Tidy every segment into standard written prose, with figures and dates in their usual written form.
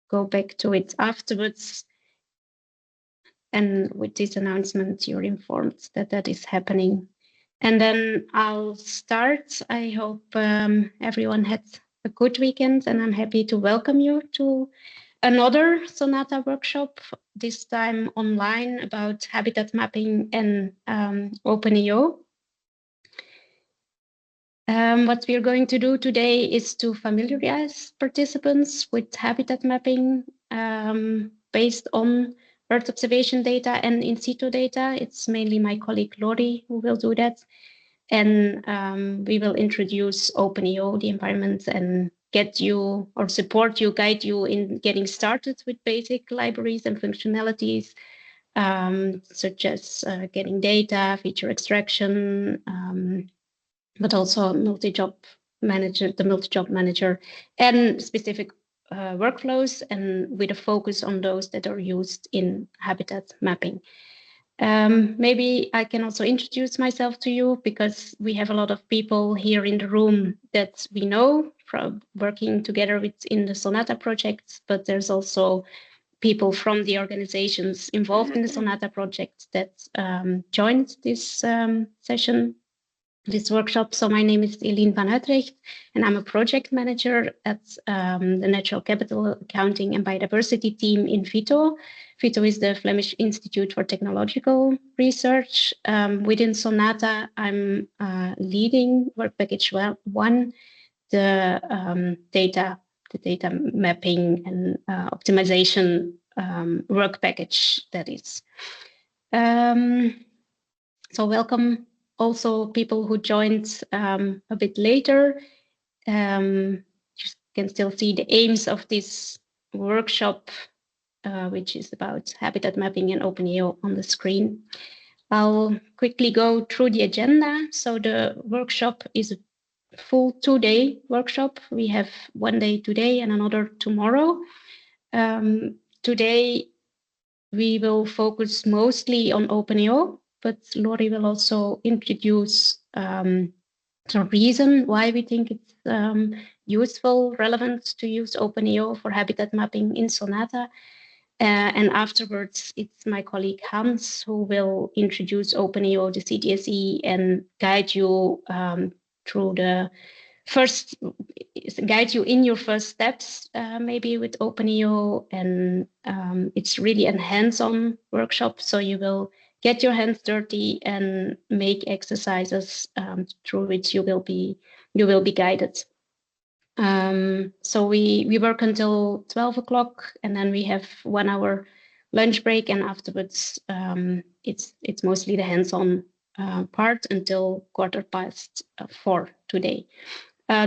go back to it afterwards. And with this announcement, you're informed that that is happening. And then I'll start. I hope everyone had a good weekend, and I'm happy to welcome you to another SONATA workshop, this time online, about habitat mapping and openEO. What we're going to do today is to familiarize participants with habitat mapping based on Earth observation data and in situ data. It's mainly my colleague Lori who will do that. And we will introduce openEO, the environment, and get you or support you, guide you in getting started with basic libraries and functionalities, such as getting data, feature extraction, but also multi-job manager, the multi-job manager, and specific workflows, and with a focus on those that are used in habitat mapping. Maybe I can also introduce myself to you, because we have a lot of people here in the room that we know from working together with in the SONATA projects, but there's also people from the organizations involved in the SONATA project that joined this session, this workshop. So my name is Eline van Uitrecht, and I'm a project manager at the Natural Capital Accounting and Biodiversity team in VITO. VITO is the Flemish Institute for Technological Research. Within SONATA, I'm leading work package 1, the data mapping and optimization work package, that is. So welcome also people who joined a bit later. You can still see the aims of this workshop, which is about habitat mapping and openEO on the screen. I'll quickly go through the agenda. So the workshop is a full 2-day workshop. We have 1 day today and another tomorrow. Today, we will focus mostly on openEO, but Lori will also introduce the reason why we think it's useful, relevant to use openEO for habitat mapping in SONATA. And afterwards, it's my colleague Hans who will introduce openEO, the CDSE, and guide you through the guide you in your first steps, maybe with openEO. And it's really a hands-on workshop, so you will get your hands dirty and make exercises through which you will be guided. So we work until 12 o'clock, and then we have 1 hour lunch break, and afterwards it's mostly the hands-on part until 4:15 today.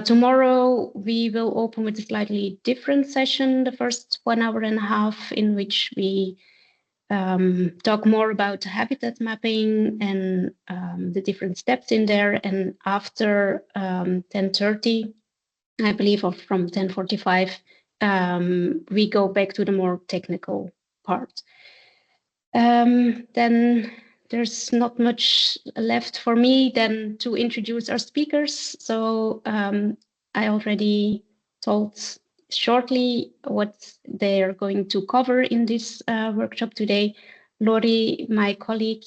Tomorrow we will open with a slightly different session, the first 1 hour and a half, in which we talk more about habitat mapping and the different steps in there. And after 10:30, I believe, or from 10:45, we go back to the more technical part. Then there's not much left for me than to introduce our speakers. So I already told shortly what they are going to cover in this workshop today. Lori, my colleague,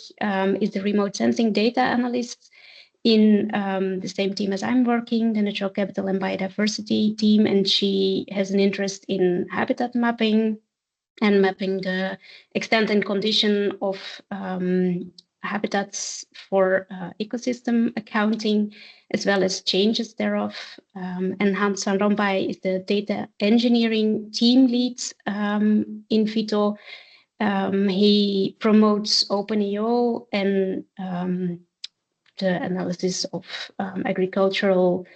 is the remote sensing data analyst in the same team as I'm working, the Natural Capital and Biodiversity team, and she has an interest in habitat mapping and mapping the extent and condition of habitats for ecosystem accounting, as well as changes thereof. And Hans Vanrompay is the data engineering team lead in VITO. He promotes openEO and the analysis of agricultural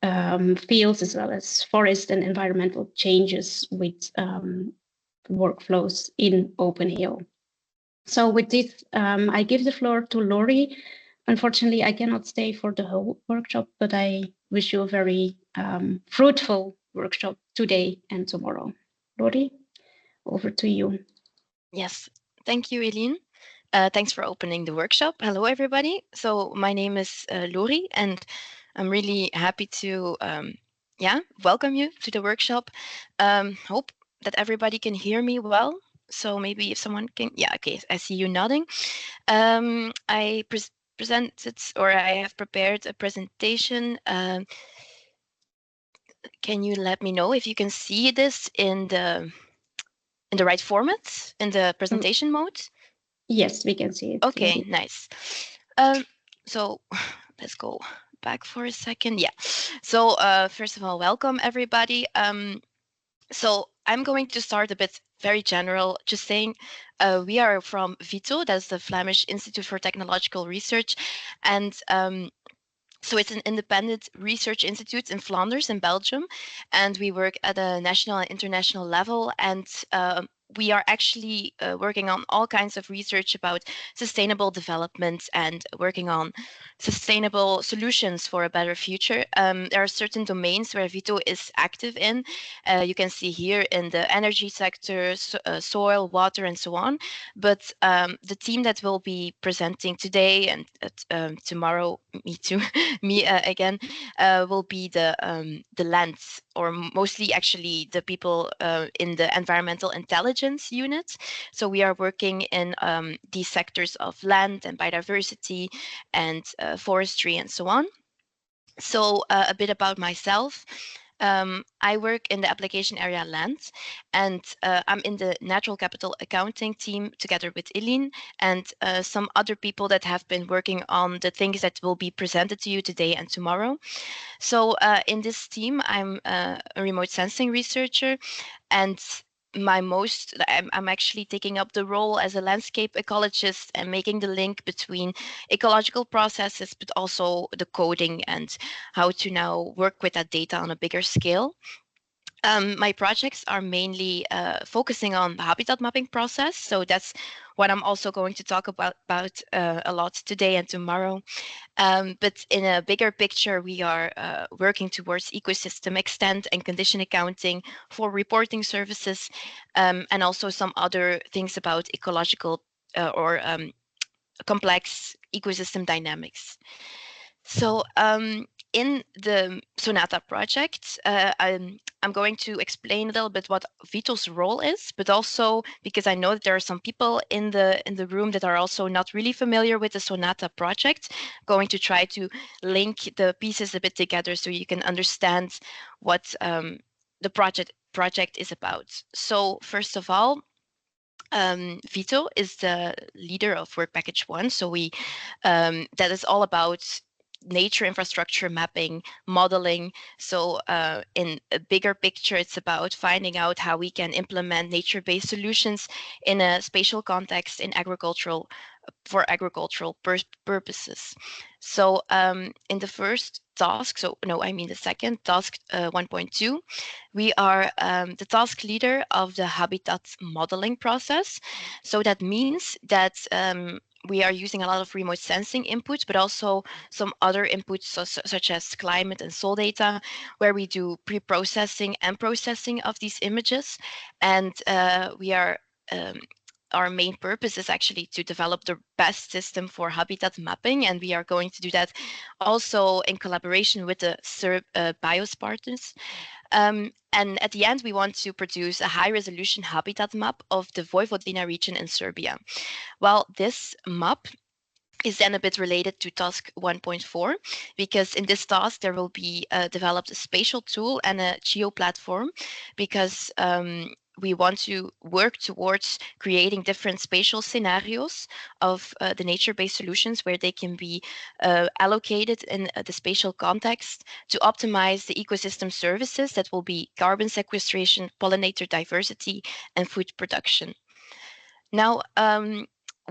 fields, as well as forest and environmental changes with workflows in openEO. So with this, I give the floor to Lori. Unfortunately, I cannot stay for the whole workshop, but I wish you a very fruitful workshop today and tomorrow. Lori, over to you. Yes, thank you, Eline. Thanks for opening the workshop. Hello, everybody. So my name is Lori, and I'm really happy to welcome you to the workshop. Hope that everybody can hear me well. So maybe if someone can, yeah, okay, I see you nodding. I presented, or I have prepared a presentation. Can you let me know if you can see this in the right format, in the presentation mode? Yes, we can see it. Okay, Indeed. nice. So let's go back for a second. Yeah. So first of all, welcome everybody. So I'm going to start a bit very general, just saying we are from VITO, that's the Flemish Institute for Technological Research, and so it's an independent research institute in Flanders in Belgium, and we work at a national and international level, and we are actually working on all kinds of research about sustainable development and working on sustainable solutions for a better future. There are certain domains where VITO is active in. You can see here in the energy sector, soil, water, and so on. But the team that will be presenting today and tomorrow, me too, me again, will be the land, or mostly actually the people in the environmental intelligence unit. So we are working in these sectors of land and biodiversity and forestry and so on. So a bit about myself. I work in the application area land, and I'm in the natural capital accounting team together with Eileen and some other people that have been working on the things that will be presented to you today and tomorrow. So in this team, I'm a remote sensing researcher, and I'm actually taking up the role as a landscape ecologist and making the link between ecological processes, but also the coding and how to now work with that data on a bigger scale. My projects are mainly focusing on the habitat mapping process. So that's what I'm also going to talk about a lot today and tomorrow. But in a bigger picture, we are working towards ecosystem extent and condition accounting for reporting services, and also some other things about ecological or complex ecosystem dynamics. So in the SONATA project, I'm going to explain a little bit what VITO's role is, but also because I know that there are some people in the room that are also not really familiar with the SONATA project, going to try to link the pieces a bit together so you can understand what the project is about. So first of all, VITO is the leader of Work Package 1. So that is all about nature infrastructure mapping, modeling. So in a bigger picture, it's about finding out how we can implement nature-based solutions in a spatial context for agricultural purposes. So in the first task, the second task 1.2, we are the task leader of the habitat modeling process. So that means that we are using a lot of remote sensing inputs, but also some other inputs such as climate and soil data, where we do pre-processing and processing of these images. And our main purpose is actually to develop the best system for habitat mapping, and we are going to do that also in collaboration with the BIOS partners. And at the end, we want to produce a high-resolution habitat map of the Vojvodina region in Serbia. Well, this map is then a bit related to task 1.4, because in this task there will be developed a spatial tool and a geo platform, because we want to work towards creating different spatial scenarios of the nature-based solutions where they can be allocated in the spatial context to optimize the ecosystem services that will be carbon sequestration, pollinator diversity, and food production. Now,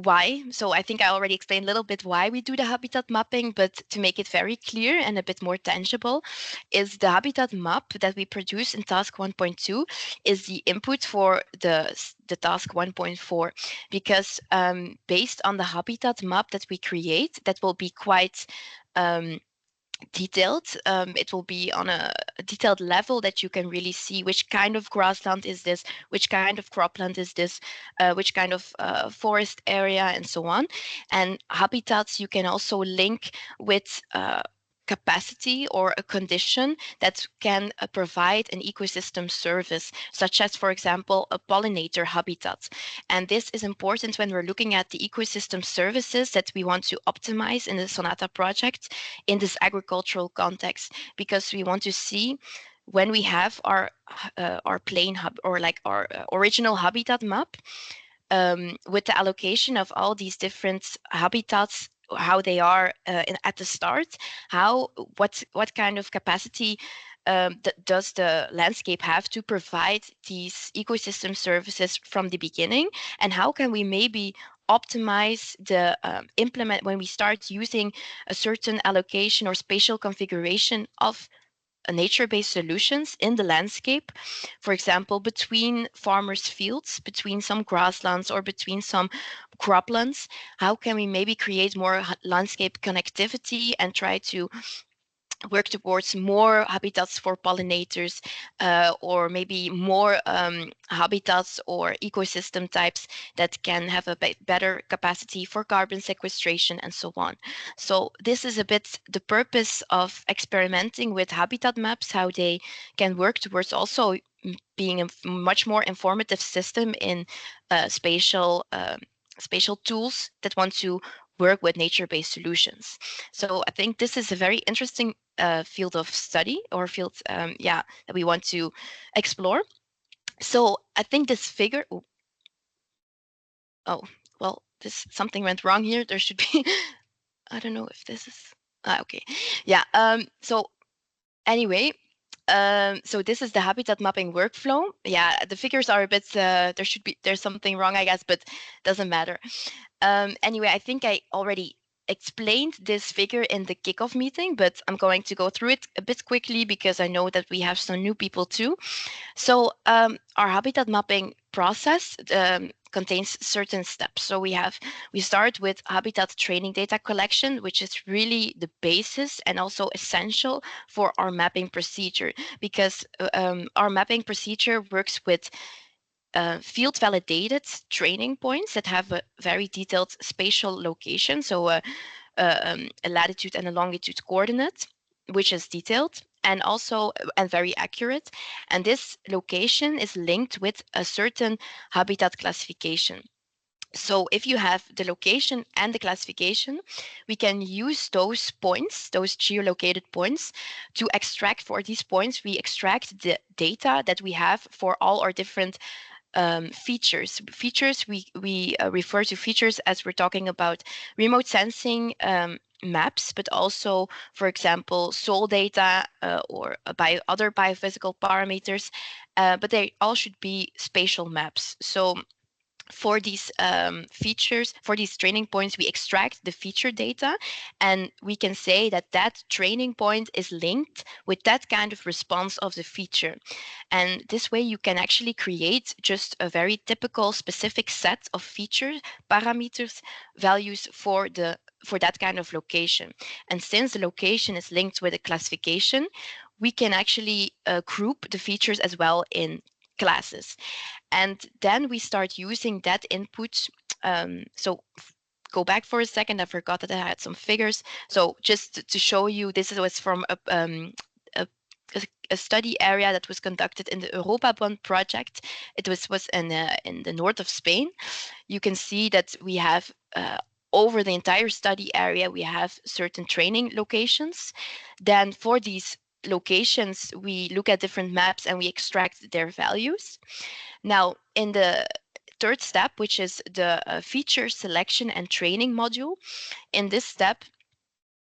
why? So I think I already explained a little bit why we do the habitat mapping, but to make it very clear and a bit more tangible, is the habitat map that we produce in task 1.2 is the input for the task 1.4, because based on the habitat map that we create, that will be quite detailed. It will be on a detailed level that you can really see which kind of grassland is this, which kind of cropland is this, which kind of forest area, and so on. And habitats you can also link with capacity or a condition that can provide an ecosystem service, such as, for example, a pollinator habitat. And this is important when we're looking at the ecosystem services that we want to optimize in the SONATA project in this agricultural context, because we want to see when we have our plain hub, or like our original habitat map, with the allocation of all these different habitats, how they are at the start, what kind of capacity does the landscape have to provide these ecosystem services from the beginning, and how can we maybe optimize the implement when we start using a certain allocation or spatial configuration of nature-based solutions in the landscape, for example, between farmers' fields, between some grasslands or between some croplands. How can we maybe create more landscape connectivity and try to work towards more habitats for pollinators, or maybe more habitats or ecosystem types that can have a better capacity for carbon sequestration and so on. So this is a bit the purpose of experimenting with habitat maps, how they can work towards also being a much more informative system in spatial tools that want to work with nature-based solutions. So I think this is a very interesting field of study, or field, that we want to explore. So I think this figure, something went wrong here. There should be, I don't know if this is, okay. Yeah, so anyway, so this is the habitat mapping workflow. Yeah, the figures are a bit, there's something wrong, I guess, but doesn't matter. Anyway, I think I already explained this figure in the kickoff meeting, but I'm going to go through it a bit quickly because I know that we have some new people too. So our habitat mapping process contains certain steps. So we start with habitat training data collection, which is really the basis and also essential for our mapping procedure, because our mapping procedure works with field validated training points that have a very detailed spatial location, so a latitude and a longitude coordinate, which is detailed and also very accurate. And this location is linked with a certain habitat classification. So if you have the location and the classification, we can use those points, those geolocated points, to extract. For these points, we extract the data that we have for all our different features. We refer to features as we're talking about remote sensing maps, but also, for example, soil data or other biophysical parameters, but they all should be spatial maps. So for these features, for these training points, we extract the feature data, and we can say that that training point is linked with that kind of response of the feature. And this way you can actually create just a very typical specific set of feature parameters, values for that kind of location. And since the location is linked with a classification, we can actually group the features as well in classes. And then we start using that input. So go back for a second. I forgot that I had some figures. So just to show you, this was from a study area that was conducted in the Europabond project. It was in the north of Spain. You can see that we have over the entire study area, we have certain training locations. Then for these locations, we look at different maps and we extract their values. Now, in the third step, which is the feature selection and training module, in this step,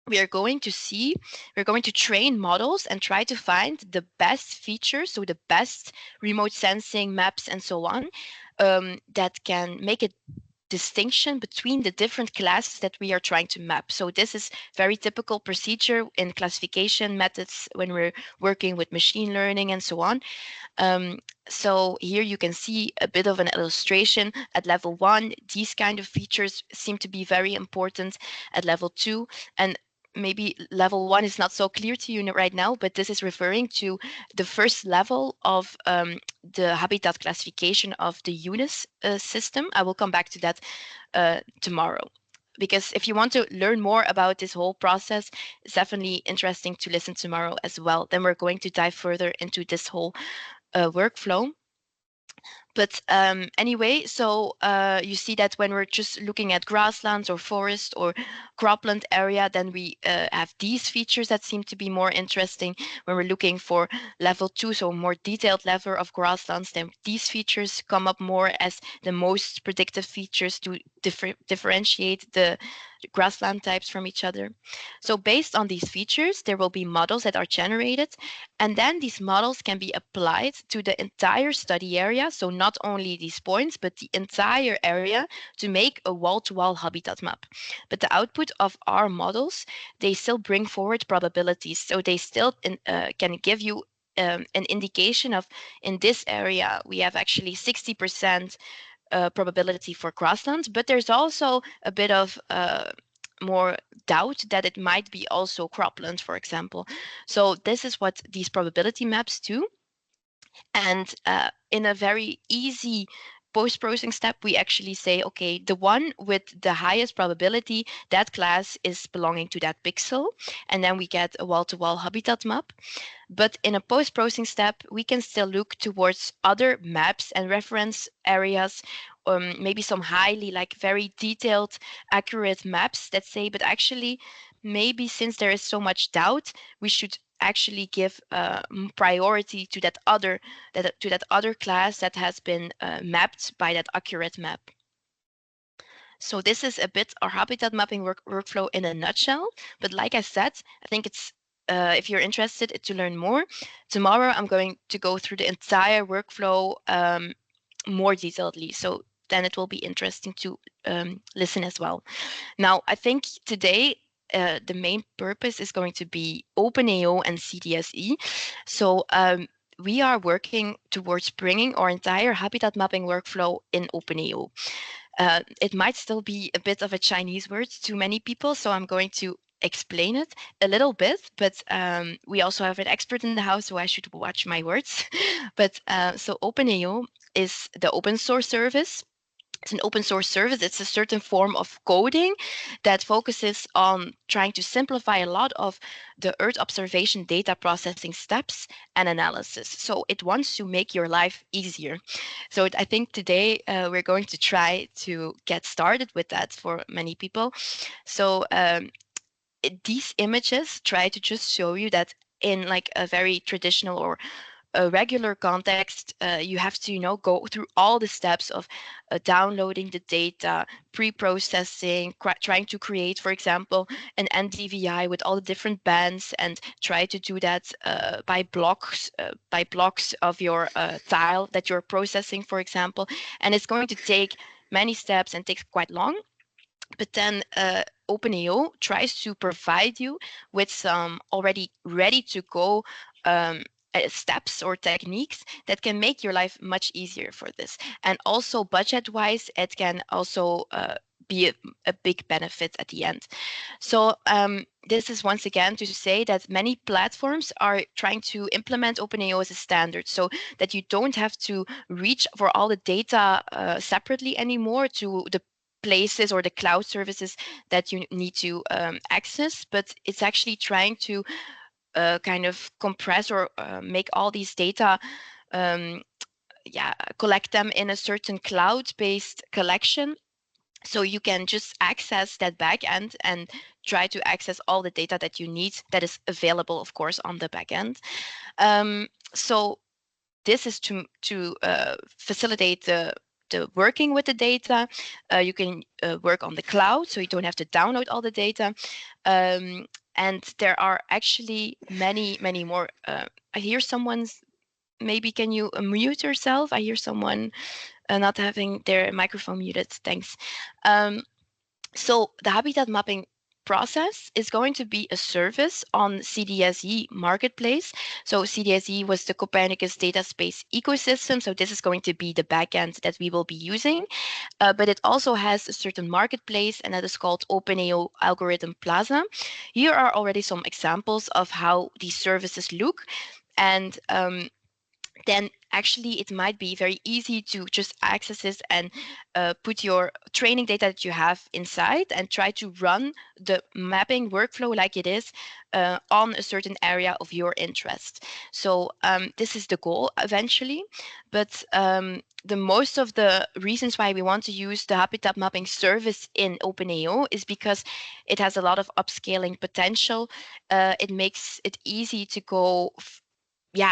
we're going to train models and try to find the best features, so the best remote sensing maps and so on, that can make a distinction between the different classes that we are trying to map. So this is very typical procedure in classification methods when we're working with machine learning and so on. So here you can see a bit of an illustration. At level 1, these kind of features seem to be very important. At level 2, and maybe level 1 is not so clear to you right now, but this is referring to the first level of the habitat classification of the UNIS system. I will come back to that tomorrow. because if you want to learn more about this whole process, it's definitely interesting to listen tomorrow as well. Then we're going to dive further into this whole workflow. But anyway, so you see that when we're just looking at grasslands or forest or cropland area, then we have these features that seem to be more interesting. When we're looking for level 2, so more detailed level of grasslands, then these features come up more as the most predictive features to differentiate the grassland types from each other. So based on these features, there will be models that are generated, and then these models can be applied to the entire study area. So not only these points, but the entire area to make a wall-to-wall habitat map. But the output of our models, they still bring forward probabilities. So they still can give you an indication of, in this area, we have actually 60% probability for grasslands, but there's also a bit of more doubt that it might be also cropland, for example. So this is what these probability maps do. And in a very easy post-processing step, we actually say, okay, the one with the highest probability, that class is belonging to that pixel. And then we get a wall-to-wall habitat map. But in a post-processing step, we can still look towards other maps and reference areas, maybe some highly, like very detailed, accurate maps that say, but actually, maybe since there is so much doubt, we should actually give priority to that other class that has been mapped by that accurate map. So this is a bit our habitat mapping workflow in a nutshell. But like I said, I think it's if you're interested to learn more, tomorrow I'm going to go through the entire workflow more detailedly. So then it will be interesting to listen as well. Now, I think today the main purpose is going to be openEO and CDSE. So we are working towards bringing our entire habitat mapping workflow in openEO. It might still be a bit of a Chinese word to many people, so I'm going to explain it a little bit, but we also have an expert in the house, so I should watch my words. But so openEO is the open source service. It's an open source service. It's a certain form of coding that focuses on trying to simplify a lot of the Earth observation data processing steps and analysis. So it wants to make your life easier. So I think today we're going to try to get started with that for many people. So these images try to just show you that in like a very traditional or a regular context, you have to, go through all the steps of downloading the data, pre-processing, trying to create, for example, an NDVI with all the different bands, and try to do that by blocks of your tile that you're processing, for example. And it's going to take many steps and takes quite long. But then openEO tries to provide you with some already ready to go steps or techniques that can make your life much easier for this. And also budget-wise, it can also be a big benefit at the end. So this is once again to say that many platforms are trying to implement openEO as a standard, so that you don't have to reach for all the data separately anymore to the places or the cloud services that you need to access, but it's actually trying to kind of compress or make all these data, collect them in a certain cloud-based collection. So you can just access that backend and try to access all the data that you need that is available, of course, on the backend. So this is to facilitate the working with the data. You can work on the cloud, so you don't have to download all the data. And there are actually many more. I hear someone's, maybe can you mute yourself? I hear someone not having their microphone muted. Thanks. So the habitat mapping process is going to be a service on CDSE marketplace. So CDSE was the Copernicus data space ecosystem. So this is going to be the backend that we will be using, but it also has a certain marketplace, and that is called openEO Algorithm Plaza. Here are already some examples of how these services look. And then actually it might be very easy to just access this and put your training data that you have inside and try to run the mapping workflow like it is on a certain area of your interest. So this is the goal eventually, but the most of the reasons why we want to use the habitat mapping service in openEO is because it has a lot of upscaling potential. It makes it easy to go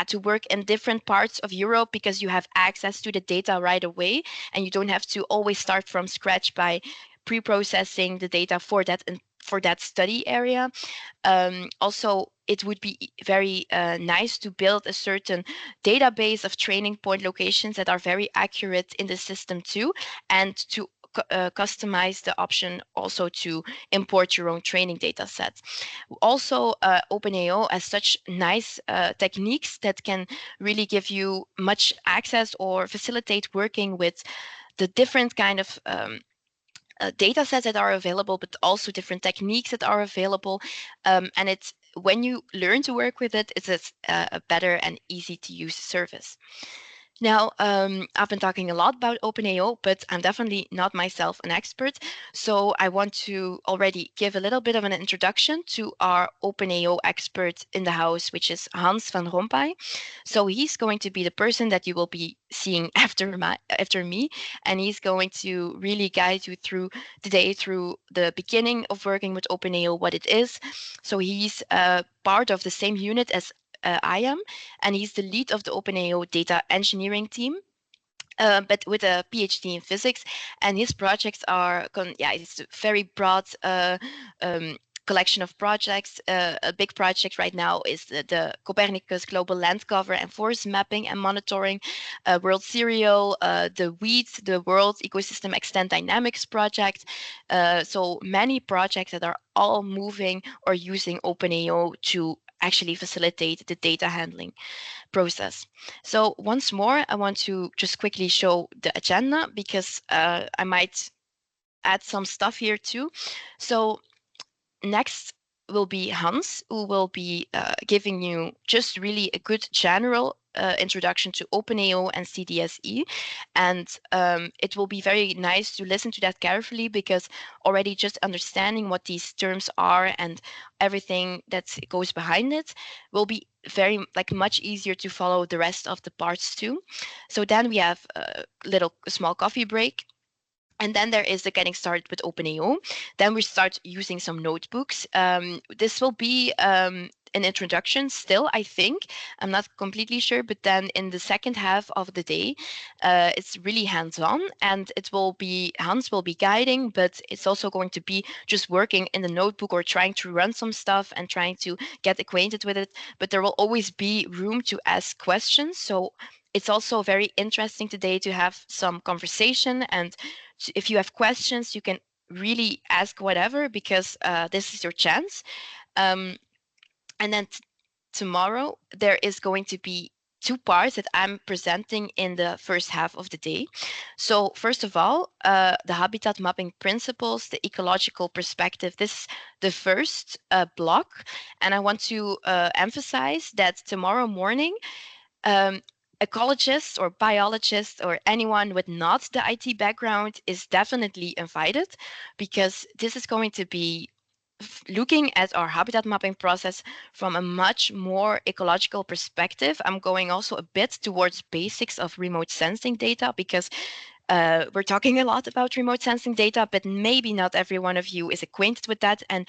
to work in different parts of Europe because you have access to the data right away, and you don't have to always start from scratch by pre-processing the data for that study area. Also, it would be very nice to build a certain database of training point locations that are very accurate in the system too, and to customize the option also to import your own training data sets. Also, openEO has such nice techniques that can really give you much access or facilitate working with the different kind of data sets that are available, but also different techniques that are available. And it's when you learn to work with it, it's a better and easy to use service. Now, I've been talking a lot about openEO, but I'm definitely not myself an expert. So I want to already give a little bit of an introduction to our openEO expert in the house, which is Hans Vanrompay. So he's going to be the person that you will be seeing after me, and he's going to really guide you through today through the beginning of working with openEO, what it is. So he's part of the same unit as I am, and he's the lead of the openEO data engineering team. But with a PhD in physics, and his projects are, it's a very broad collection of projects. A big project right now is the Copernicus Global Land Cover and Forest Mapping and Monitoring, World Serial, the WEED, the World Ecosystem Extent Dynamics project. So many projects that are all moving or using openEO to actually facilitate the data handling process. So once more, I want to just quickly show the agenda because I might add some stuff here too. So next will be Hans, who will be giving you just really a good general introduction to openEO and CDSE. And it will be very nice to listen to that carefully because already just understanding what these terms are and everything that goes behind it will be very much easier to follow the rest of the parts too. So then we have a small coffee break. And then there is the getting started with openEO. Then we start using some notebooks. This will be an introduction still, I think. I'm not completely sure, but then in the second half of the day, it's really hands-on, and Hans will be guiding, but it's also going to be just working in the notebook or trying to run some stuff and trying to get acquainted with it. But there will always be room to ask questions. So it's also very interesting today to have some conversation, and if you have questions, you can really ask whatever because this is your chance. And then tomorrow, there is going to be two parts that I'm presenting in the first half of the day. So first of all, the habitat mapping principles, the ecological perspective. This is the first block. And I want to emphasize that tomorrow morning, ecologists or biologists or anyone with not the IT background is definitely invited because this is going to be looking at our habitat mapping process from a much more ecological perspective. I'm going also a bit towards basics of remote sensing data because we're talking a lot about remote sensing data, but maybe not every one of you is acquainted with that. And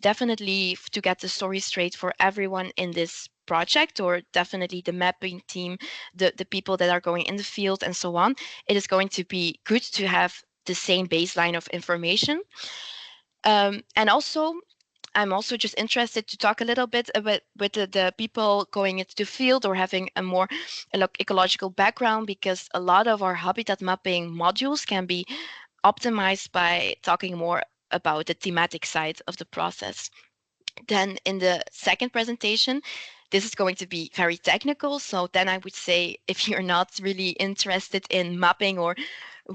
definitely to get the story straight for everyone in this project, or definitely the mapping team, the people that are going in the field and so on, it is going to be good to have the same baseline of information. And also, I'm also just interested to talk a little bit about with the people going into the field or having a more ecological background, because a lot of our habitat mapping modules can be optimized by talking more about the thematic side of the process. Then in the second presentation, this is going to be very technical. So then I would say if you're not really interested in mapping or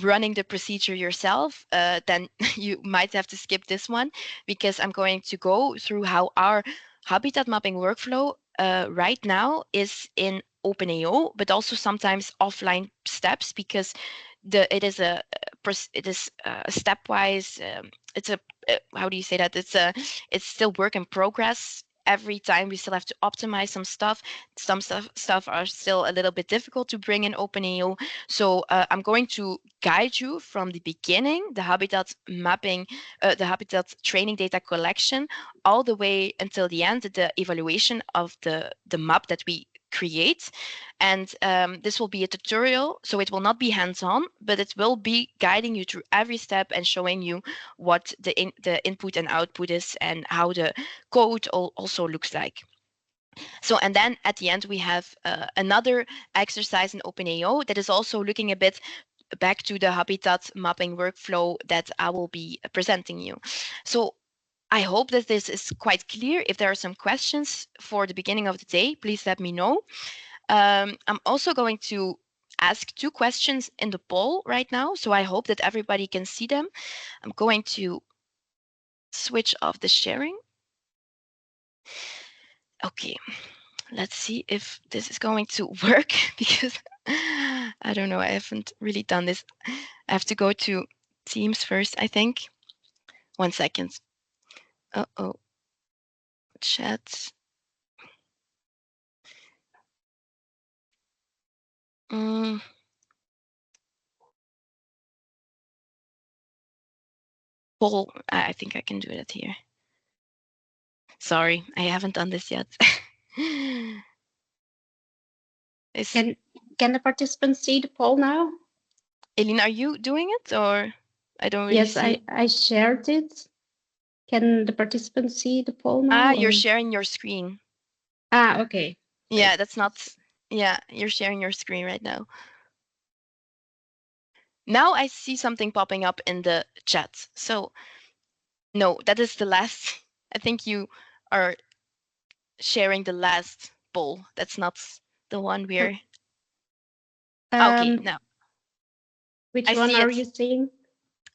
running the procedure yourself, then you might have to skip this one because I'm going to go through how our habitat mapping workflow right now is in openEO, but also sometimes offline steps, because it is a stepwise. It's a how do you say that? It's still work in progress. Every time we still have to optimize some stuff. Some stuff are still a little bit difficult to bring in openEO. So I'm going to guide you from the beginning, the habitat mapping, the habitat training data collection, all the way until the end, the evaluation of the map that we create. And this will be a tutorial, so it will not be hands-on, but it will be guiding you through every step and showing you what the input and output is and how the code also looks like. So, and then at the end we have another exercise in openEO that is also looking a bit back to the habitat mapping workflow that I will be presenting you. So I hope that this is quite clear. If there are some questions for the beginning of the day, please let me know. I'm also going to ask 2 questions in the poll right now, so I hope that everybody can see them. I'm going to switch off the sharing. Okay, let's see if this is going to work, because I don't know, I haven't really done this. I have to go to Teams first, I think. 1 second. Uh-oh. Chat. Poll. I think I can do it here. Sorry, I haven't done this yet. Can the participants see the poll now? Eileen, are you doing it, or I don't really see? Yes, I shared it. Can the participants see the poll now? You're sharing your screen. Okay. Yeah, that's not. Yeah, you're sharing your screen right now. Now I see something popping up in the chat. So, no, that is the last. I think you are sharing the last poll. That's not the one we're. Okay, now. Which one are you seeing?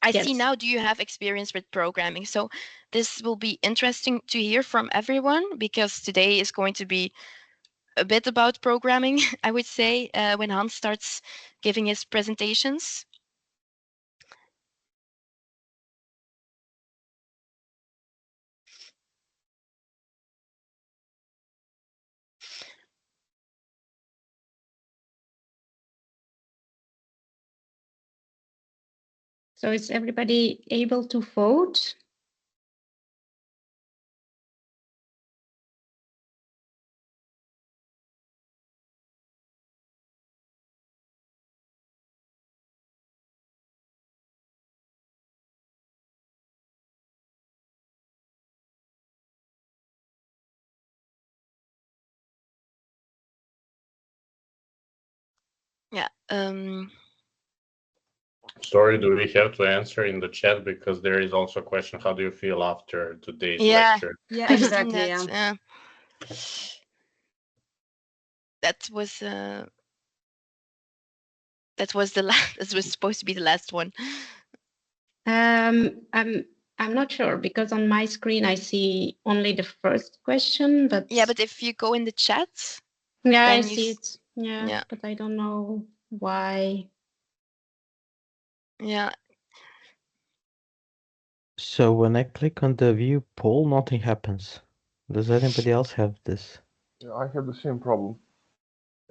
I see now, do you have experience with programming? So this will be interesting to hear from everyone, because today is going to be a bit about programming, I would say, when Hans starts giving his presentations. So is everybody able to vote? Yeah. Sorry, do we have to answer in the chat, because there is also a question, how do you feel after today's lecture? Yeah, exactly. That was the last. That was supposed to be the last one. I'm not sure, because on my screen I see only the first question, but yeah, but if you go in the chat, yeah, I see it. Yeah, but I don't know why. Yeah. So when I click on the view poll, nothing happens. Does anybody else have this? Yeah, I have the same problem.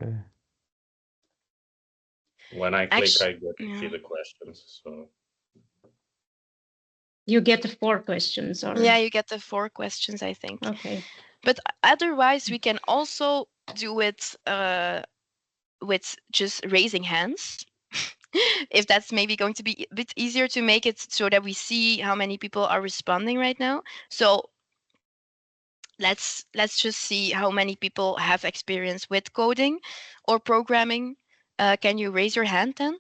Okay. When I click, I get to see the questions. So you get the 4 questions, or yeah, you get the 4 questions, I think. Okay. But otherwise, we can also do it with just raising hands. If that's maybe going to be a bit easier to make it so that we see how many people are responding right now. So let's just see how many people have experience with coding or programming. Can you raise your hand then?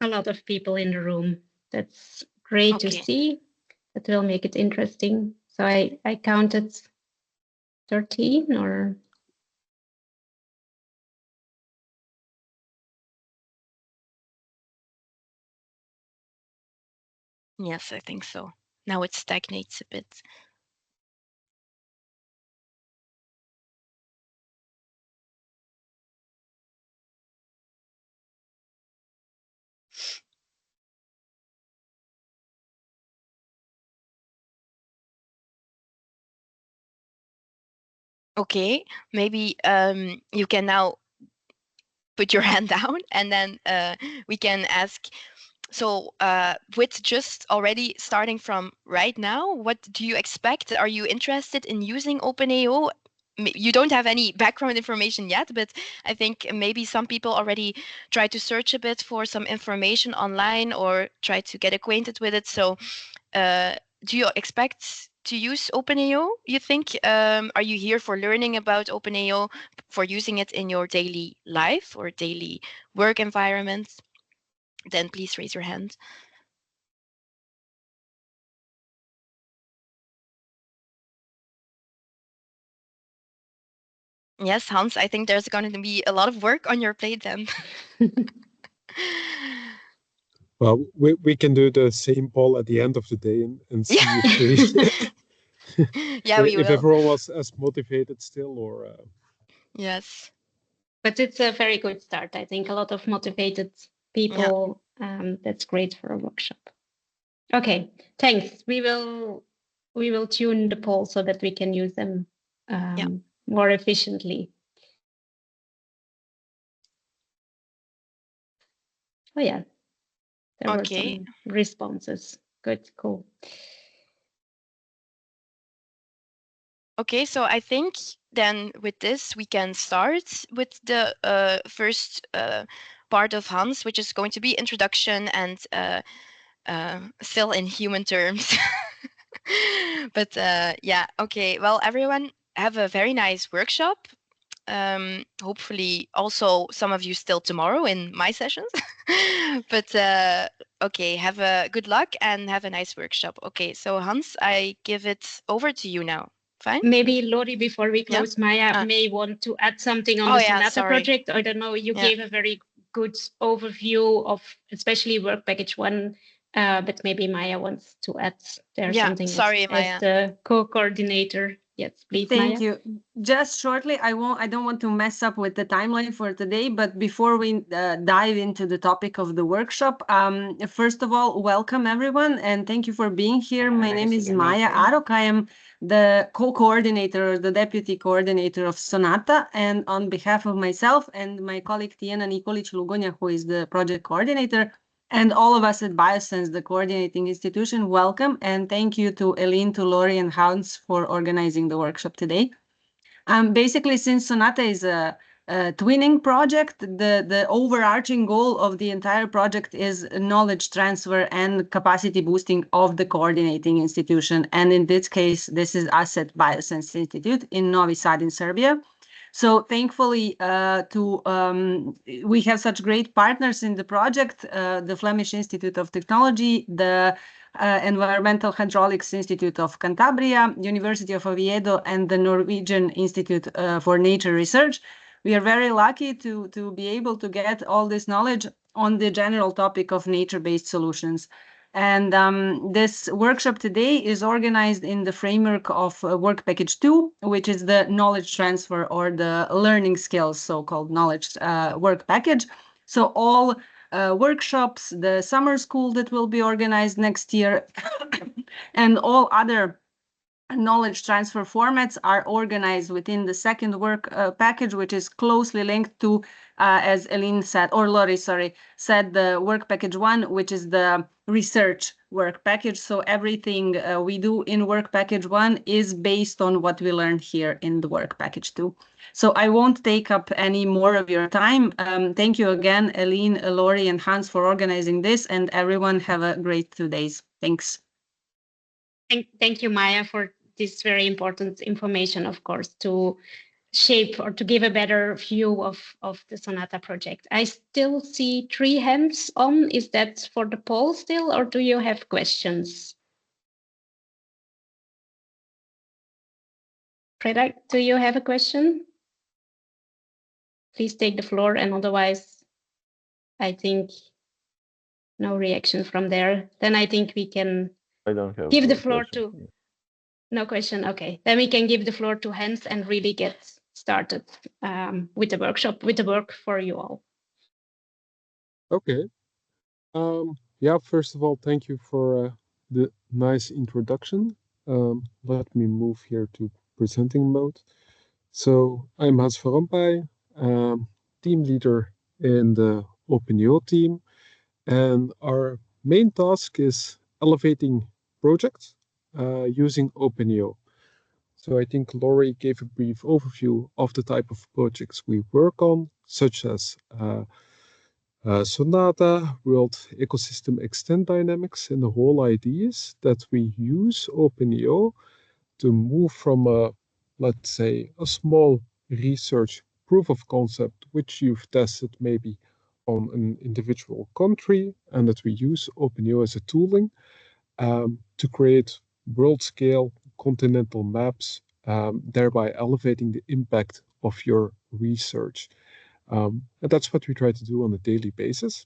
A lot of people in the room. That's great to see. That will make it interesting. So I counted 13, or Yes, I think so. Now it stagnates a bit. Okay, maybe you can now put your hand down, and then we can ask. So with just already starting from right now, what do you expect? Are you interested in using openEO? You don't have any background information yet, but I think maybe some people already try to search a bit for some information online or try to get acquainted with it. So do you expect to use openEO, you think? Are you here for learning about openEO, for using it in your daily life or daily work environment? Then please raise your hand. Yes, Hans, I think there's going to be a lot of work on your plate then. Well, we can do the same poll at the end of the day and see if everyone was as motivated still or. Yes. But it's a very good start. I think a lot of motivated people. Yeah. That's great for a workshop. Okay, thanks. We will tune the poll so that we can use them more efficiently. Oh yeah, there were some responses. Good, cool. Okay, so I think then with this we can start with the first part of Hans, which is going to be introduction and still in human terms. But yeah, okay. Well, everyone have a very nice workshop. Hopefully also some of you still tomorrow in my sessions. But okay, have a good luck and have a nice workshop. Okay, so Hans, I give it over to you now. Fine. Maybe Lori, before we close, Maya may want to add something on the SONATA project. I don't know, you gave a very good overview of especially work package 1, but maybe Maya wants to add there something as the co-coordinator. Yes, please, Thank you. Just shortly, I don't want to mess up with the timeline for today, but before we dive into the topic of the workshop, first of all, welcome everyone and thank you for being here. My name is Maya Arok. I am the co-coordinator, the deputy coordinator of SONATA, and on behalf of myself and my colleague Tiana Nikolic-Lugonia, who is the project coordinator, and all of us at Biosense, the coordinating institution, welcome. And thank you to Eileen, to Lori and Hans for organizing the workshop today. Basically, since SONATA is a twinning project, the overarching goal of the entire project is knowledge transfer and capacity boosting of the coordinating institution. And in this case, this is us at Biosense Institute in Novi Sad in Serbia. So thankfully, we have such great partners in the project, the Flemish Institute of Technology, the Environmental Hydraulics Institute of Cantabria, University of Oviedo, and the Norwegian Institute for Nature Research. We are very lucky to be able to get all this knowledge on the general topic of nature-based solutions. And this workshop today is organized in the framework of Work Package 2, which is the knowledge transfer or the learning skills, so-called knowledge work package. So all workshops, the summer school that will be organized next year, and all other knowledge transfer formats are organized within the second work package, which is closely linked to, as Eileen said, or Lori, sorry, said, the work package 1, which is the research work package. So everything we do in work package 1 is based on what we learned here in the work package 2. So I won't take up any more of your time. Thank you again, Eileen, Lori, and Hans for organizing this, and everyone have a great 2 days. Thanks. Thank you, Maya, for this very important information, of course, to shape or to give a better view of the SONATA project. I still see 3 hands on. Is that for the poll still, or do you have questions? Predak, do you have a question? Please take the floor, and otherwise, I think no reaction from there, then I think we can I don't have give the a floor question. to, no question, okay. Then we can give the floor to Hans and really get started with the workshop, with the work for you all. Okay. Yeah, first of all, thank you for the nice introduction. Let me move here to presenting mode. So I'm Hans Vanrompay, team leader in the openEO team, and our main task is elevating projects using openEO. So I think Lori gave a brief overview of the type of projects we work on, such as SONATA, World Ecosystem Extend Dynamics, and the whole idea is that we use openEO to move from let's say, a small research proof of concept, which you've tested maybe on an individual country, and that we use openEO as a tooling to create world-scale continental maps, thereby elevating the impact of your research. And that's what we try to do on a daily basis.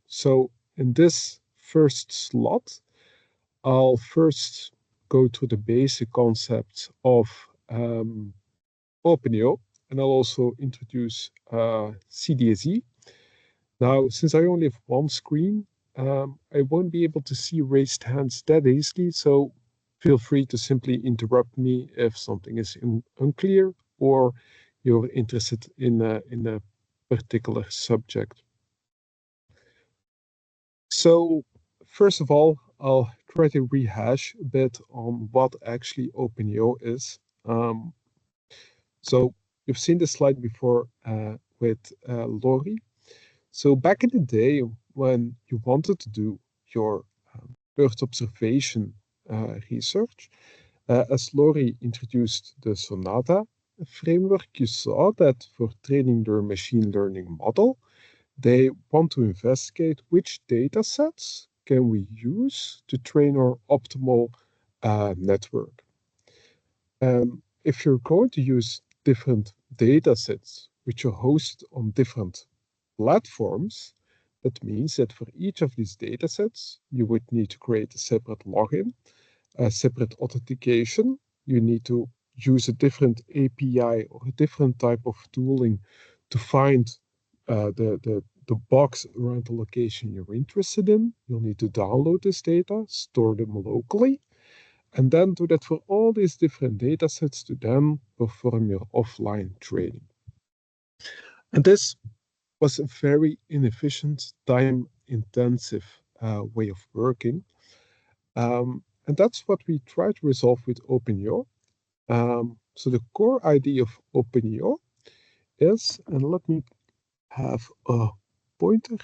So in this first slot, I'll first go to the basic concepts of openEO, and I'll also introduce CDSE. Now, since I only have one screen, I won't be able to see raised hands that easily, so feel free to simply interrupt me if something is unclear or you're interested in a particular subject. So first of all, I'll try to rehash a bit on what actually openEO is. So you've seen this slide before with Lori. So back in the day when you wanted to do your Earth observation research, as Lori introduced the SONATA framework, you saw that for training their machine learning model, they want to investigate which data sets can we use to train our optimal network. If you're going to use different data sets which are hosted on different platforms, that means that for each of these data sets, you would need to create a separate login, a separate authentication. You need to use a different API or a different type of tooling to find the box around the location you're interested in. You'll need to download this data, store them locally, and then do that for all these different data sets to then perform your offline training. And this was a very inefficient, time-intensive way of working. And that's what we try to resolve with openEO. So the core idea of openEO is, and let me have a pointer,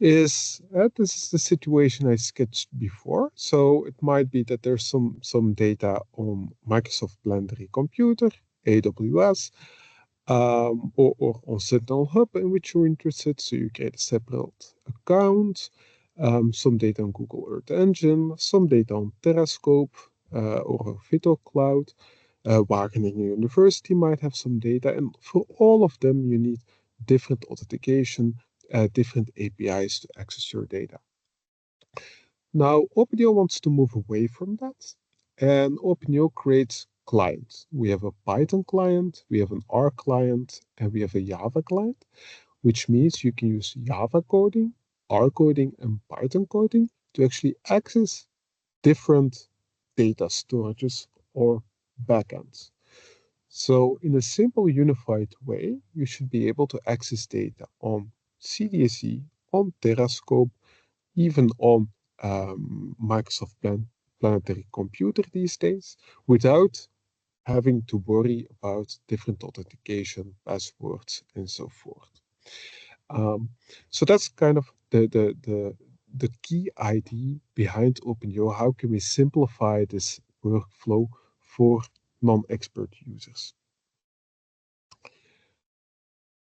is this is the situation I sketched before. So it might be that there's some data on Microsoft Blender Computer, AWS, or on Sentinel Hub in which you're interested. So you create a separate account, some data on Google Earth Engine, some data on Terrascope or VITO Cloud. Wageningen University might have some data, and for all of them, you need different authentication, different APIs to access your data. Now, openEO wants to move away from that, and openEO creates clients. We have a Python client, we have an R client, and we have a Java client, which means you can use Java coding, R coding, and Python coding to actually access different data storages or backends. So in a simple unified way, you should be able to access data on CDSE, on Terrascope, even on Microsoft Planetary Computer these days, without having to worry about different authentication, passwords, and so forth. So that's kind of the key idea behind openEO. How can we simplify this workflow for non-expert users?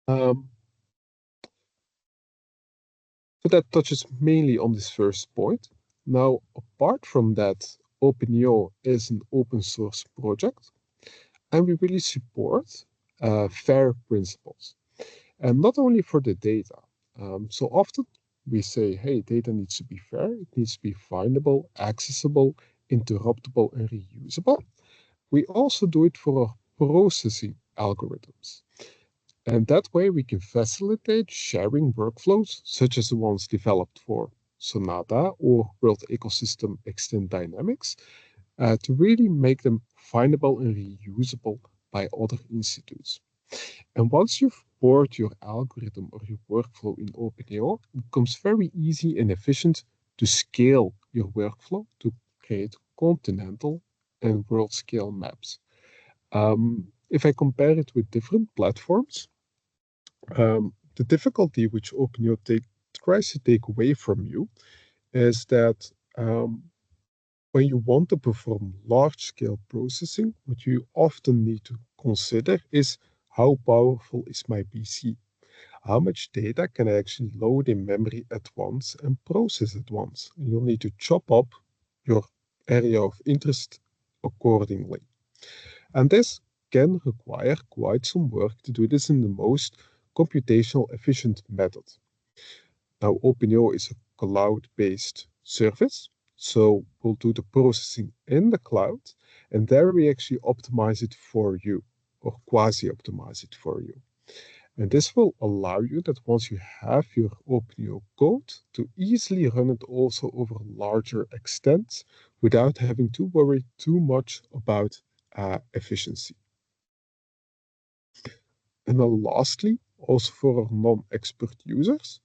So that touches mainly on this first point. Now, apart from that, openEO is an open source project, and we really support FAIR principles. And not only for the data. So often we say, hey, data needs to be fair, it needs to be findable, accessible, interruptible, and reusable. We also do it for our processing algorithms. And that way we can facilitate sharing workflows, such as the ones developed for SONATA or World Ecosystem Extend Dynamics, to really make them findable and reusable by other institutes. And once you've poured your algorithm or your workflow in openEO, it becomes very easy and efficient to scale your workflow to create continental and world scale maps. If I compare it with different platforms, the difficulty which openEO tries to take away from you is that when you want to perform large-scale processing, what you often need to consider is how powerful is my PC? How much data can I actually load in memory at once and process at once? And you'll need to chop up your area of interest accordingly. And this can require quite some work to do this in the most computational efficient method. Now, openEO is a cloud-based service, so we'll do the processing in the cloud, and there we actually optimize it for you, or quasi-optimize it for you. And this will allow you that once you have your openEO code, to easily run it also over larger extents without having to worry too much about efficiency. And then lastly, also for our non-expert users,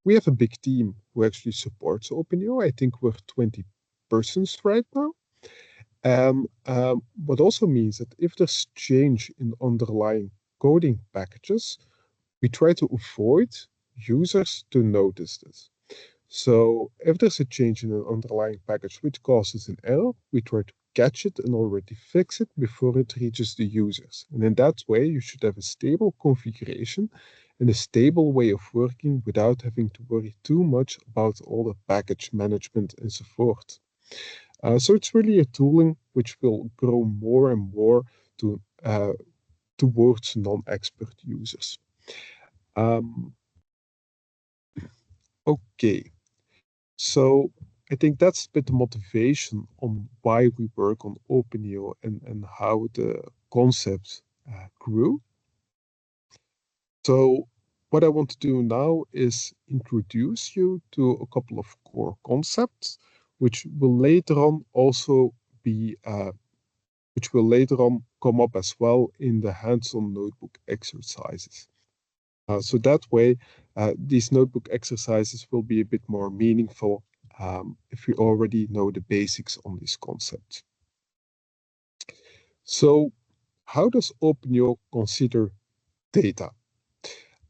we have a big team who actually supports openEO. I think we're 20 persons right now. What also means that if there's change in underlying coding packages, we try to avoid users to notice this. So if there's a change in an underlying package which causes an error, we try to catch it and already fix it before it reaches the users. And in that way, you should have a stable configuration and a stable way of working without having to worry too much about all the package management and so forth. So it's really a tooling which will grow more and more towards non-expert users. Okay, so I think that's a bit the motivation on why we work on openEO and how the concept grew. So what I want to do now is introduce you to a couple of core concepts, which will later on also be, which will later on come up as well in the hands-on notebook exercises. So that way, these notebook exercises will be a bit more meaningful if we already know the basics on this concept. So how does openEO consider data?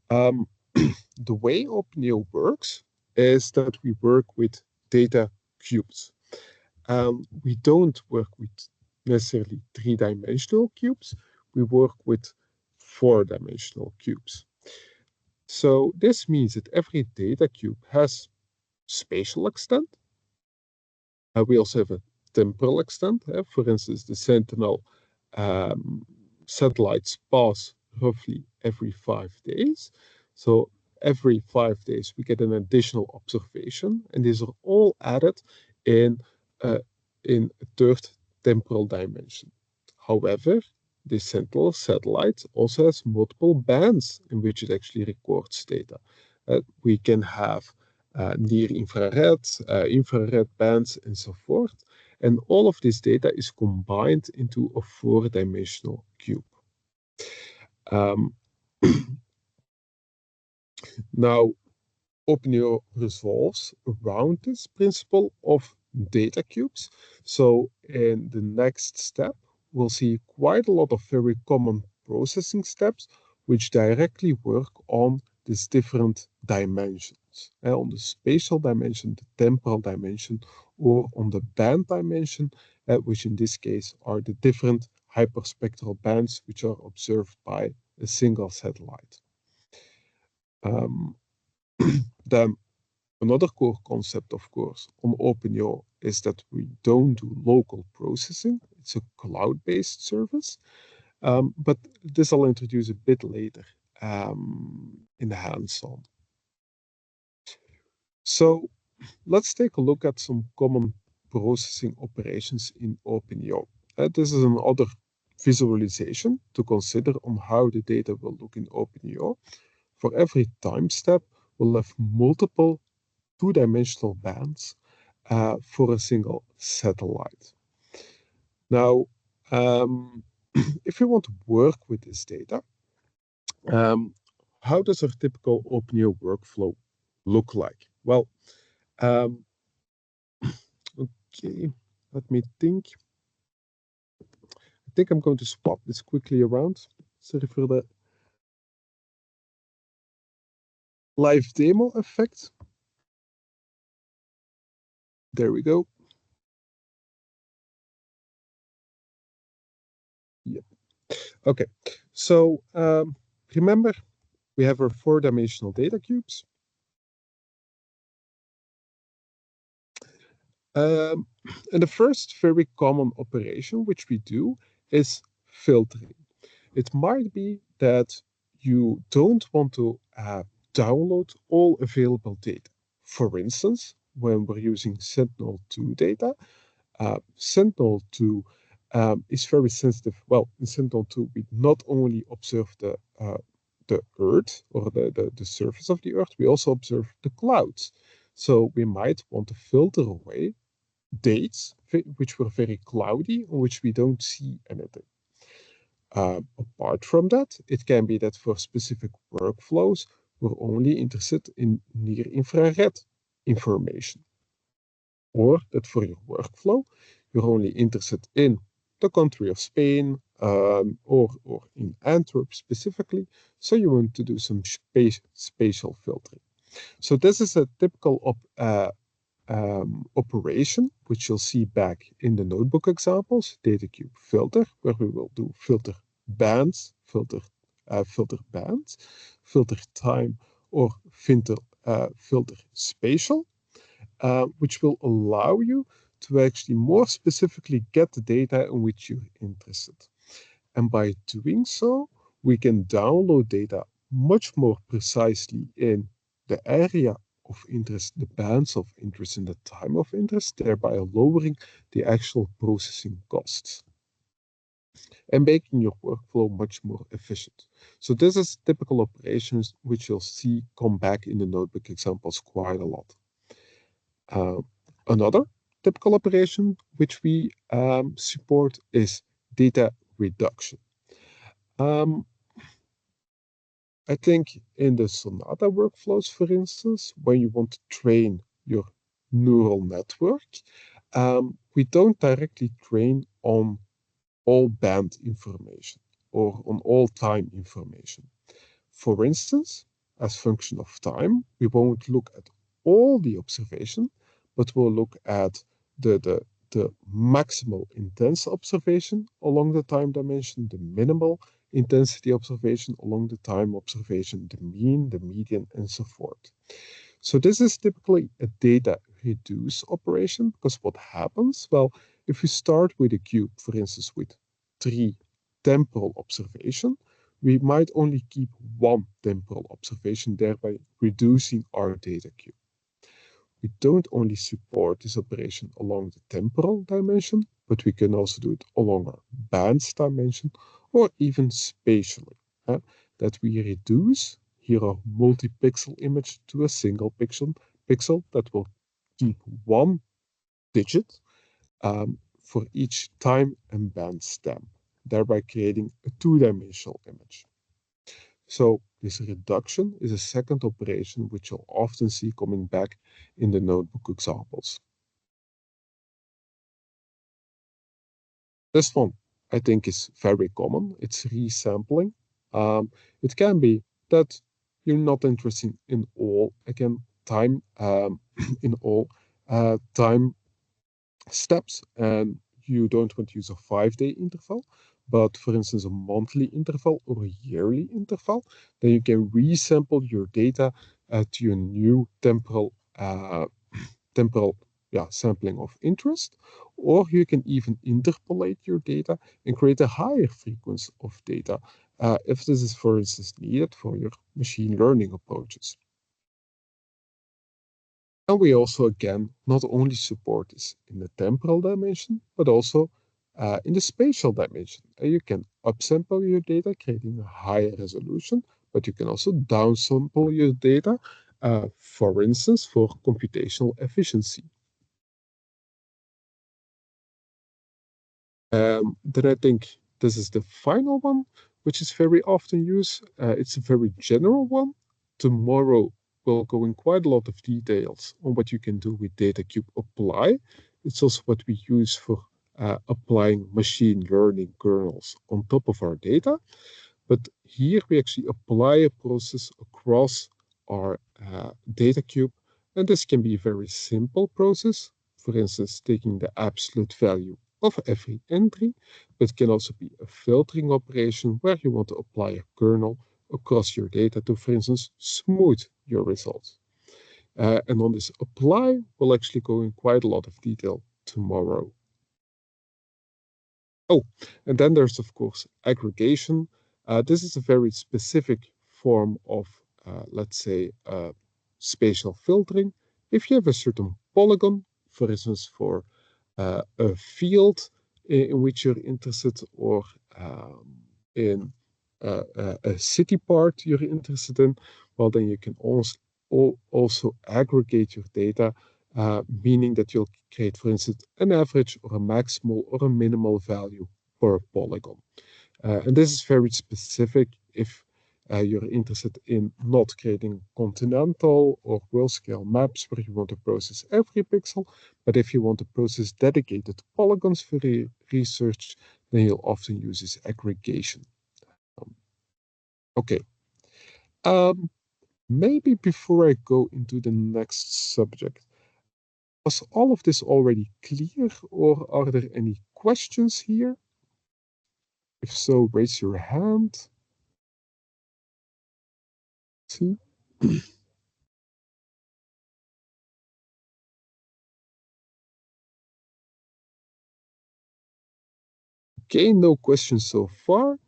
The way openEO works is that we work with data cubes. We don't work with necessarily three-dimensional cubes. We work with four-dimensional cubes. So this means that every data cube has spatial extent. We also have a temporal extent. For instance, the Sentinel satellites pass roughly every 5 days. So every 5 days, we get an additional observation, and these are all added in a third temporal dimension. However, the Sentinel satellite also has multiple bands in which it actually records data. We can have near-infrared, infrared bands, and so forth. And all of this data is combined into a four-dimensional cube. Now, openEO revolves around this principle of data cubes. So in the next step, we'll see quite a lot of very common processing steps which directly work on these different dimensions. On the spatial dimension, the temporal dimension, or on the band dimension, which in this case are the different hyperspectral bands which are observed by a single satellite. Then another core concept, of course, on openEO is that we don't do local processing. It's a cloud-based service. But this I'll introduce a bit later. in hands-on. So let's take a look at some common processing operations in openEO. This is another visualization to consider on how the data will look in openEO. For every time step, we'll have multiple two-dimensional bands for a single satellite. Now, if you want to work with this data, how does a typical openEO workflow look like? Well, okay, let me think. I think I'm going to swap this quickly around. Sorry for the live demo effect. There we go. Yep. Okay, so remember, we have our four-dimensional data cubes. And the first very common operation which we do is filtering. It might be that you don't want to download all available data. For instance, when we're using Sentinel-2 data, Sentinel-2 is very sensitive. Well, in Sentinel-2, we not only observe the Earth or the surface of the Earth, we also observe the clouds. So we might want to filter away dates which were very cloudy, on which we don't see anything. Apart from that, it can be that for specific workflows, we're only interested in near-infrared information. Or that for your workflow, you're only interested in the country of Spain or in Antwerp specifically, so you want to do some spatial filtering. So this is a typical operation, which you'll see back in the notebook examples, data cube filter, where we will do filter bands, filter bands, filter time, or filter spatial, which will allow you to actually more specifically get the data in which you're interested. And by doing so, we can download data much more precisely in the area of interest, the bands of interest, and the time of interest, thereby lowering the actual processing costs and making your workflow much more efficient. So this is typical operations which you'll see come back in the notebook examples quite a lot. Another typical operation which we support is data reduction. I think in the SONATA workflows, for instance, when you want to train your neural network, we don't directly train on all band information or on all time information. For instance, as function of time, we won't look at all the observation, but we'll look at the maximal intense observation along the time dimension, the minimal intensity observation along the time observation, the mean, the median, and so forth. So this is typically a data reduce operation, because what happens? Well, if you start with a cube, for instance, with 3 temporal observation, we might only keep 1 temporal observation, thereby reducing our data cube. We don't only support this operation along the temporal dimension, but we can also do it along our bands dimension or even spatially. That we reduce here a multi-pixel image to a single pixel that will keep 1 digit for each time and band stamp, thereby creating a 2-dimensional image. So this reduction is a second operation which you'll often see coming back in the notebook examples. This one, I think, is very common. It's resampling. It can be that you're not interested in all, again, time, in all time steps, and you don't want to use a 5-day interval, but for instance, a monthly interval or a yearly interval, then you can resample your data to your new temporal sampling of interest, or you can even interpolate your data and create a higher frequency of data if this is, for instance, needed for your machine learning approaches. And we also, again, not only support this in the temporal dimension, but also in the spatial dimension. And you can upsample your data, creating a higher resolution, but you can also downsample your data, for instance, for computational efficiency. Then I think this is the final one, which is very often used. It's a very general one. Tomorrow, we'll go in quite a lot of details on what you can do with DataCube Apply. It's also what we use for applying machine learning kernels on top of our data. But here we actually apply a process across our DataCube, and this can be a very simple process. For instance, taking the absolute value of every entry, but can also be a filtering operation where you want to apply a kernel across your data to, for instance, smooth your results. And on this apply, we'll actually go in quite a lot of detail tomorrow. Oh, and then there's, of course, aggregation. This is a very specific form of, let's say, spatial filtering. If you have a certain polygon, for instance, for a field in which you're interested, or in a city part you're interested in, well, then you can also aggregate your data, meaning that you'll create, for instance, an average or a maximal or a minimal value for a polygon. And this is very specific if you're interested in not creating continental or world-scale maps where you want to process every pixel, but if you want to process dedicated polygons for research, then you'll often use this aggregation. Okay. Maybe before I go into the next subject, was all of this already clear, or are there any questions here? If so, raise your hand. See? Okay, no questions so far.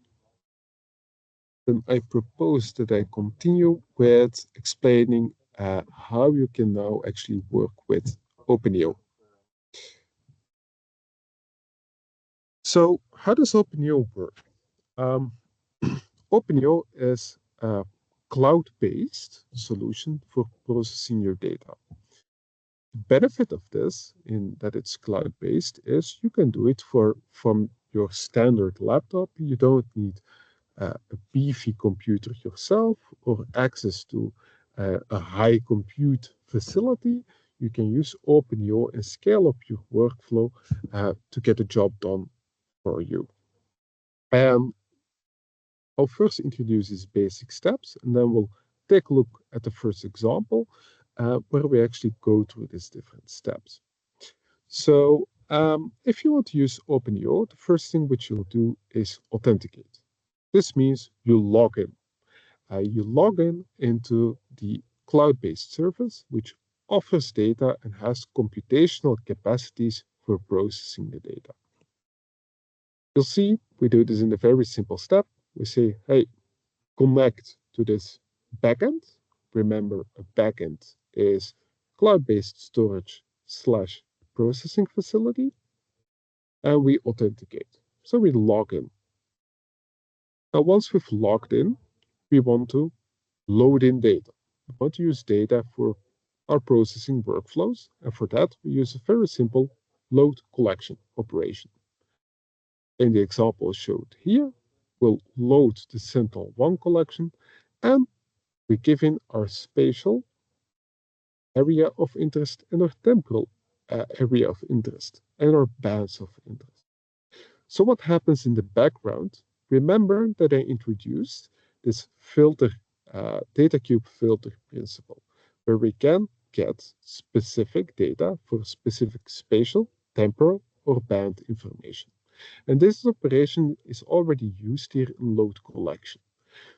Then I propose that I continue with explaining how you can now actually work with openEO. So how does openEO work? openEO is a cloud-based solution for processing your data. The benefit of this, in that it's cloud-based, is you can do it from your standard laptop. You don't need a beefy computer yourself or access to a high compute facility. You can use openEO and scale up your workflow to get the job done for you. I'll first introduce these basic steps, and then we'll take a look at the first example where we actually go through these different steps. So if you want to use openEO, the first thing which you'll do is authenticate. This means you log in. You log in into the cloud-based service, which offers data and has computational capacities for processing the data. You'll see we do this in a very simple step. We say, hey, connect to this backend. Remember, a backend is cloud-based storage / processing facility. And we authenticate. So we log in. Now, once we've logged in, we want to load in data. We want to use data for our processing workflows. And for that, we use a very simple load collection operation. In the example showed here, we'll load the Sentinel-1 collection, and we give in our spatial area of interest and our temporal area of interest and our bands of interest. So what happens in the background? Remember that I introduced this filter, DataCube filter principle, where we can get specific data for specific spatial, temporal, or band information. And this operation is already used here in load collection.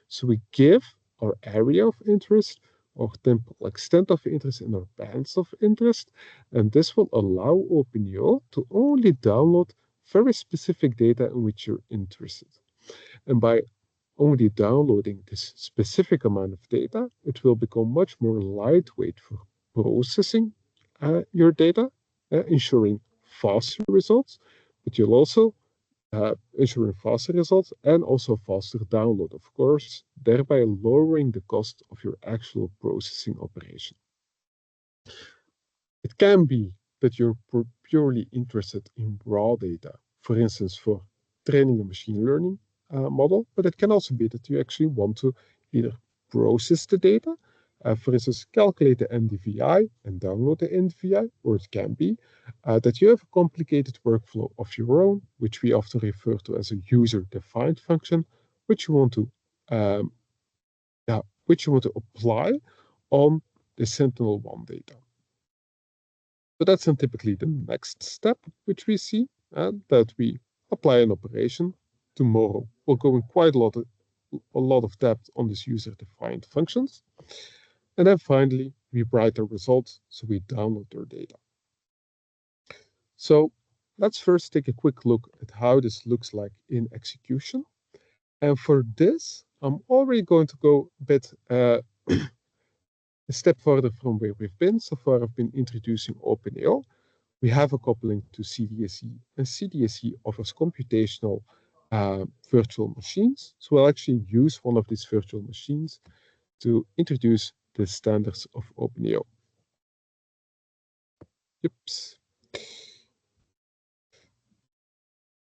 So we give our area of interest, or temporal extent of interest, and our bands of interest, and this will allow openEO to only download very specific data in which you're interested. And by only downloading this specific amount of data, it will become much more lightweight for processing your data, ensuring faster results, but you'll also ensuring faster results and also faster download, of course, thereby lowering the cost of your actual processing operation. It can be that you're purely interested in raw data, for instance, for training a machine learning model, but it can also be that you actually want to either process the data, for instance, calculate the NDVI and download the NDVI, or it can be that you have a complicated workflow of your own, which we often refer to as a user-defined function, which you want to apply on the Sentinel-1 data. So that's then typically the next step, which we see, that we apply an operation. Tomorrow, we'll go in quite a lot of depth on this user-defined functions. And then finally, we write the results, so we download their data. So let's first take a quick look at how this looks like in execution. And for this, I'm already going to go a bit a step further from where we've been. So far, I've been introducing openEO. We have a coupling to CDSE, and CDSE offers computational virtual machines. So we'll actually use one of these virtual machines to introduce the standards of openEO. Oops.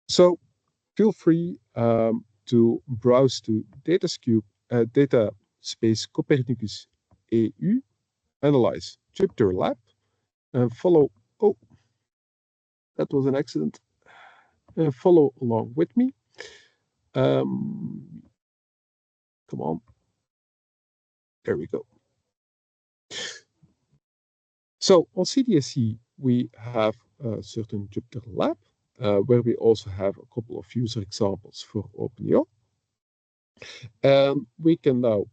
So feel free to browse to Dataspace Copernicus EU, analyze Jupyter Lab, and follow. Oh, that was an accident. Follow along with me. Come on. There we go. So on CDSE, we have a certain Jupyter Lab, where we also have a couple of user examples for openEO. And we can now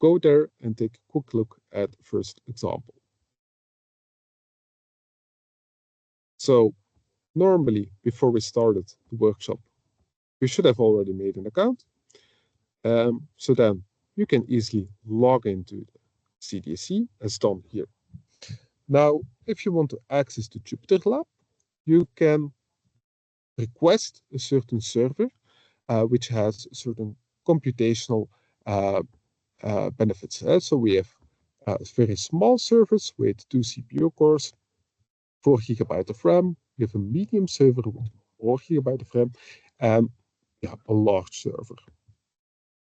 go there and take a quick look at the first example. So normally, before we started the workshop, you should have already made an account. So then you can easily log into the CDSE as done here. Now, if you want to access the Jupyter Lab, you can request a certain server, which has certain computational benefits. So we have very small servers with 2 CPU cores, 4 GB of RAM. We have a medium server with 4 GB of RAM, and a large server.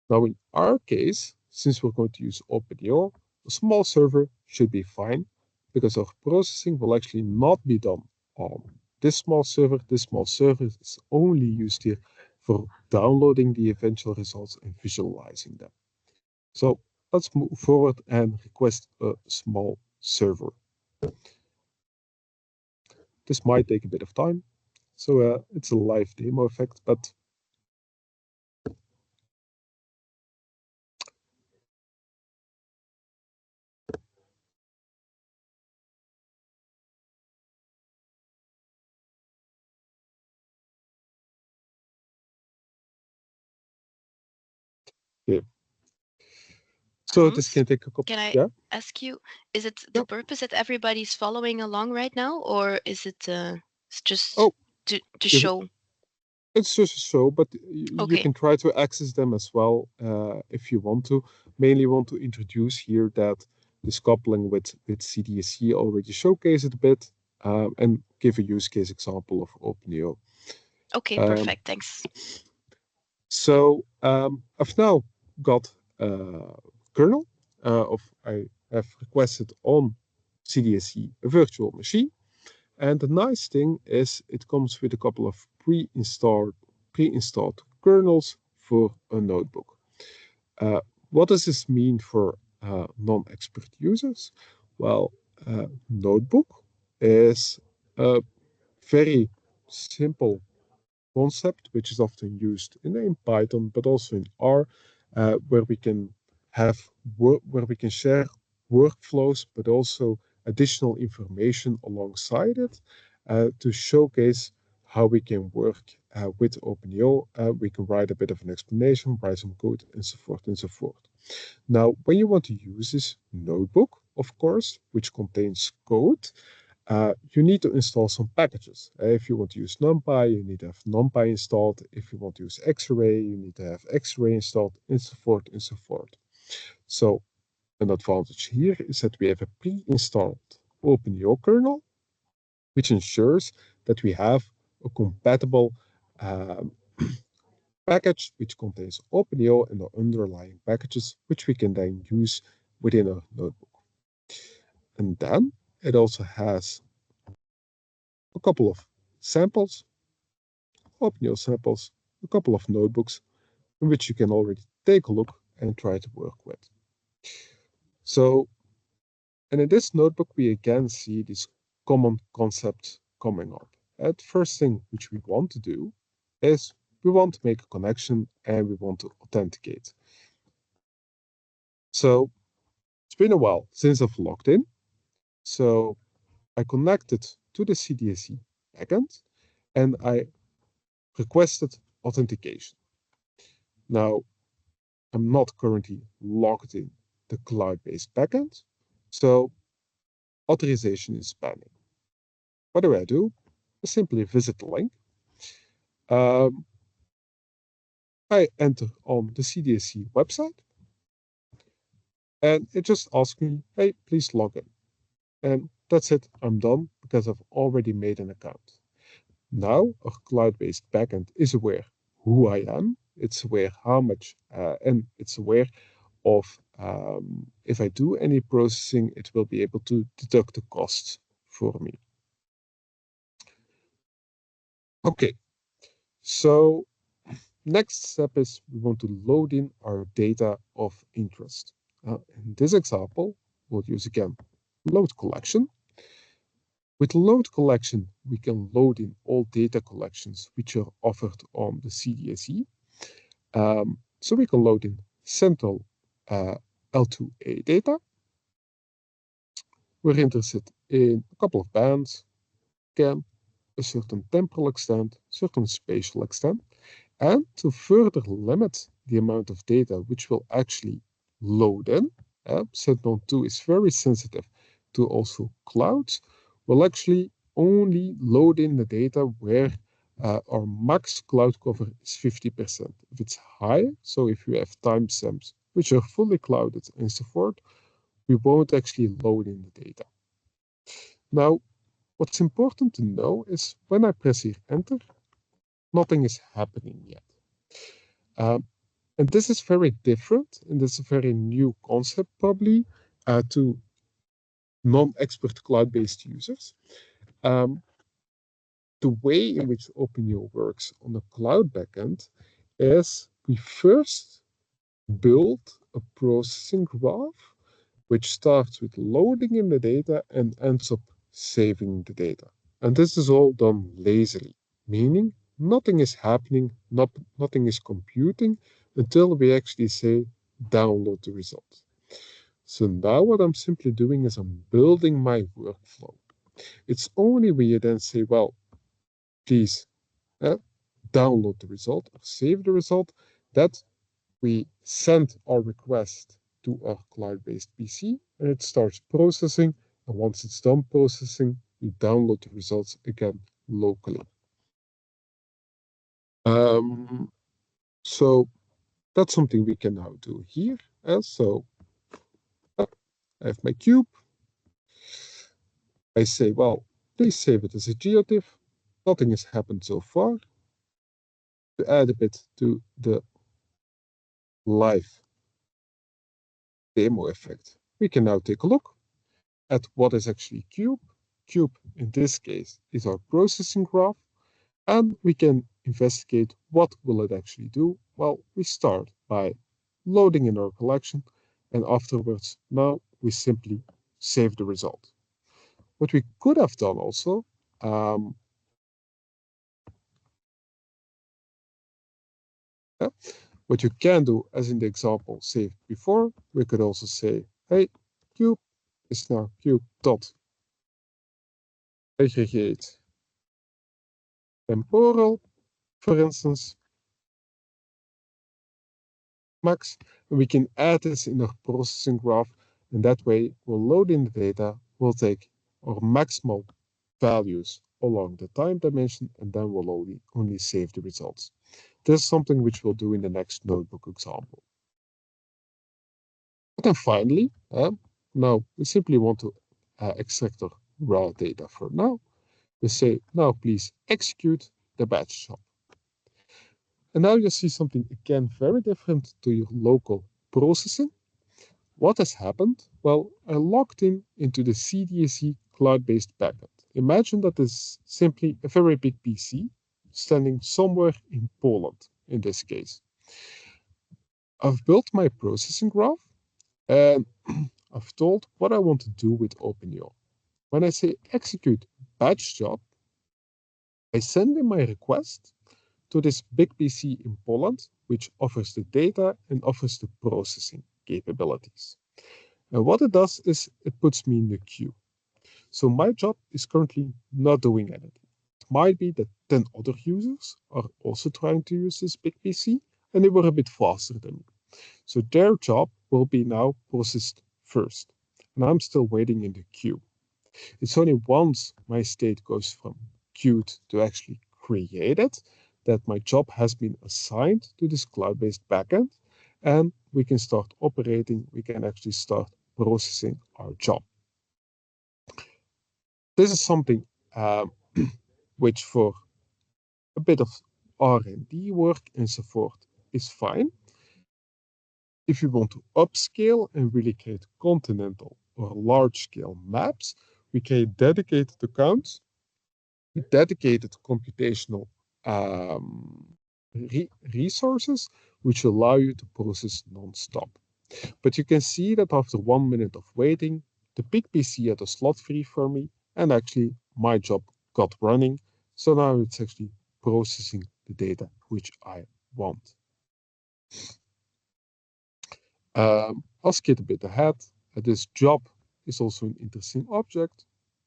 Now, in our case, since we're going to use openEO, a small server should be fine, because our processing will actually not be done on this small server. This small server is only used here for downloading the eventual results and visualizing them. So let's move forward and request a small server. This might take a bit of time, so it's a live demo effect, but yeah. So this can take a couple. Can I ask you, is it the purpose that everybody's following along right now, or is it just to show? It's just a show, but you can try to access them as well if you want to. Mainly want to introduce here that this coupling with CDSE already showcase it a bit and give a use case example of openEO. Okay, perfect. Thanks. So I've now got a kernel I have requested on CDSE a virtual machine. And the nice thing is it comes with a couple of pre-installed kernels for a notebook. What does this mean for non-expert users? Well, notebook is a very simple concept, which is often used in Python, but also in R, where we can share workflows, but also additional information alongside it to showcase how we can work with openEO, we can write a bit of an explanation, write some code, and so forth and so forth. Now, when you want to use this notebook, of course, which contains code, you need to install some packages. If you want to use NumPy, you need to have NumPy installed. If you want to use X-Ray, you need to have X-Ray installed, and so forth and so forth. So an advantage here is that we have a pre-installed openEO kernel, which ensures that we have a compatible package which contains openEO and the underlying packages, which we can then use within a notebook. And then it also has a couple of samples, openEO samples, a couple of notebooks, in which you can already take a look and try to work with. So, and in this notebook, we again see this common concept coming up. The first thing which we want to do is we want to make a connection and we want to authenticate. So it's been a while since I've logged in. So I connected to the CDSE backend and I requested authentication. Now, I'm not currently logged in the cloud-based backend, so authorization is pending. What do? I simply visit the link. I enter on the CDSE website, and it just asks me, hey, please log in. And that's it, I'm done, because I've already made an account. Now, our cloud-based backend is aware who I am, it's aware how much, and it's aware of if I do any processing, it will be able to deduct the costs for me. Okay, so next step is we want to load in our data of interest. In this example, we'll use again load collection. With load collection, we can load in all data collections which are offered on the CDSE. So we can load in central L2A data. We're interested in a couple of bands, again, a certain temporal extent, certain spatial extent, and to further limit the amount of data which will actually load in, Sentinel-2 is very sensitive to also clouds, will actually only load in the data where our max cloud cover is 50%. If it's high, so if you have timestamps which are fully clouded and so forth, we won't actually load in the data. Now, what's important to know is when I press here enter, nothing is happening yet. And this is very different, and this is a very new concept probably to non-expert cloud-based users. The way in which openEO works on the cloud backend is we first build a processing graph which starts with loading in the data and ends up saving the data. And this is all done lazily, meaning nothing is happening, nothing is computing until we actually say download the result. So now what I'm simply doing is I'm building my workflow. It's only when you then say, well, please download the result or save the result, that we send our request to our cloud-based PC and it starts processing. And once it's done processing, we download the results again locally. So that's something we can now do here. So I have my cube. I say, well, please save it as a geotiff. Nothing has happened so far. To add a bit to the live demo effect, we can now take a look at what is actually cube. Cube, in this case, is our processing graph. And we can investigate what will it actually do. Well, we start by loading in our collection, and afterwards, now we simply save the result. What we could have done also, what you can do, as in the example saved before, we could also say, hey, cube is now cube.aggregate temporal, for instance, max, and we can add this in our processing graph, and that way we'll load in the data, we'll take our maximal values along the time dimension, and then we'll only save the results. This is something which we'll do in the next notebook example. But then finally, now we simply want to extract our raw data for now. We say, now please execute the batch job. And now you see something again very different to your local processing. What has happened? Well, I logged into the CDSE cloud-based backend. Imagine that this is simply a very big PC standing somewhere in Poland, in this case. I've built my processing graph, and I've told what I want to do with openEO. When I say execute batch job, I send in my request to this big PC in Poland, which offers the data and offers the processing capabilities. And what it does is it puts me in the queue. So my job is currently not doing anything. It might be that 10 other users are also trying to use this big PC, and they were a bit faster than me. So their job will be now processed first, and I'm still waiting in the queue. It's only once my state goes from queued to actually created that my job has been assigned to this cloud-based backend, and we can start operating, we can actually start processing our job. This is something which for a bit of R&D work and so forth is fine. If you want to upscale and really create continental or large-scale maps, we create dedicated accounts with dedicated computational resources, which allow you to process non-stop. But you can see that after 1 minute of waiting, the big PC had a slot free for me, and actually my job got running. So now it's actually processing the data which I want. I'll skip a bit ahead. This job is also an interesting object.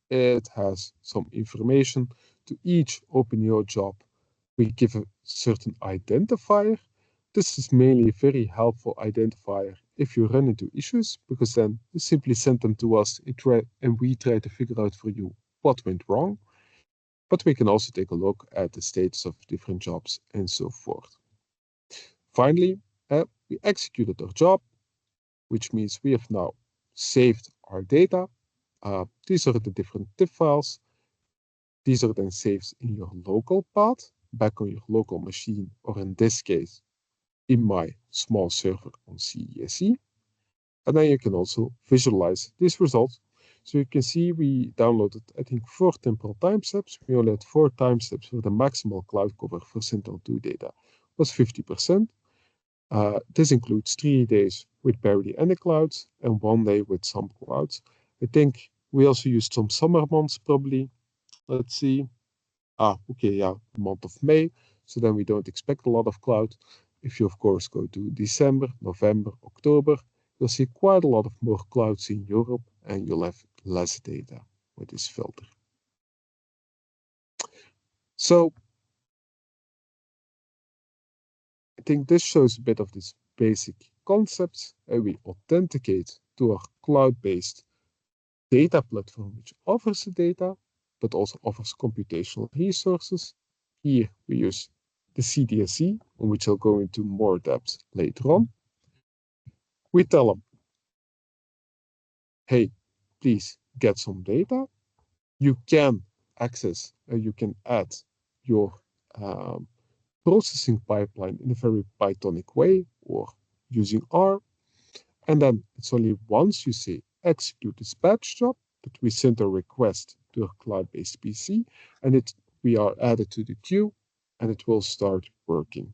It has some information. To each openEO job, we give a certain identifier. This is mainly a very helpful identifier if you run into issues, because then you simply send them to us and we try to figure out for you what went wrong. But we can also take a look at the status of different jobs and so forth. Finally, we executed our job, which means we have now saved our data. These are the different TIFF files. These are then saved in your local path, back on your local machine, or in this case, in my small server on CDSE. And then you can also visualize this result. So you can see we downloaded, I think, 4 temporal time steps. We only had 4 time steps where the maximal cloud cover for Sentinel-2 data was 50%. This includes 3 days with barely any clouds and 1 day with some clouds. I think we also used some summer months probably. Let's see. The month of May. So then we don't expect a lot of cloud. If you, of course, go to December, November, October, you'll see quite a lot of more clouds in Europe, and you'll have less data with this filter. So I think this shows a bit of this basic concepts, and we authenticate to our cloud-based data platform, which offers the data, but also offers computational resources. Here we use the CDSE, on which I'll go into more depth later on. We tell them, hey, please get some data. You can access, you can add your processing pipeline in a very Pythonic way or using R. And then it's only once you say execute this batch job that we send a request to a cloud-based PC, and we are added to the queue, and it will start working.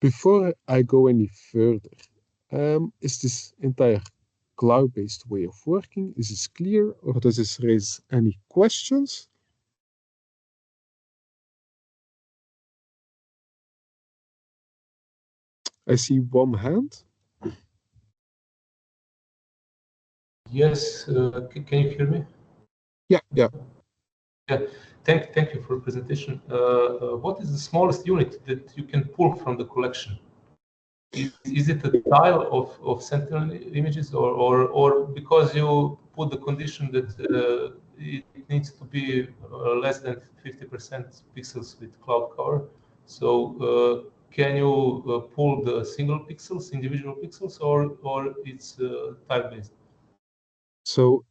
Before I go any further, is this entire cloud-based way of working, is this clear, or does this raise any questions? I see one hand. Yes, can you hear me? Yeah. Yeah, thank you for the presentation. What is the smallest unit that you can pull from the collection? Is it a tile of sentinel images, or because you put the condition that it needs to be less than 50% pixels with cloud cover? So can you pull the single pixels, individual pixels, or it's tile based? So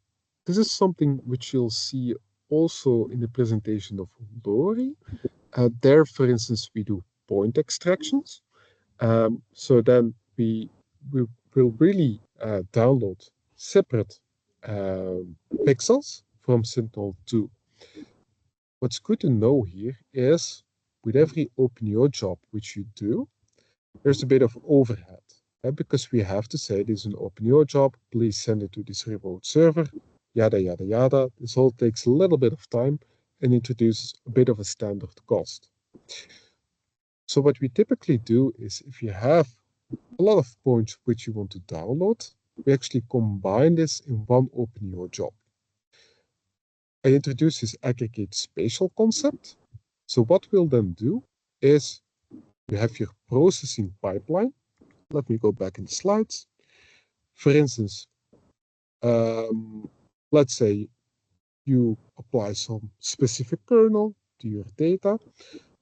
this is something which you'll see also in the presentation of Lori. There, for instance, we do point extractions. So then we will really download separate pixels from Sentinel-2. What's good to know here is with every openEO job which you do, there's a bit of overhead. Because we have to say this is an openEO job, please send it to this remote server, yada, yada, yada. This all takes a little bit of time and introduces a bit of a standard cost. So what we typically do is if you have a lot of points which you want to download, we actually combine this in one openEO job. I introduce this aggregate spatial concept. So what we'll then do is you have your processing pipeline. Let me go back in the slides. For instance, let's say you apply some specific kernel to your data.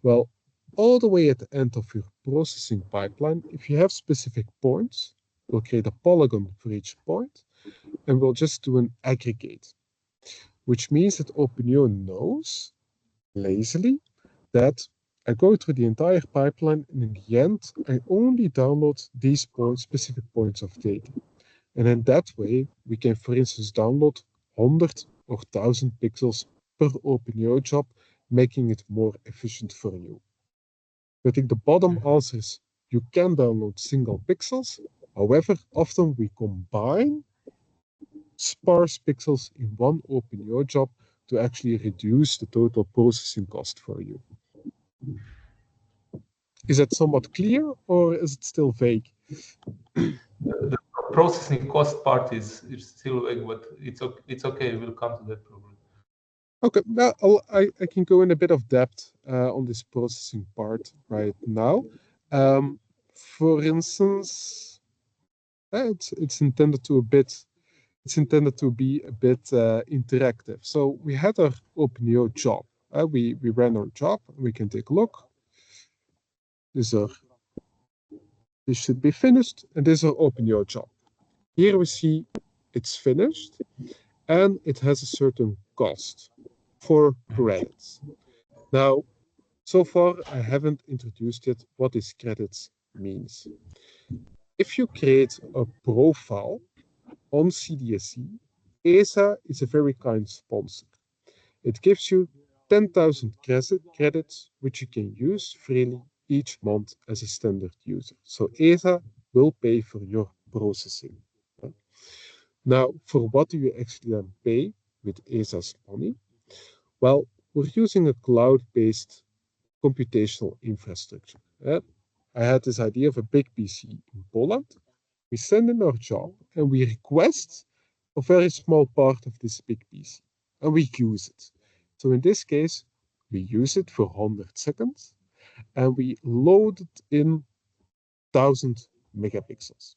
Well, all the way at the end of your processing pipeline, if you have specific points, we'll create a polygon for each point, and we'll just do an aggregate, which means that openEO knows lazily that I go through the entire pipeline, and in the end, I only download these points, specific points of data. And in that way, we can, for instance, download 100 or 1,000 pixels per openEO job, making it more efficient for you. I think the bottom answer is you can download single pixels. However, often we combine sparse pixels in one openEO job to actually reduce the total processing cost for you. Is that somewhat clear, or is it still vague? The processing cost part is still vague, but it's okay. We'll come to that problem. Okay, well, I can go in a bit of depth on this processing part right now. For instance, it's intended to be a bit interactive. So we had our openEO job. We ran our job. We can take a look. This should be finished, and this is our openEO job. Here we see it's finished, and it has a certain cost, 4 credits. Now, so far I haven't introduced yet what this credits means. If you create a profile on CDSC, ESA is a very kind sponsor. It gives you 10,000 credits, which you can use freely each month as a standard user. So ESA will pay for your processing. Now, for what do you actually then pay with ESA's money? Well, we're using a cloud-based computational infrastructure. I had this idea of a big PC in Poland. We send in our job and we request a very small part of this big PC and we use it. So in this case, we use it for 100 seconds and we load it in 1000 megapixels.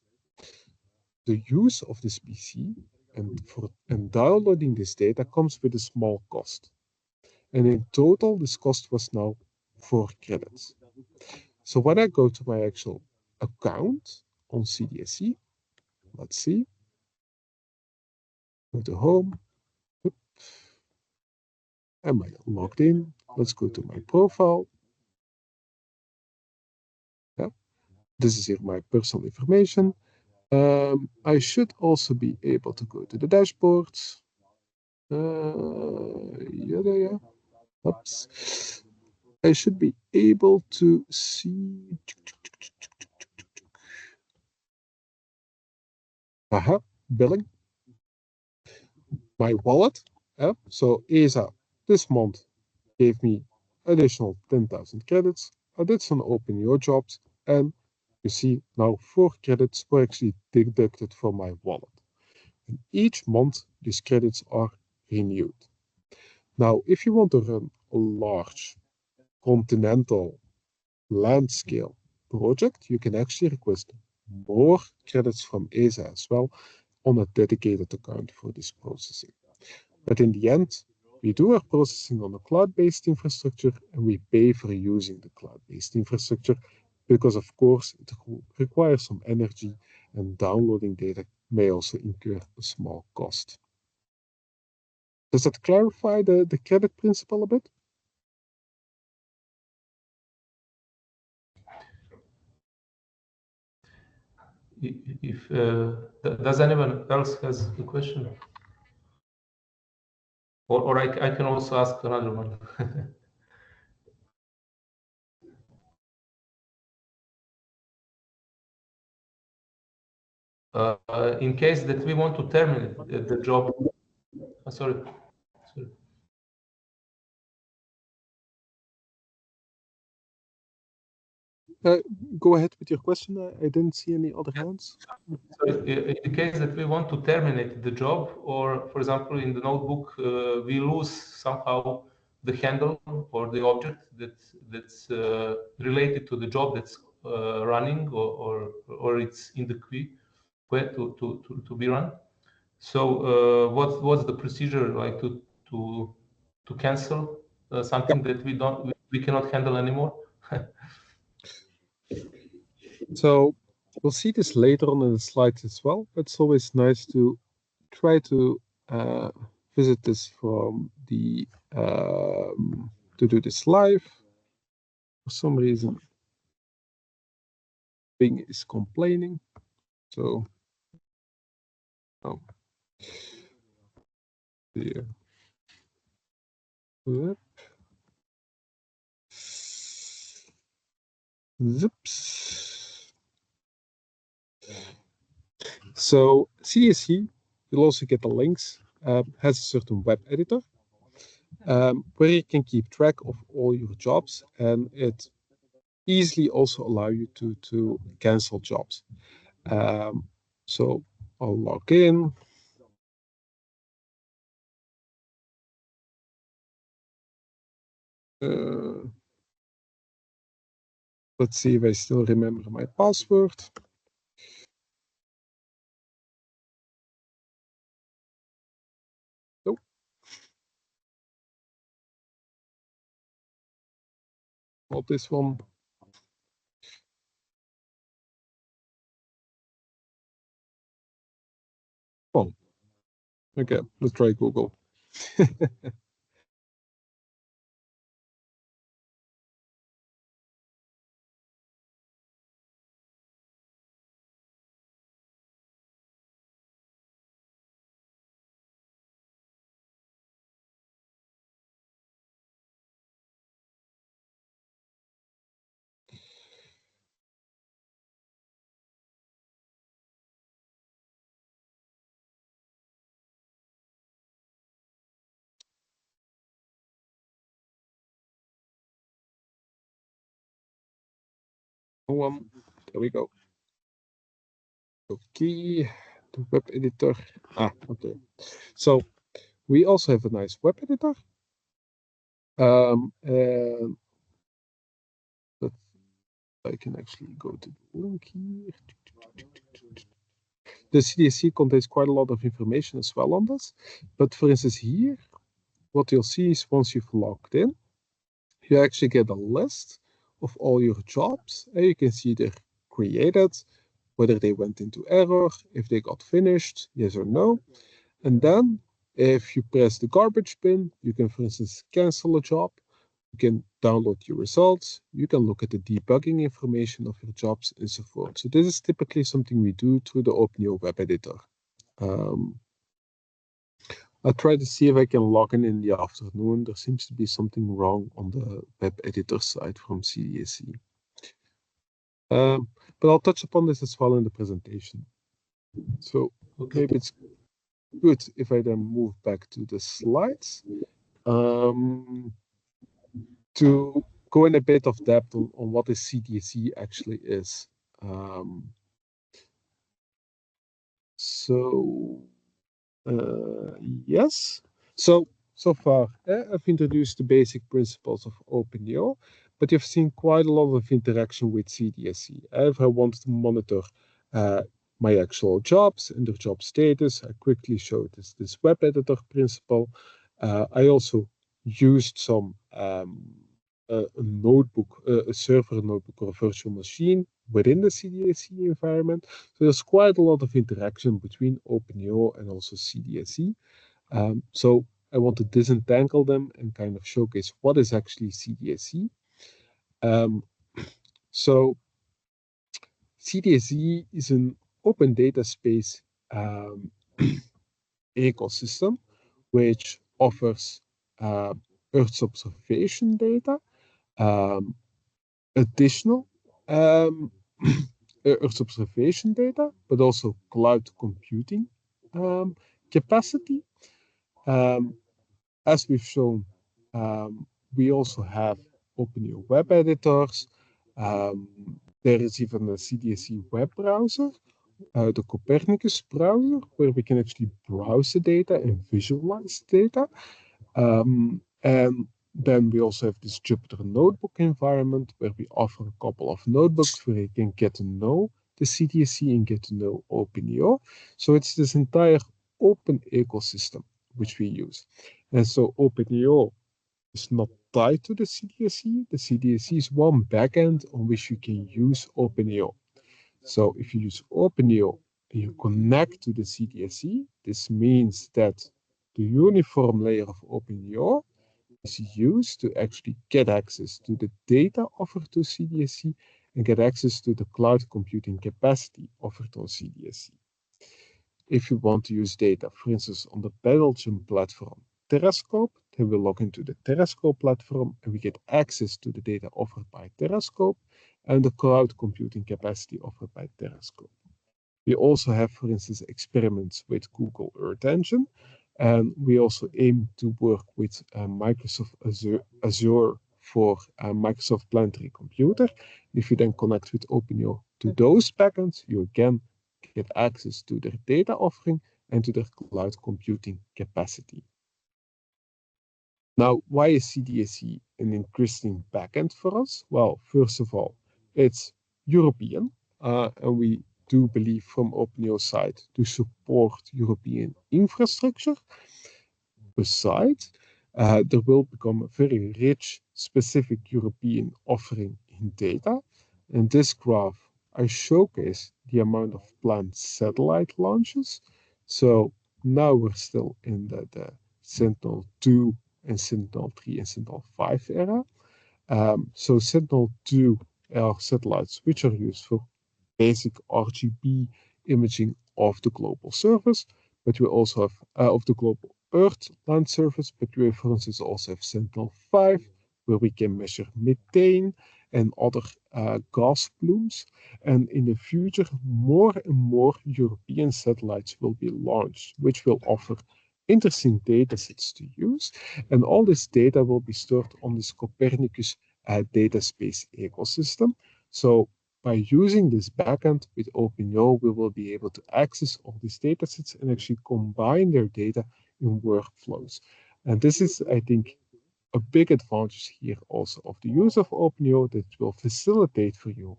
The use of this PC and downloading this data comes with a small cost. And in total, this cost was now 4 credits. So when I go to my actual account on CDSC, let's see, go to home, am I logged in? Let's go to my profile. Yeah, this is here my personal information. I should also be able to go to the dashboard. Yeah. Oops. I should be able to see. Aha, billing. My wallet. So ESA this month gave me additional 10,000 credits. I did some openEO jobs, and you see now 4 credits were actually deducted from my wallet. And each month, these credits are renewed. Now, if you want to run a large continental land scale project, you can actually request more credits from ESA as well on a dedicated account for this processing. But in the end, we do our processing on a cloud-based infrastructure, and we pay for using the cloud-based infrastructure because, of course, it requires some energy, and downloading data may also incur a small cost. Does that clarify the credit principle a bit? If does anyone else has a question? Or I can also ask another one. In case that we want to terminate the job, sorry. Go ahead with your question. I didn't see any other hands. So in the case that we want to terminate the job, or for example, in the notebook, we lose somehow the handle or the object that's related to the job that's running, or it's in the queue to be run. So what's the procedure like to cancel something that we cannot handle anymore? So we'll see this later on in the slides as well, but it's always nice to try to visit this from the to do this live. For some reason, Bing is complaining. So here. Zips. So CDSC, you'll also get the links, has a certain web editor where you can keep track of all your jobs, and it easily also allow you to cancel jobs. So I'll log in. Let's see if I still remember my password. Nope. Not this one. Oh, okay, let's try Google. There we go. Okay, the web editor. Okay. So we also have a nice web editor. And I can actually go to the link here. The CDSC contains quite a lot of information as well on this. But for instance, here, what you'll see is once you've logged in, you actually get a list of all your jobs, and you can see they're created, whether they went into error, if they got finished, yes or no. And then if you press the garbage bin, you can, for instance, cancel a job. You can download your results. You can look at the debugging information of your jobs and so forth. So this is typically something we do through the openEO web editor. I'll try to see if I can log in the afternoon. There seems to be something wrong on the web editor side from CDSC. But I'll touch upon this as well in the presentation. So maybe it's good if I then move back to the slides to go in a bit of depth on what the CDSC actually is. Yes. So so far, I've introduced the basic principles of openEO, but you've seen quite a lot of interaction with CDSC. If I want to monitor my actual jobs and their job status, I quickly showed this web editor principle. I also used some a notebook, a server notebook or a virtual machine within the CDSC environment. So there's quite a lot of interaction between openEO and also CDSC. So I want to disentangle them and kind of showcase what is actually CDSC. So CDSC is an open data space ecosystem which offers Earth's observation data, additional Earth's observation data, but also cloud computing capacity. As we've shown, we also have openEO web editors. There is even a CDSC web browser, the Copernicus browser, where we can actually browse the data and visualize data. And then we also have this Jupyter Notebook environment, where we offer a couple of notebooks where you can get to know the CDSC and get to know openEO. So it's this entire open ecosystem which we use. And so openEO is not tied to the CDSC. The CDSC is one backend on which you can use openEO. So if you use openEO and you connect to the CDSC, this means that the uniform layer of openEO is used to actually get access to the data offered to CDSC and get access to the cloud computing capacity offered on CDSC. If you want to use data, for instance, on the Belgian platform Terrascope, then we log into the Terrascope platform and we get access to the data offered by Terrascope and the cloud computing capacity offered by Terrascope. We also have, for instance, experiments with Google Earth Engine, and we also aim to work with Microsoft Azure for Microsoft Planetary Computer. If you then connect with openEO to those backends, you again get access to their data offering and to their cloud computing capacity. Now, why is CDSC an interesting backend for us? Well, first of all, it's European, and we do believe from openEO's side to support European infrastructure. Besides, there will become a very rich, specific European offering in data. In this graph, I showcase the amount of planned satellite launches. So now we're still in the Sentinel-2 and Sentinel-3 and Sentinel-5 era. So Sentinel-2 are satellites which are used for basic RGB imaging of the global surface, but we also have of the global Earth land surface, but we, for instance, also have Sentinel-5, where we can measure methane and other gas plumes. And in the future, more and more European satellites will be launched, which will offer interesting data sets to use. And all this data will be stored on this Copernicus data space ecosystem. So by using this backend with openEO, we will be able to access all these data sets and actually combine their data in workflows. And this is, I think, a big advantage here also of the use of openEO, that will facilitate for you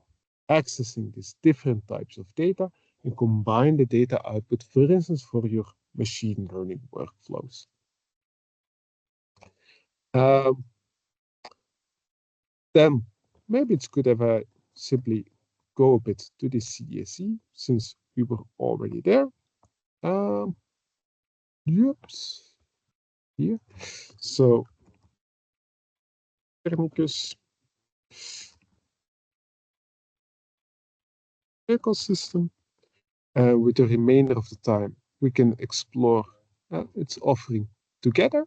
accessing these different types of data and combine the data output, for instance, for your machine learning workflows. Then maybe it's good if I simply go a bit to the CDSC, since we were already there. Here. So Copernicus ecosystem, and with the remainder of the time, we can explore its offering together.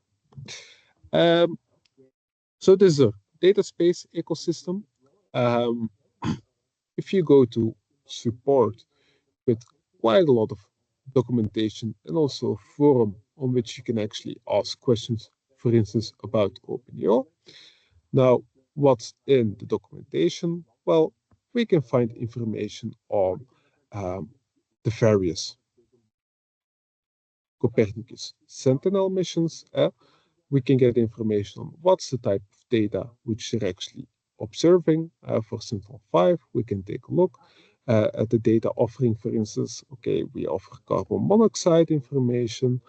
So this is a data space ecosystem. If you go to support with quite a lot of documentation and also a forum on which you can actually ask questions, for instance, about openEO. Now, what's in the documentation? Well, we can find information on the various Copernicus Sentinel missions. we can get information on what's the type of data which they're actually observing. For Sentinel 5, we can take a look at the data offering, for instance. Okay, we offer carbon monoxide information,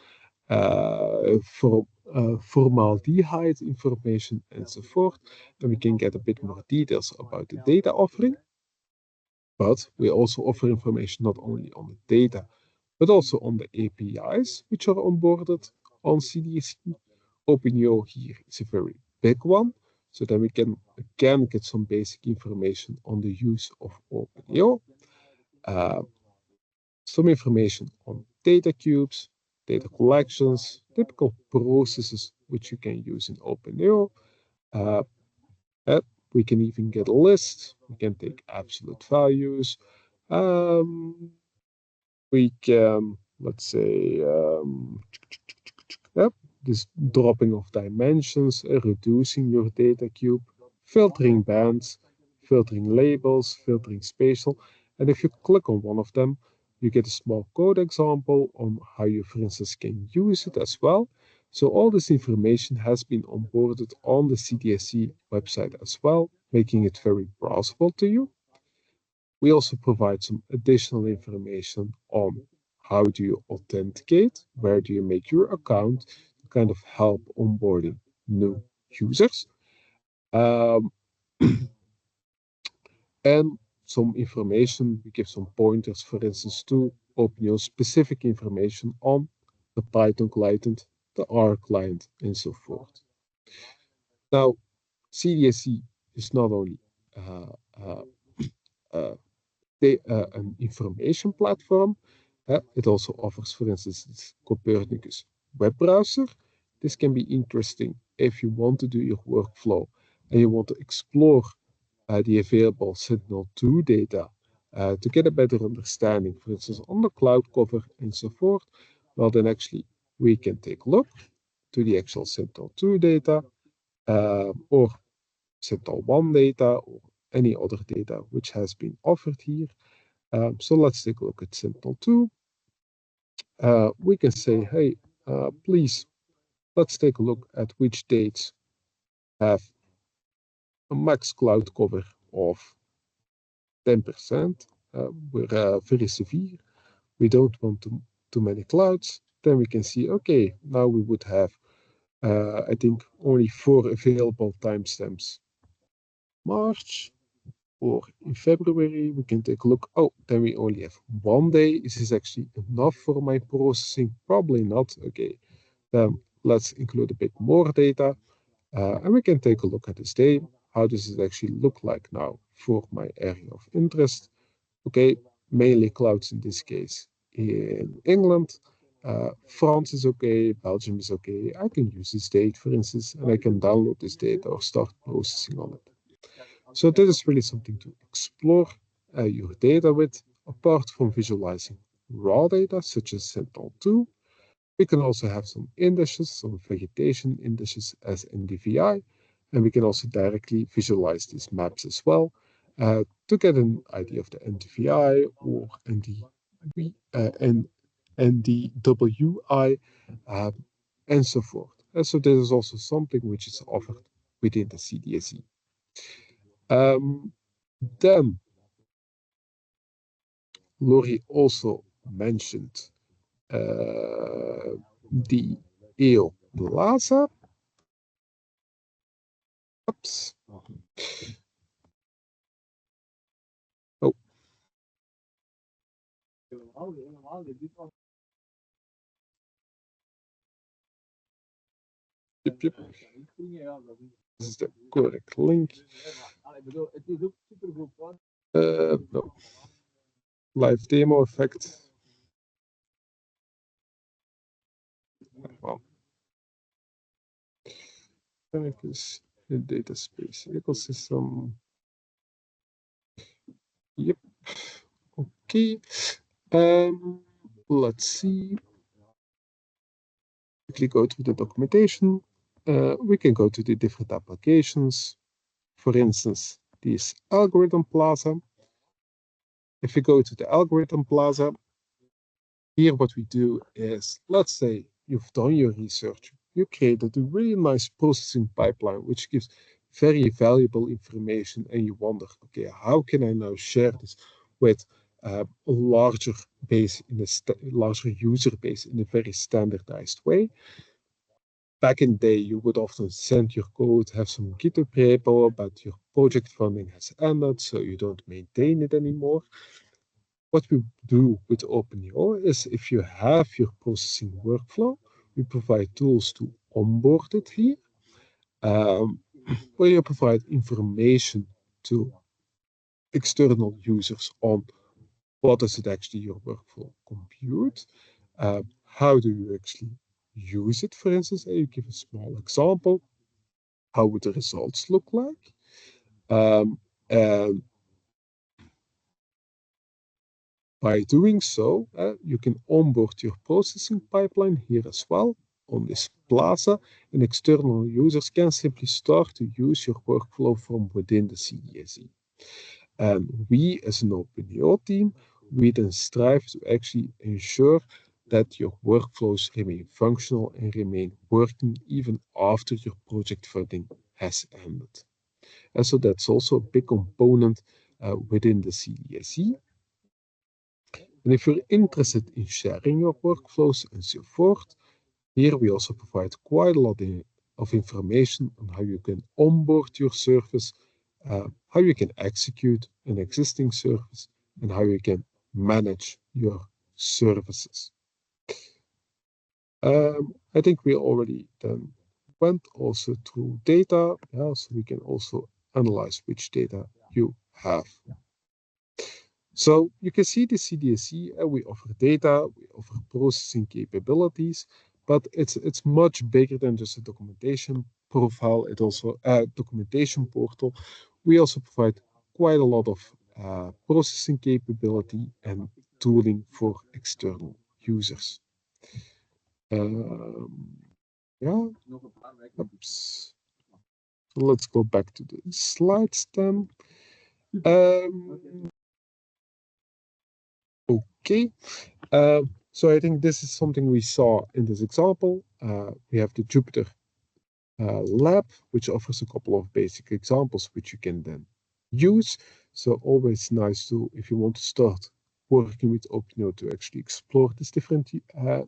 formaldehyde information, and so forth. And we can get a bit more details about the data offering. But we also offer information not only on the data, but also on the APIs which are onboarded on CDSC. openEO here is a very big one. So then we can again get some basic information on the use of openEO. Some information on data cubes, data collections, typical processes which you can use in openEO. We can even get a list. We can take absolute values. We can, let's say, this dropping of dimensions, reducing your data cube, filtering bands, filtering labels, filtering spatial. And if you click on one of them, you get a small code example on how you, for instance, can use it as well. So all this information has been onboarded on the CDSC website as well, making it very browsable to you. We also provide some additional information on how do you authenticate, where do you make your account, to kind of help onboarding new users. And some information, we give some pointers, for instance, to openEO specific information on the Python client, the R client, and so forth. Now, CDSC is not only an information platform. It also offers, for instance, this Copernicus web browser. This can be interesting if you want to do your workflow and you want to explore the available Sentinel-2 data to get a better understanding, for instance, on the cloud cover and so forth. Well, then actually we can take a look to the actual Sentinel-2 data or Sentinel-1 data or any other data which has been offered here. So let's take a look at Sentinel-2. We can say, hey, please, let's take a look at which dates have a max cloud cover of 10%. We're very severe. We don't want too many clouds. Then we can see, okay, now we would have, I think, only 4 available timestamps. March, or in February, we can take a look. Oh, then we only have 1 day. Is this actually enough for my processing? Probably not. Okay, then let's include a bit more data. And we can take a look at this day. How does it actually look like now for my area of interest? Okay, mainly clouds in this case in England. France is okay, Belgium is okay. I can use this date, for instance, and I can download this data or start processing on it. So this is really something to explore your data with, apart from visualizing raw data, such as Sentinel-2. We can also have some indices, some vegetation indices as NDVI, and we can also directly visualize these maps as well to get an idea of the NDVI or NDWI and so forth. So this is also something which is offered within the CDSC. Then Lori also mentioned the EO Plaza. Oops. Oh. Yep. This is the correct link. No. Live demo effect. Well, Copernicus in data space ecosystem. Yep. Okay. Let's see. Quickly go to the documentation. We can go to the different applications. For instance, this algorithm plaza. If we go to the algorithm plaza, here what we do is, let's say you've done your research, you created a really nice processing pipeline, which gives very valuable information, and you wonder, okay, how can I now share this with a larger base, in a larger user base in a very standardized way? Back in the day, you would often send your code, have some GitHub repo, but your project funding has ended, so you don't maintain it anymore. What we do with openEO is, if you have your processing workflow, we provide tools to onboard it here, where you provide information to external users on what does it actually your workflow compute, how do you actually use it, for instance, and you give a small example, how would the results look like, and by doing so, you can onboard your processing pipeline here as well on this plaza, and external users can simply start to use your workflow from within the CDSE. And we, as an openEO team, we then strive to actually ensure that your workflows remain functional and remain working even after your project funding has ended. And so that's also a big component within the CDSE. And if you're interested in sharing your workflows and so forth, here we also provide quite a lot of information on how you can onboard your service, how you can execute an existing service, and how you can manage your services. I think we already then went also through data, so we can also analyze which data you have. So you can see the CDSE, we offer data, we offer processing capabilities, but it's much bigger than just a documentation profile. It also a documentation portal. We also provide quite a lot of processing capability and tooling for external users. Yeah. Oops. So let's go back to the slides then. Okay. So I think this is something we saw in this example. We have the Jupyter lab, which offers a couple of basic examples which you can then use. So always nice to, if you want to start working with openEO, to actually explore these different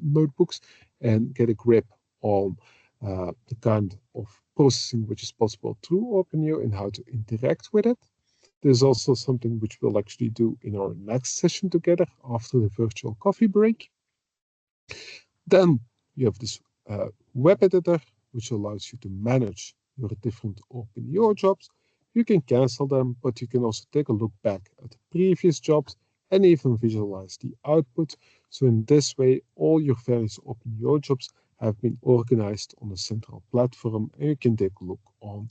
notebooks and get a grip on the kind of processing which is possible through openEO and how to interact with it. There's also something which we'll actually do in our next session together after the virtual coffee break. Then you have this web editor, which allows you to manage your different openEO jobs. You can cancel them, but you can also take a look back at the previous jobs and even visualize the output. So in this way, all your various openEO jobs have been organized on a central platform, and you can take a look on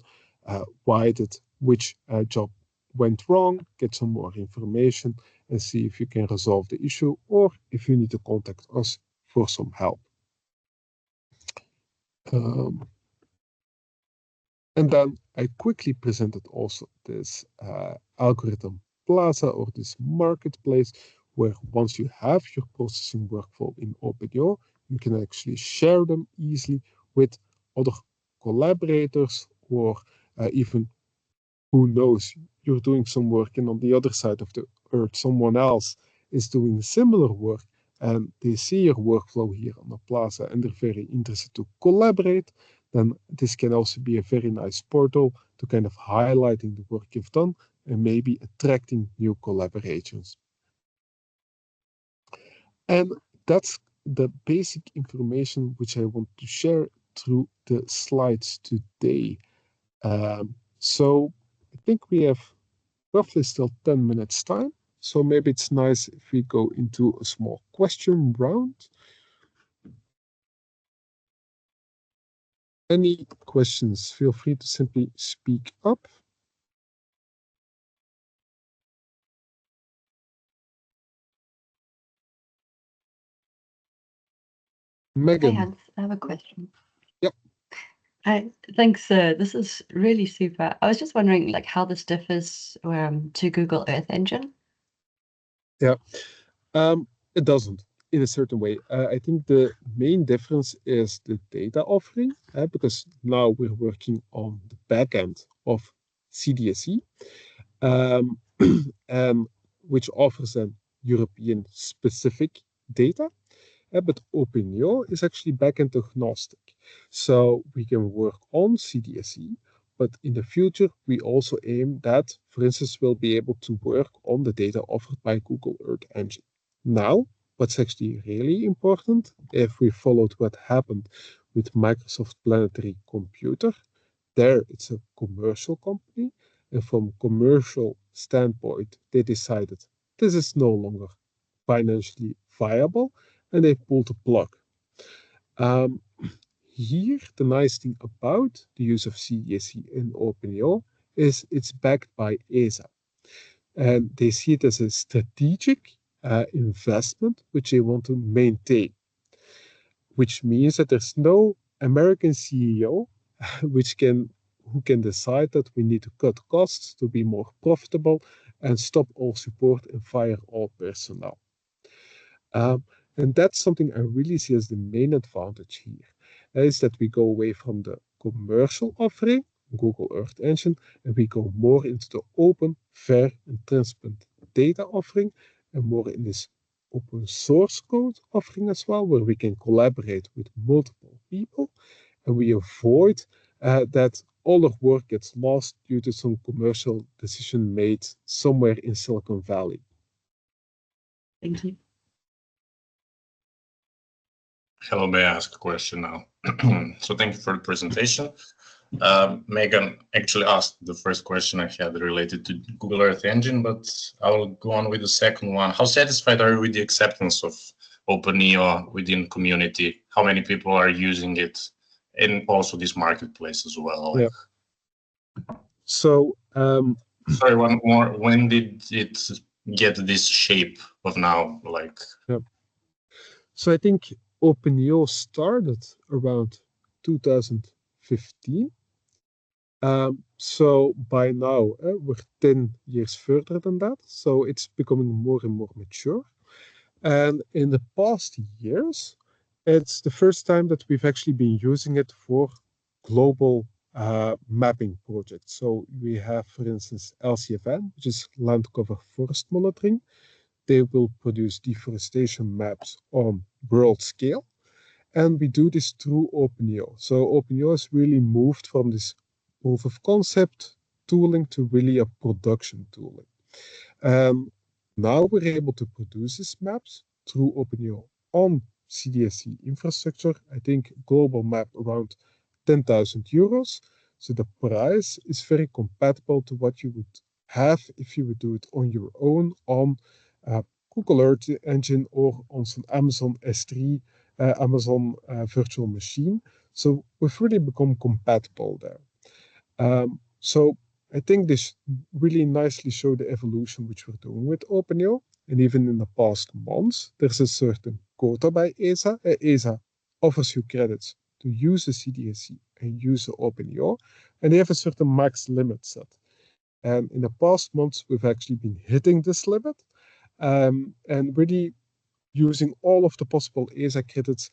which job went wrong, get some more information, and see if you can resolve the issue or if you need to contact us for some help. And then I quickly presented also this algorithm plaza, or this marketplace, where once you have your processing workflow in openEO, you can actually share them easily with other collaborators, or even, who knows, you're doing some work and on the other side of the earth someone else is doing similar work and they see your workflow here on the plaza and they're very interested to collaborate, then this can also be a very nice portal to kind of highlighting the work you've done and maybe attracting new collaborations. And that's the basic information which I want to share through the slides today. So I think we have roughly still 10 minutes time. So maybe it's nice if we go into a small question round. Any questions? Feel free to simply speak up. Megan. Hey Hans, I have a question. Yep. Thanks. This is really super. I was just wondering, like, how this differs to Google Earth Engine. Yeah, it doesn't. in a certain way. I think the main difference is the data offering, because now we're working on the back end of CDSE, and which offers them European specific data. But openEO is actually backend agnostic. So we can work on CDSE, but in the future, we also aim that, for instance, we'll be able to work on the data offered by Google Earth Engine. Now, what's actually really important, if we followed what happened with Microsoft Planetary Computer, there it's a commercial company, and from commercial standpoint, they decided this is no longer financially viable, and they pulled the plug. Here, the nice thing about the use of CDSE in openEO is it's backed by ESA. And they see it as a strategic investment which they want to maintain, which means that there's no American CEO who can decide that we need to cut costs to be more profitable and stop all support and fire all personnel. And that's something I really see as the main advantage here, is that we go away from the commercial offering, Google Earth Engine, and we go more into the open, fair, and transparent data offering, and more in this open source code offering as well, where we can collaborate with multiple people, and we avoid that all of work gets lost due to some commercial decision made somewhere in Silicon Valley. Thank you. Hello, may I ask a question now? So thank you for the presentation. Megan actually asked the first question I had related to Google Earth Engine, but I will go on with the second one. How satisfied are you with the acceptance of openEO within community? How many people are using it? And also this marketplace as well. Yeah. So, sorry, one more. When did it get this shape of now? Like, yeah. So I think openEO started around 2015. So by now we're 10 years further than that. So it's becoming more and more mature. And in the past years, it's the first time that we've actually been using it for global mapping projects. So we have, for instance, LCFN, which is land cover forest monitoring. They will produce deforestation maps on world scale. And we do this through openEO. So openEO has really moved from this proof of concept tooling to really a production tooling. Now we're able to produce these maps through openEO on CDSE infrastructure. I think global map around 10,000 euros. So the price is very compatible to what you would have if you would do it on your own on Google Earth Engine or on some Amazon S3, Amazon virtual machine. So we've really become compatible there. So I think this really nicely shows the evolution which we're doing with openEO. And even in the past months, there's a certain quota by ESA. ESA offers you credits to use the CDSE and use the openEO, and they have a certain max limit set. And in the past months, we've actually been hitting this limit and really using all of the possible ESA credits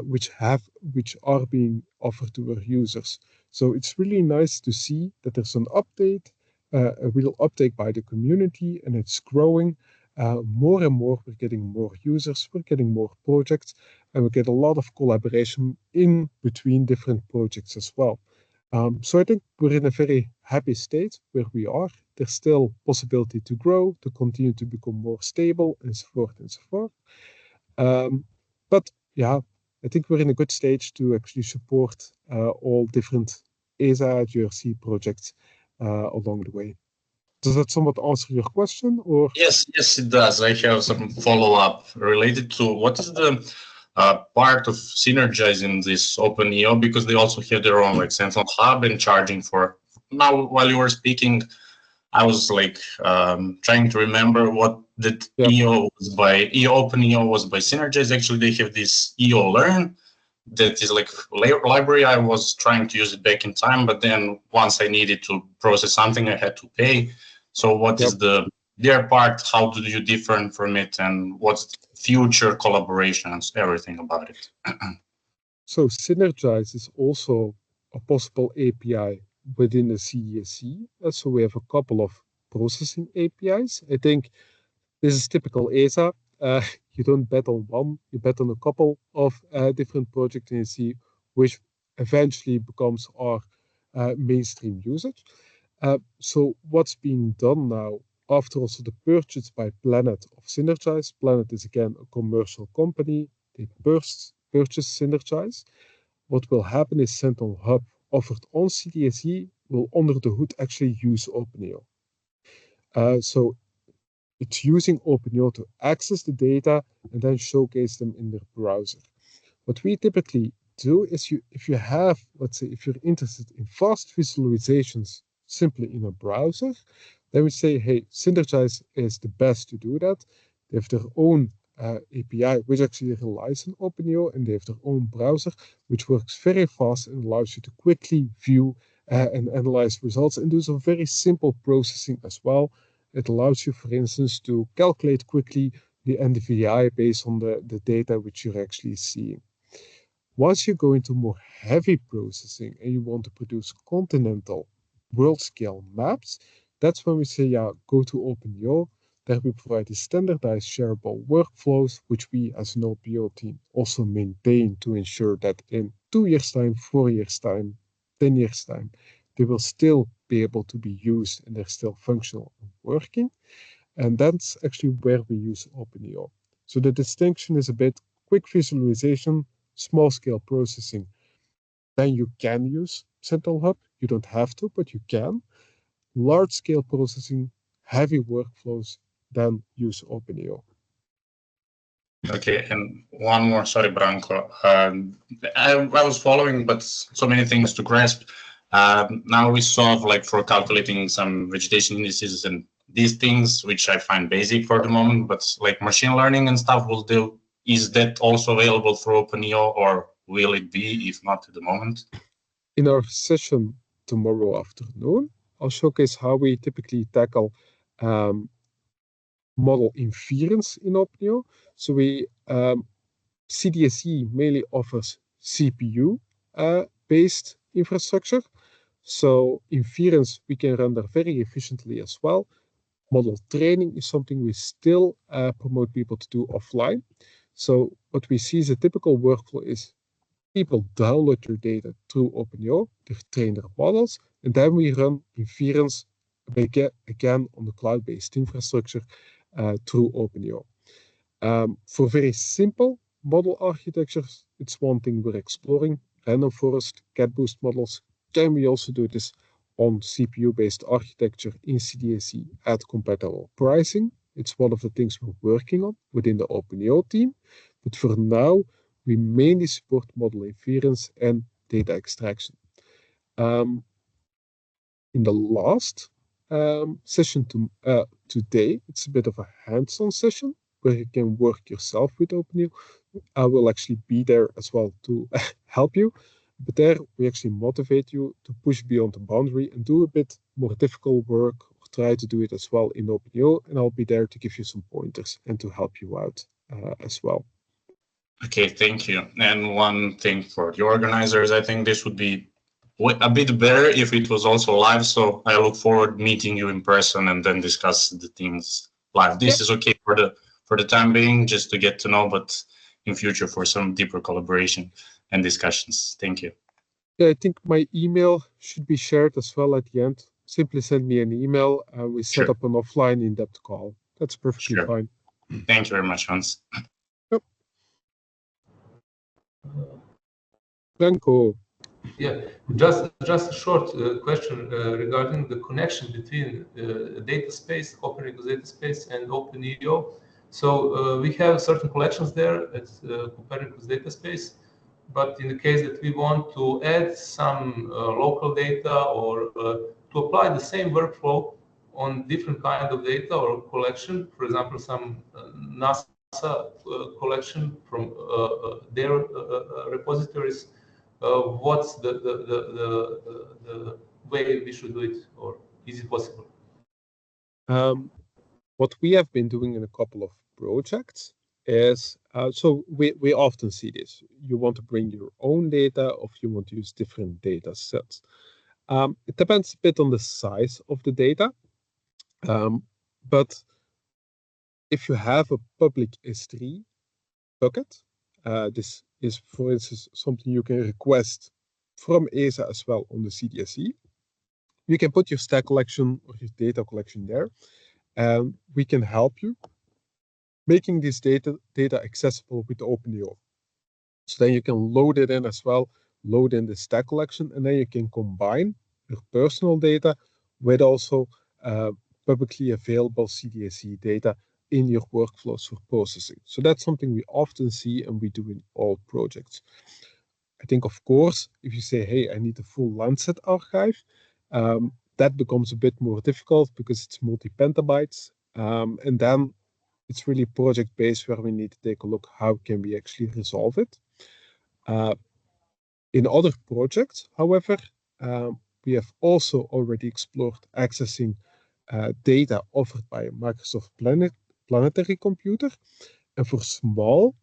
which are being offered to our users. So it's really nice to see that there's an update, a real uptake by the community, and it's growing. More and more, we're getting more users, we're getting more projects, and we get a lot of collaboration in between different projects as well. So I think we're in a very happy state where we are. There's still possibility to grow, to continue to become more stable, and so forth and so forth. But yeah, I think we're in a good stage to actually support all different ESA GRC projects along the way. Does that somewhat answer your question? Or yes, it does. I have some follow-up related to what is the part of synergizing this openEO, because they also have their own like central hub and charging for. Now, while you were speaking, I was like trying to remember what the EO was by openEO was by Synergize. Actually, they have this EO Learn that is like library. I was trying to use it back in time, but then once I needed to process something, I had to pay. So what is their part? How do you differ from it, and what's future collaborations, everything about it. So Synergize is also a possible API within the CDSC. So we have a couple of processing APIs. I think this is typical ESA. You don't bet on one, you bet on a couple of different projects and you see which eventually becomes our mainstream usage. So what's being done now, after also the purchase by Planet of Synergize, Planet is again a commercial company, they purchase Synergize. What will happen is Sentinel Hub offered on CDSE will under the hood actually use openEO. So it's using openEO to access the data and then showcase them in their browser. What we typically do is if you have, let's say, if you're interested in fast visualizations simply in a browser, then we say, hey, Synergize is the best to do that. They have their own API, which actually relies on openEO, and they have their own browser, which works very fast and allows you to quickly view and analyze results and do some very simple processing as well. It allows you, for instance, to calculate quickly the NDVI based on the data which you're actually seeing. Once you go into more heavy processing and you want to produce continental world-scale maps, that's when we say, yeah, go to openEO. There we provide the standardized shareable workflows, which we as an OPO team also maintain to ensure that in 2 years' time, 4 years' time, 10 years' time, they will still be able to be used and they're still functional and working. And that's actually where we use openEO. So the distinction is a bit quick visualization, small scale processing. Then you can use Sentinel Hub. You don't have to, but you can. Large scale processing, heavy workflows, then use openEO. Okay, and one more, sorry, Branko. I was following, but so many things to grasp. Now we saw, like, for calculating some vegetation indices and these things, which I find basic for the moment, but like machine learning and stuff will do. Is that also available through openEO, or will it be, if not at the moment? In our session tomorrow afternoon, I'll showcase how we typically tackle model inference in openEO. So we CDSE mainly offers CPU based infrastructure. So inference we can render very efficiently as well. Model training is something we still promote people to do offline. So what we see is a typical workflow is people download your data through openEO, they train their models, and then we run inference again on the cloud-based infrastructure through openEO. For very simple model architectures, it's one thing we're exploring. Random forest, cat boost models. Can we also do this on CPU-based architecture in CDSE at compatible pricing? It's one of the things we're working on within the openEO team. But for now, we mainly support model inference and data extraction. In the last session today, it's a bit of a hands-on session where you can work yourself with openEO. I will actually be there as well to help you. But there we actually motivate you to push beyond the boundary and do a bit more difficult work, or try to do it as well in openEO. And I'll be there to give you some pointers and to help you out as well. Okay, thank you. And one thing for the organizers, I think this would be a bit better if it was also live. So I look forward to meeting you in person and then discuss the things live. This is okay for the time being, just to get to know, but in future for some deeper collaboration and discussions. Thank you. Yeah, I think my email should be shared as well at the end. Simply send me an email and we set up an offline in-depth call. That's perfectly fine. Thank you very much, Hans. Yep. Branko. Yeah, just a short question regarding the connection between data space, openEO data space, and openEO. So we have certain collections there at Copernicus data space, but in the case that we want to add some local data or to apply the same workflow on different kind of data or collection, for example, some NASA collection from their repositories, what's the way we should do it, or is it possible? What we have been doing in a couple of projects is, so we often see this. You want to bring your own data, or you want to use different data sets. It depends a bit on the size of the data, but if you have a public S3 bucket, this is, for instance, something you can request from ESA as well on the CDSE. You can put your stack collection or your data collection there, and we can help you making this data accessible with the openEO. So then you can load it in as well, load in the stack collection, and then you can combine your personal data with also publicly available CDSE data in your workflows for processing. So that's something we often see and we do in all projects. I think, of course, if you say, hey, I need a full Lancet archive, that becomes a bit more difficult because it's multi-petabytes. And then it's really project-based where we need to take a look, how can we actually resolve it? In other projects, however, we have also already explored accessing data offered by a Microsoft Planetary Computer. And for small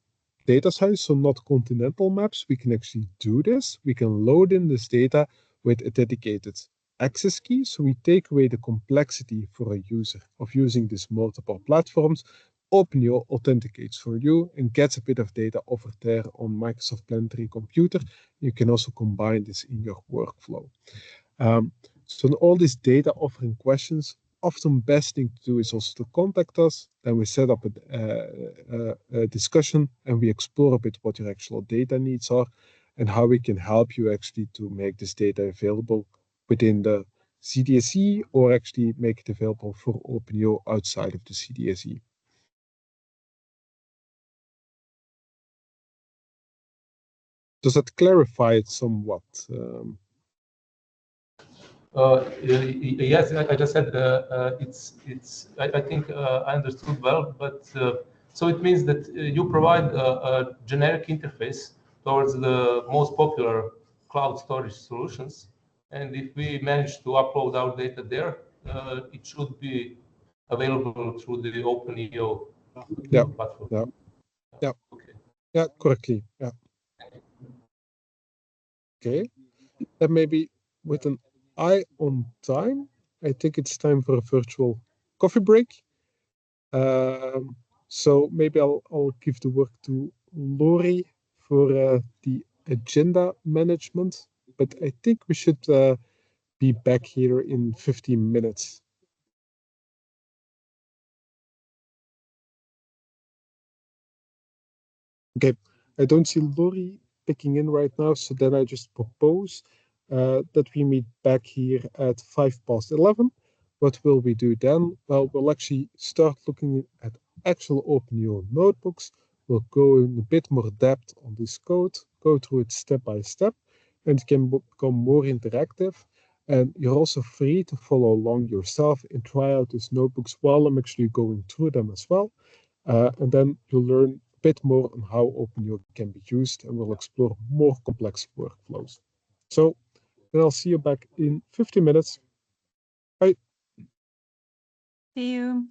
data size, so not continental maps, we can actually do this. We can load in this data with a dedicated access key. So we take away the complexity for a user of using these multiple platforms. openEO authenticates for you and gets a bit of data over there on Microsoft Planetary Computer. You can also combine this in your workflow. So in all these data offering questions, often best thing to do is also to contact us. Then we set up a discussion and we explore a bit what your actual data needs are and how we can help you actually to make this data available within the CDSE or actually make it available for openEO outside of the CDSE. Does that clarify it somewhat? Yes, I just said I think I understood well, but so it means that you provide a generic interface towards the most popular cloud storage solutions, and if we manage to upload our data there, it should be available through the openEO platform. Yeah. Okay. Yeah, correctly. Yeah. Okay. Then maybe with an eye on time, I think it's time for a virtual coffee break. So maybe I'll give the word to Lori for the agenda management, but I think we should be back here in 15 minutes. Okay, I don't see Lori picking in right now, so then I just propose that we meet back here at 11:05. What will we do then? Well, we'll actually start looking at actual openEO notebooks. We'll go in a bit more depth on this code, go through it step by step, and it can become more interactive. And you're also free to follow along yourself and try out these notebooks while I'm actually going through them as well. And then you'll learn a bit more on how openEO can be used, and we'll explore more complex workflows. So then I'll see you back in 15 minutes. Bye. See you.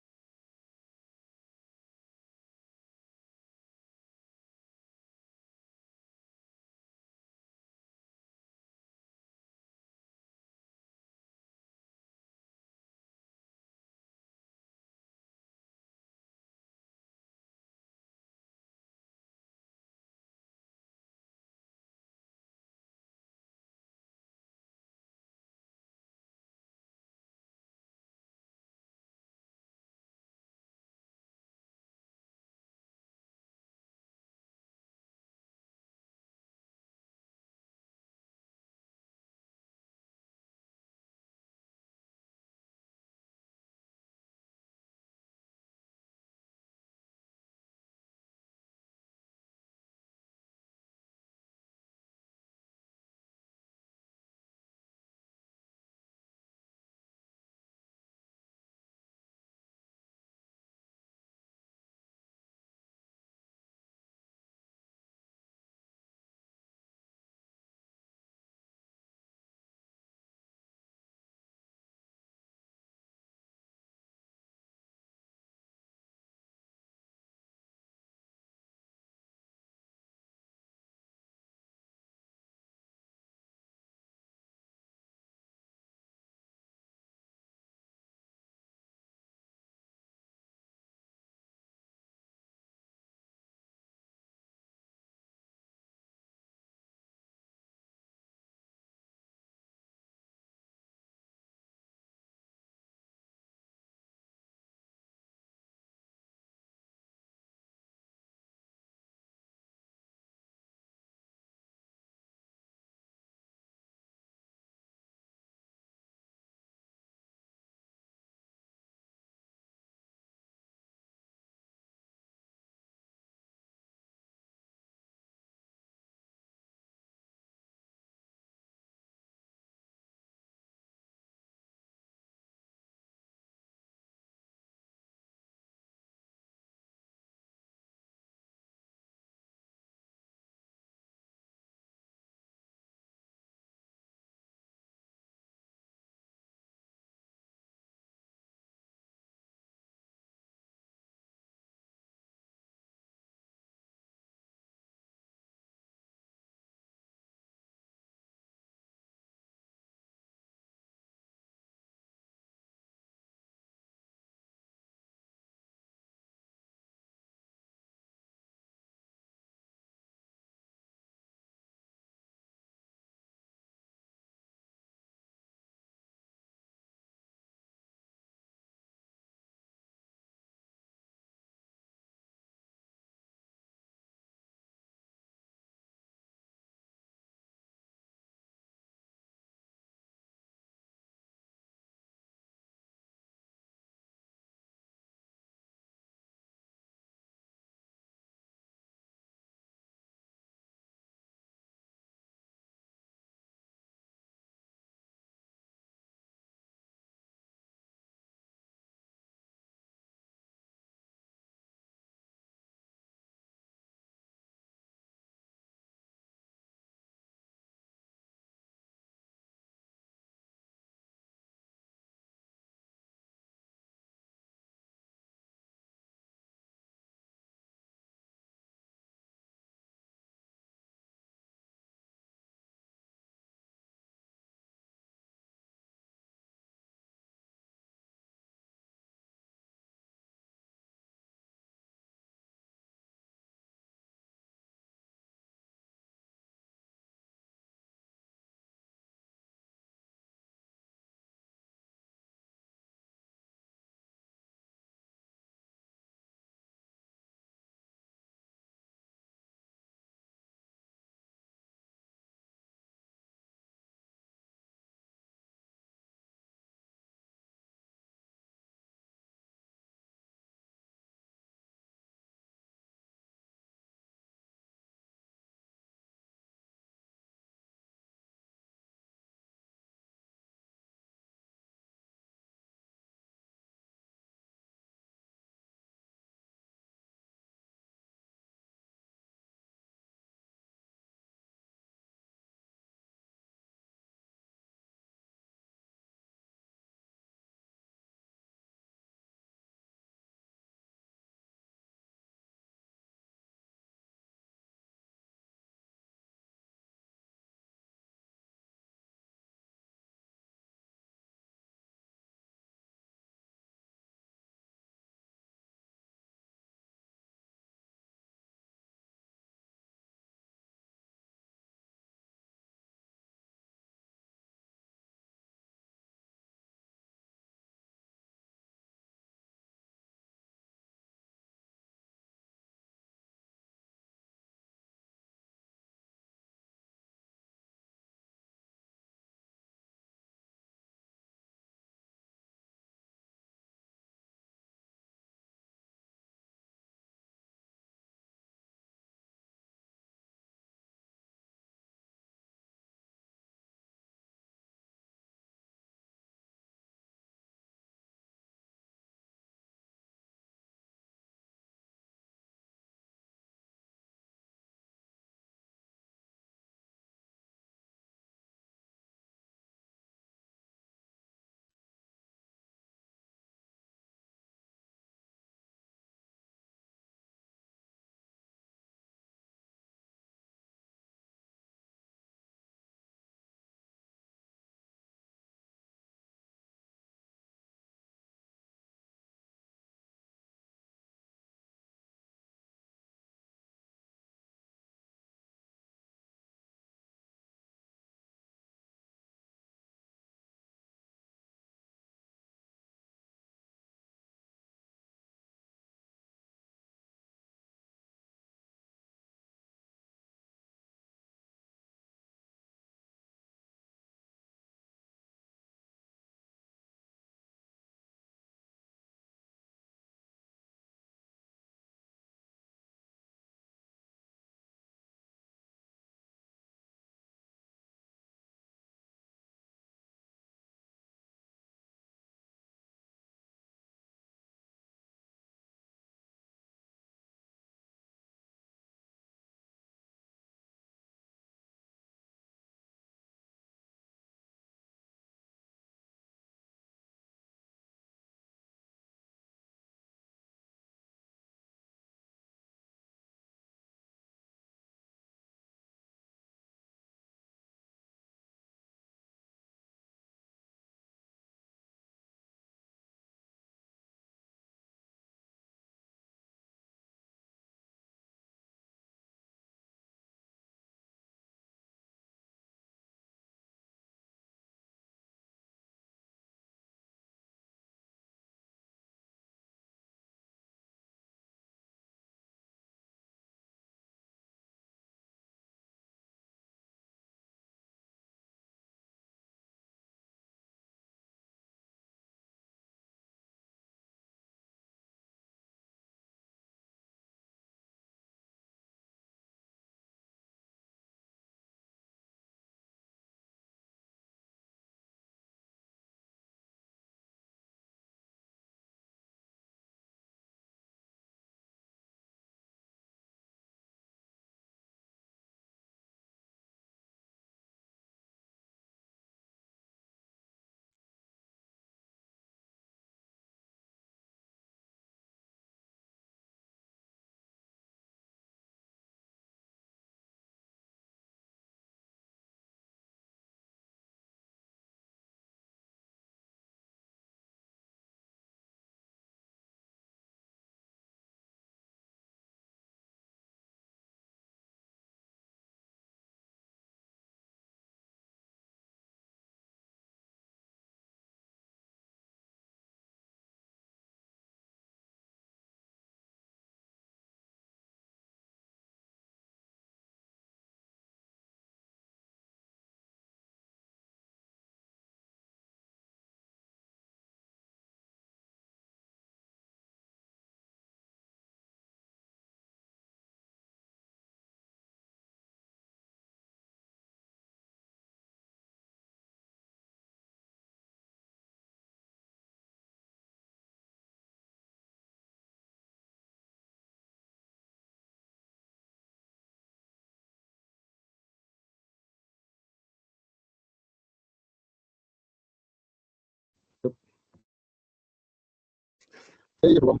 Hey everyone.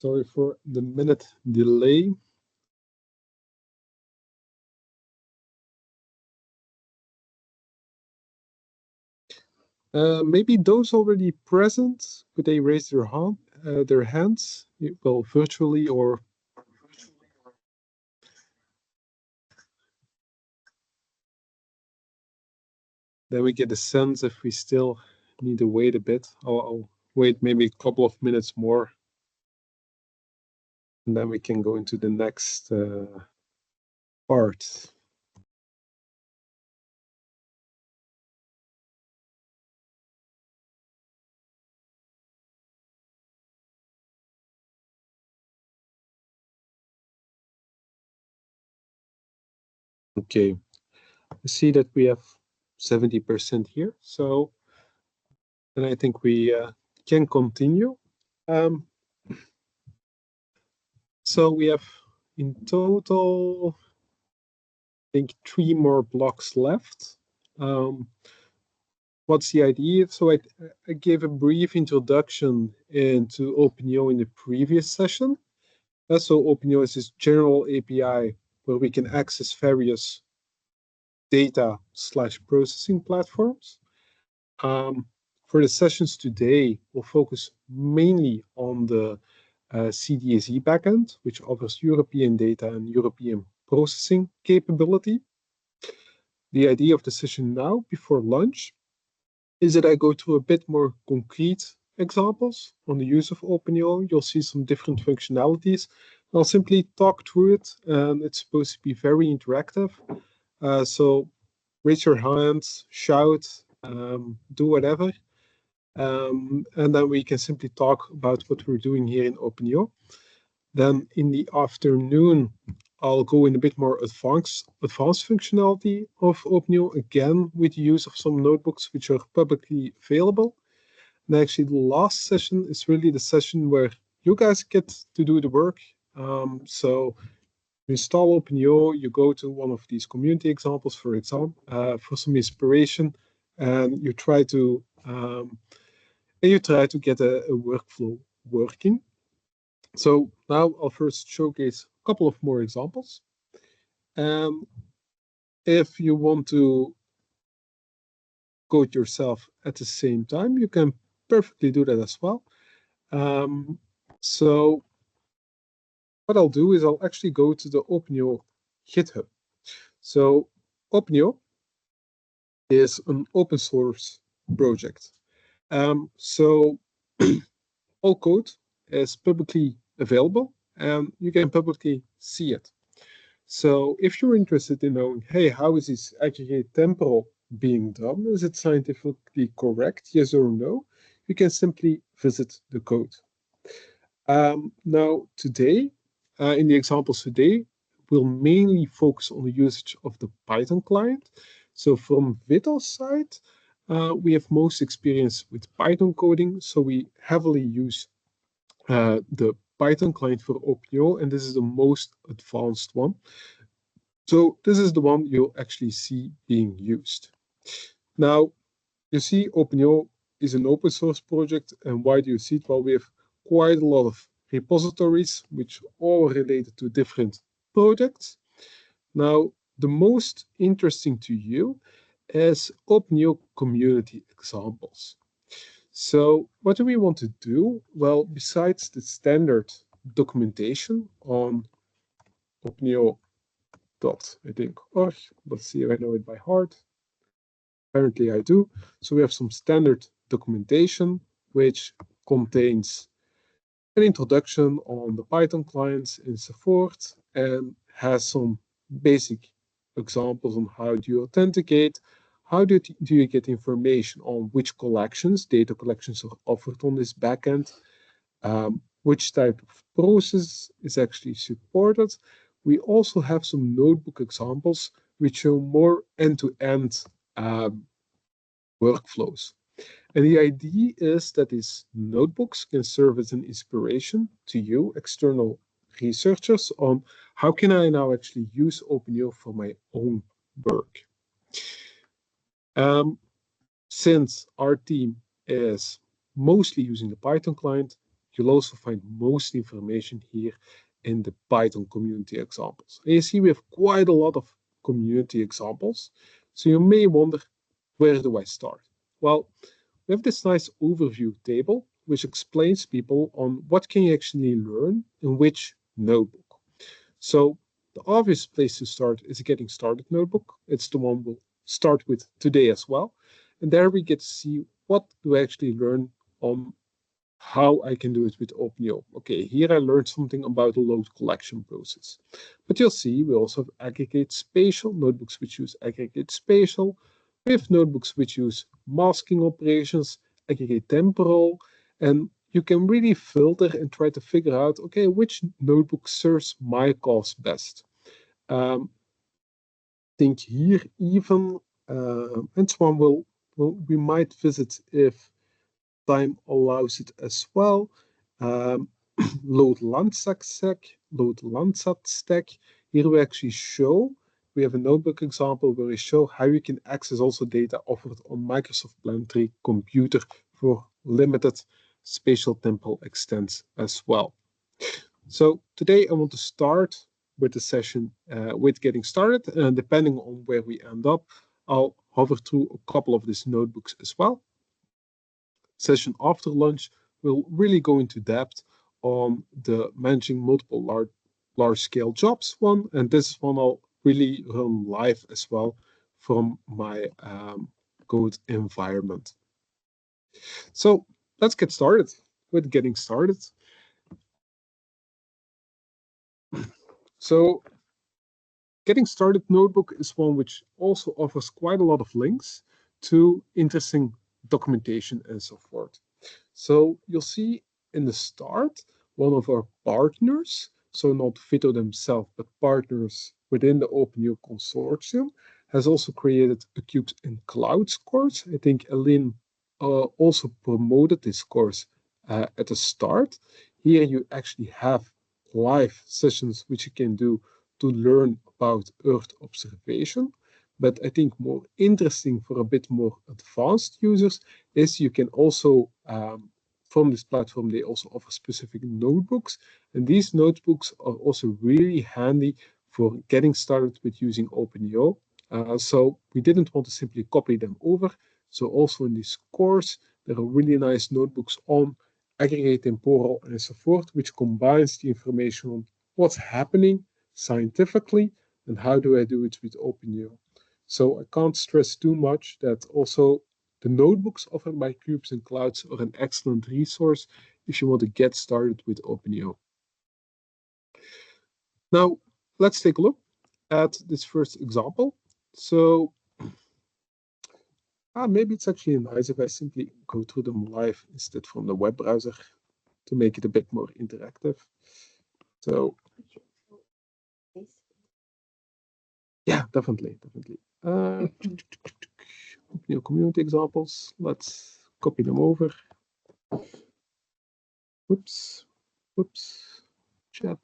Sorry for the minute delay. Maybe those already present, could they raise their hands, well, virtually or then we get a sense if we still need to wait a bit. I'll wait maybe a couple of minutes more, and then we can go into the next part. Okay, I see that we have 70% here, so then I think we can continue. So we have in total, I think 3 more blocks left. What's the idea? So I gave a brief introduction into openEO in the previous session. So openEO is this general API where we can access various data/processing platforms. For the sessions today, we'll focus mainly on the CDSE backend, which offers European data and European processing capability. The idea of the session now, before lunch, is that I go through a bit more concrete examples on the use of openEO. You'll see some different functionalities. I'll simply talk through it, and it's supposed to be very interactive. So raise your hands, shout, do whatever. And then we can simply talk about what we're doing here in openEO. Then in the afternoon, I'll go in a bit more advanced functionality of openEO, again with the use of some notebooks which are publicly available. And actually the last session is really the session where you guys get to do the work. So you install openEO, you go to one of these community examples, for example, for some inspiration, and you try to get a workflow working. So now I'll first showcase a couple of more examples. If you want to code yourself at the same time, you can perfectly do that as well. So what I'll do is I'll actually go to the openEO GitHub. So openEO is an open source project. So all code is publicly available and you can publicly see it. So if you're interested in knowing, hey, how is this aggregate temporal being done? Is it scientifically correct? Yes or no? You can simply visit the code. Now, today, in the examples today, we'll mainly focus on the usage of the Python client. So from VITO's side, we have most experience with Python coding. So we heavily use the Python client for openEO, and this is the most advanced one. So this is the one you'll actually see being used. Now, you see openEO is an open source project, and why do you see it? Well, we have quite a lot of repositories, which all related to different projects. Now, the most interesting to you is openEO community examples. So what do we want to do? Well, besides the standard documentation on openEO.org, let's see if I know it by heart. Apparently I do. So we have some standard documentation, which contains an introduction on the Python clients and so forth, and has some basic examples on how do you authenticate, how do you get information on which collections, data collections are offered on this backend, which type of process is actually supported. We also have some notebook examples which show more end-to-end workflows. And the idea is that these notebooks can serve as an inspiration to you, external researchers, on how can I now actually use openEO for my own work. Since our team is mostly using the Python client, you'll also find most information here in the Python community examples. And you see we have quite a lot of community examples. So you may wonder, where do I start? Well, we have this nice overview table, which explains people on what can you actually learn in which notebook. So the obvious place to start is a Getting Started notebook. It's the one we'll start with today as well. And there we get to see what do I actually learn on how I can do it with openEO. Okay, here I learned something about the load collection process. But you'll see we also have aggregate spatial, notebooks which use aggregate spatial. We have notebooks which use masking operations, aggregate temporal, and you can really filter and try to figure out, okay, which notebook serves my cause best. Think here even, and one we might visit if time allows it as well. Load Landsat stack. Here we actually show, we have a notebook example where we show how you can access also data offered on Microsoft Planetary Computer for limited spatial temporal extents as well. So today I want to start with the session with Getting Started, and depending on where we end up, I'll hover through a couple of these notebooks as well. Session after lunch will really go into depth on the managing multiple large-scale jobs one, and this one I'll really run live as well from my code environment. So let's get started with Getting Started. So Getting Started notebook is one which also offers quite a lot of links to interesting documentation and so forth. So you'll see in the start, one of our partners, so not VITO themselves, but partners within the openEO consortium, has also created a Cubes in Clouds course. I think Aline also promoted this course at the start. Here you actually have live sessions which you can do to learn about Earth observation. But I think more interesting for a bit more advanced users is you can also, from this platform, they also offer specific notebooks. And these notebooks are also really handy for getting started with using openEO. So we didn't want to simply copy them over. So also in this course, there are really nice notebooks on aggregate temporal and so forth, which combines the information on what's happening scientifically and how do I do it with openEO. So I can't stress too much that also the notebooks offered by Cubes and Clouds are an excellent resource if you want to get started with openEO. Now, let's take a look at this first example. So maybe it's actually nice if I simply go through them live instead from the web browser to make it a bit more interactive. So yeah, definitely. New community examples. Let's copy them over. Whoops. Chat.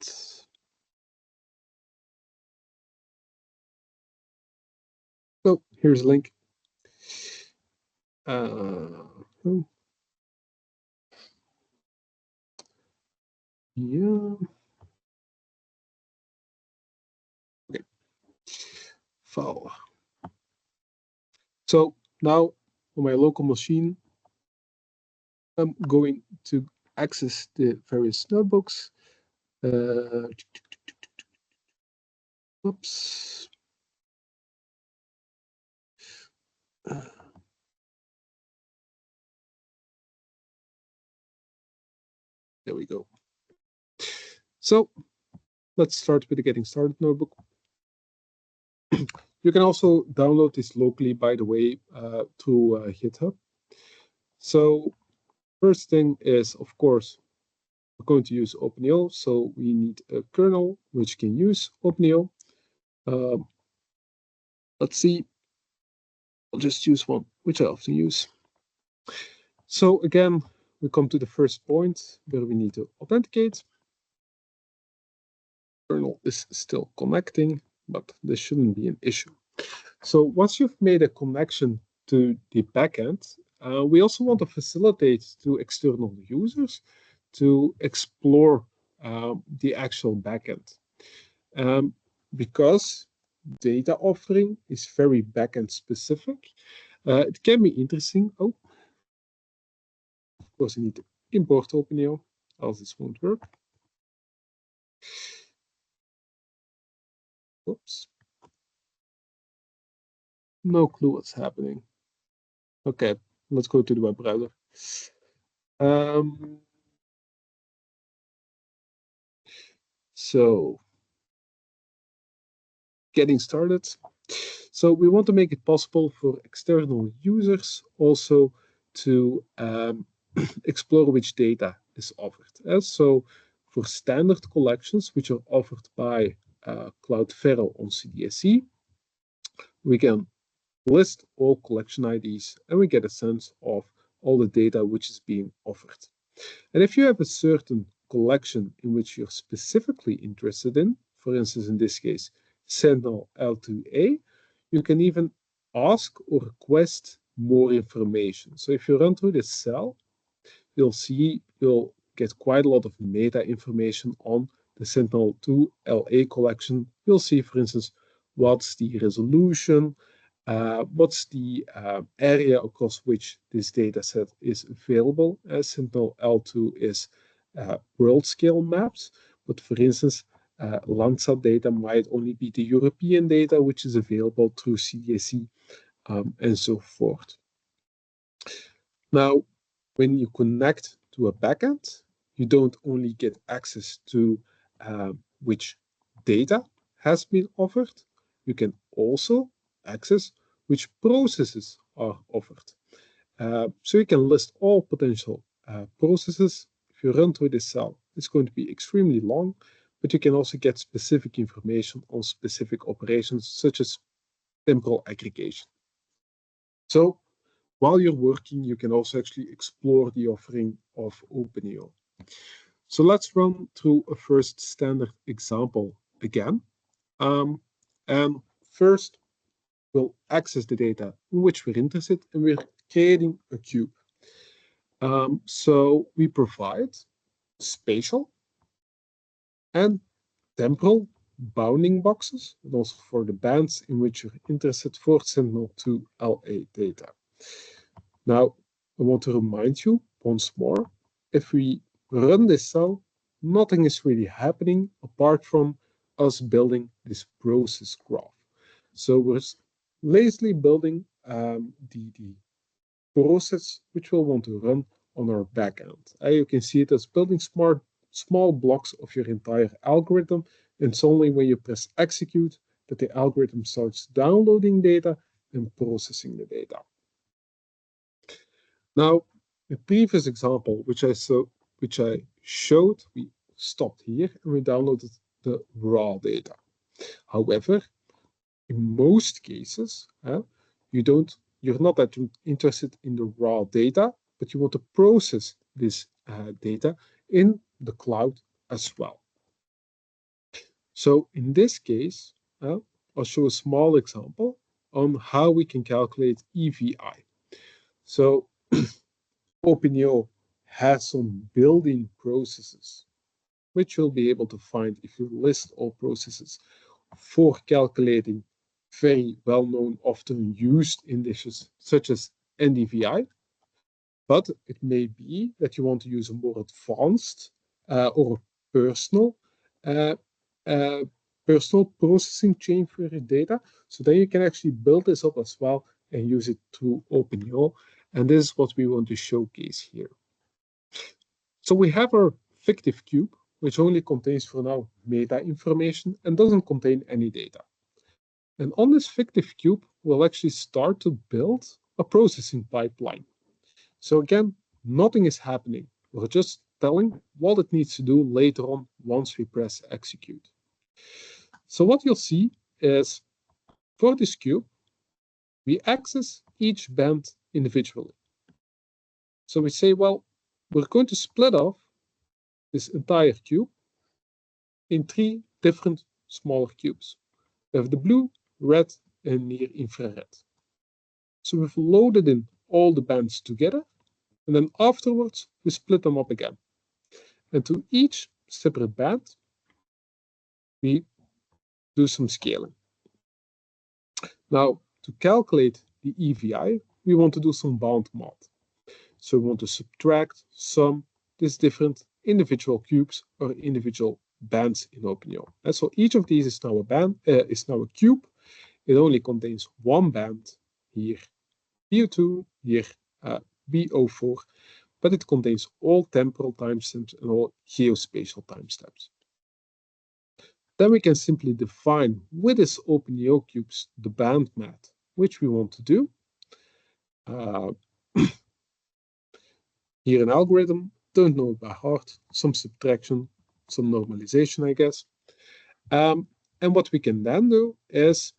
So here's a link. Yeah. Okay. File. So now on my local machine, I'm going to access the various notebooks. Oops. There we go. So let's start with the Getting Started notebook. You can also download this locally, by the way, through GitHub. So first thing is, of course, we're going to use openEO. So we need a kernel which can use openEO. Let's see. I'll just use one which I often use. So again, we come to the first point where we need to authenticate. Kernel is still connecting, but this shouldn't be an issue. So once you've made a connection to the backend, We also want to facilitate to external users to explore the actual backend. Because data offering is very backend specific, it can be interesting. Oh, of course, I need to import openEO, else this won't work. Oops. No clue what's happening. Okay, let's go to the web browser. So, getting started. So we want to make it possible for external users also to explore which data is offered. So for standard collections, which are offered by Cloudflare on CDSC, we can list all collection IDs and we get a sense of all the data which is being offered. And if you have a certain collection in which you're specifically interested in, for instance, in this case, Sentinel L2A, you can even ask or request more information. So if you run through this cell, you'll get quite a lot of meta information on the Sentinel-2 LA collection. You'll see, for instance, what's the resolution, what's the area across which this data set is available. Sentinel L2 is world scale maps, but for instance, Landsat data might only be the European data, which is available through CDSC and so forth. Now, when you connect to a backend, you don't only get access to which data has been offered, you can also access which processes are offered. So you can list all potential processes. If you run through this cell, it's going to be extremely long, but you can also get specific information on specific operations, such as temporal aggregation. So while you're working, you can also actually explore the offering of openEO. So let's run through a first standard example again. And first, we'll access the data in which we're interested, and we're creating a cube. So we provide spatial and temporal bounding boxes, and also for the bands in which you're interested for Sentinel-2 LA data. Now, I want to remind you once more, if we run this cell, nothing is really happening apart from us building this process graph. So we're lazily building the process which we'll want to run on our backend. You can see it as building small blocks of your entire algorithm. And it's only when you press execute that the algorithm starts downloading data and processing the data. Now, the previous example, which I showed, we stopped here and we downloaded the raw data. However, in most cases, you're not that interested in the raw data, but you want to process this data in the cloud as well. So in this case, I'll show a small example on how we can calculate EVI. So openEO has some built-in processes, which you'll be able to find if you list all processes for calculating very well-known, often used indices such as NDVI. But it may be that you want to use a more advanced or personal processing chain for your data. So then you can actually build this up as well and use it through openEO. And this is what we want to showcase here. So we have our fictive cube, which only contains for now meta information and doesn't contain any data. And on this fictive cube, we'll actually start to build a processing pipeline. So again, nothing is happening. We're just telling what it needs to do later on once we press execute. So what you'll see is for this cube, we access each band individually. So we say, well, we're going to split off this entire cube in 3 different smaller cubes. We have the blue, red, and near infrared. So we've loaded in all the bands together, and then afterwards we split them up again. And to each separate band, we do some scaling. Now, to calculate the EVI, we want to do some bound math. So we want to subtract, sum these different individual cubes or individual bands in openEO. And so each of these is now a band, is now a cube. It only contains one band, here p.2, here p.4, but it contains all temporal timestamps and all geospatial timestamps. Then we can simply define with this openEO cubes the band math, which we want to do. Here an algorithm, don't know it by heart, some subtraction, some normalization, I guess. And what we can then do is,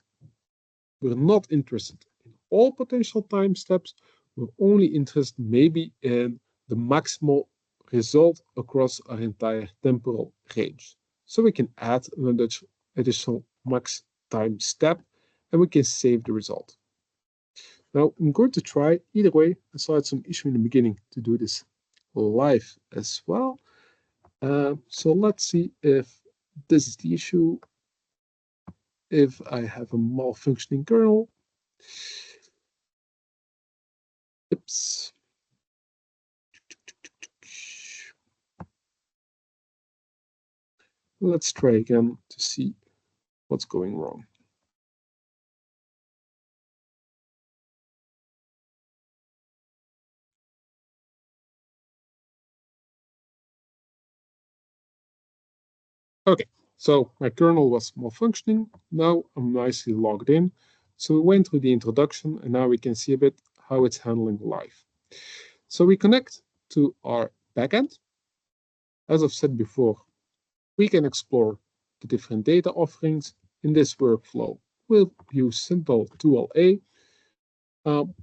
we're not interested in all potential time steps, we're only interested maybe in the maximal result across our entire temporal range. So we can add an additional max time step and we can save the result. Now I'm going to try either way. I saw I had some issue in the beginning to do this live as well. So let's see if this is the issue. If I have a malfunctioning kernel. Oops. Let's try again to see what's going wrong. Okay, so my kernel was malfunctioning. Now I'm nicely logged in. So we went through the introduction and now we can see a bit how it's handling live. So we connect to our backend. As I've said before, we can explore the different data offerings. In this workflow, we'll use simple 2LA.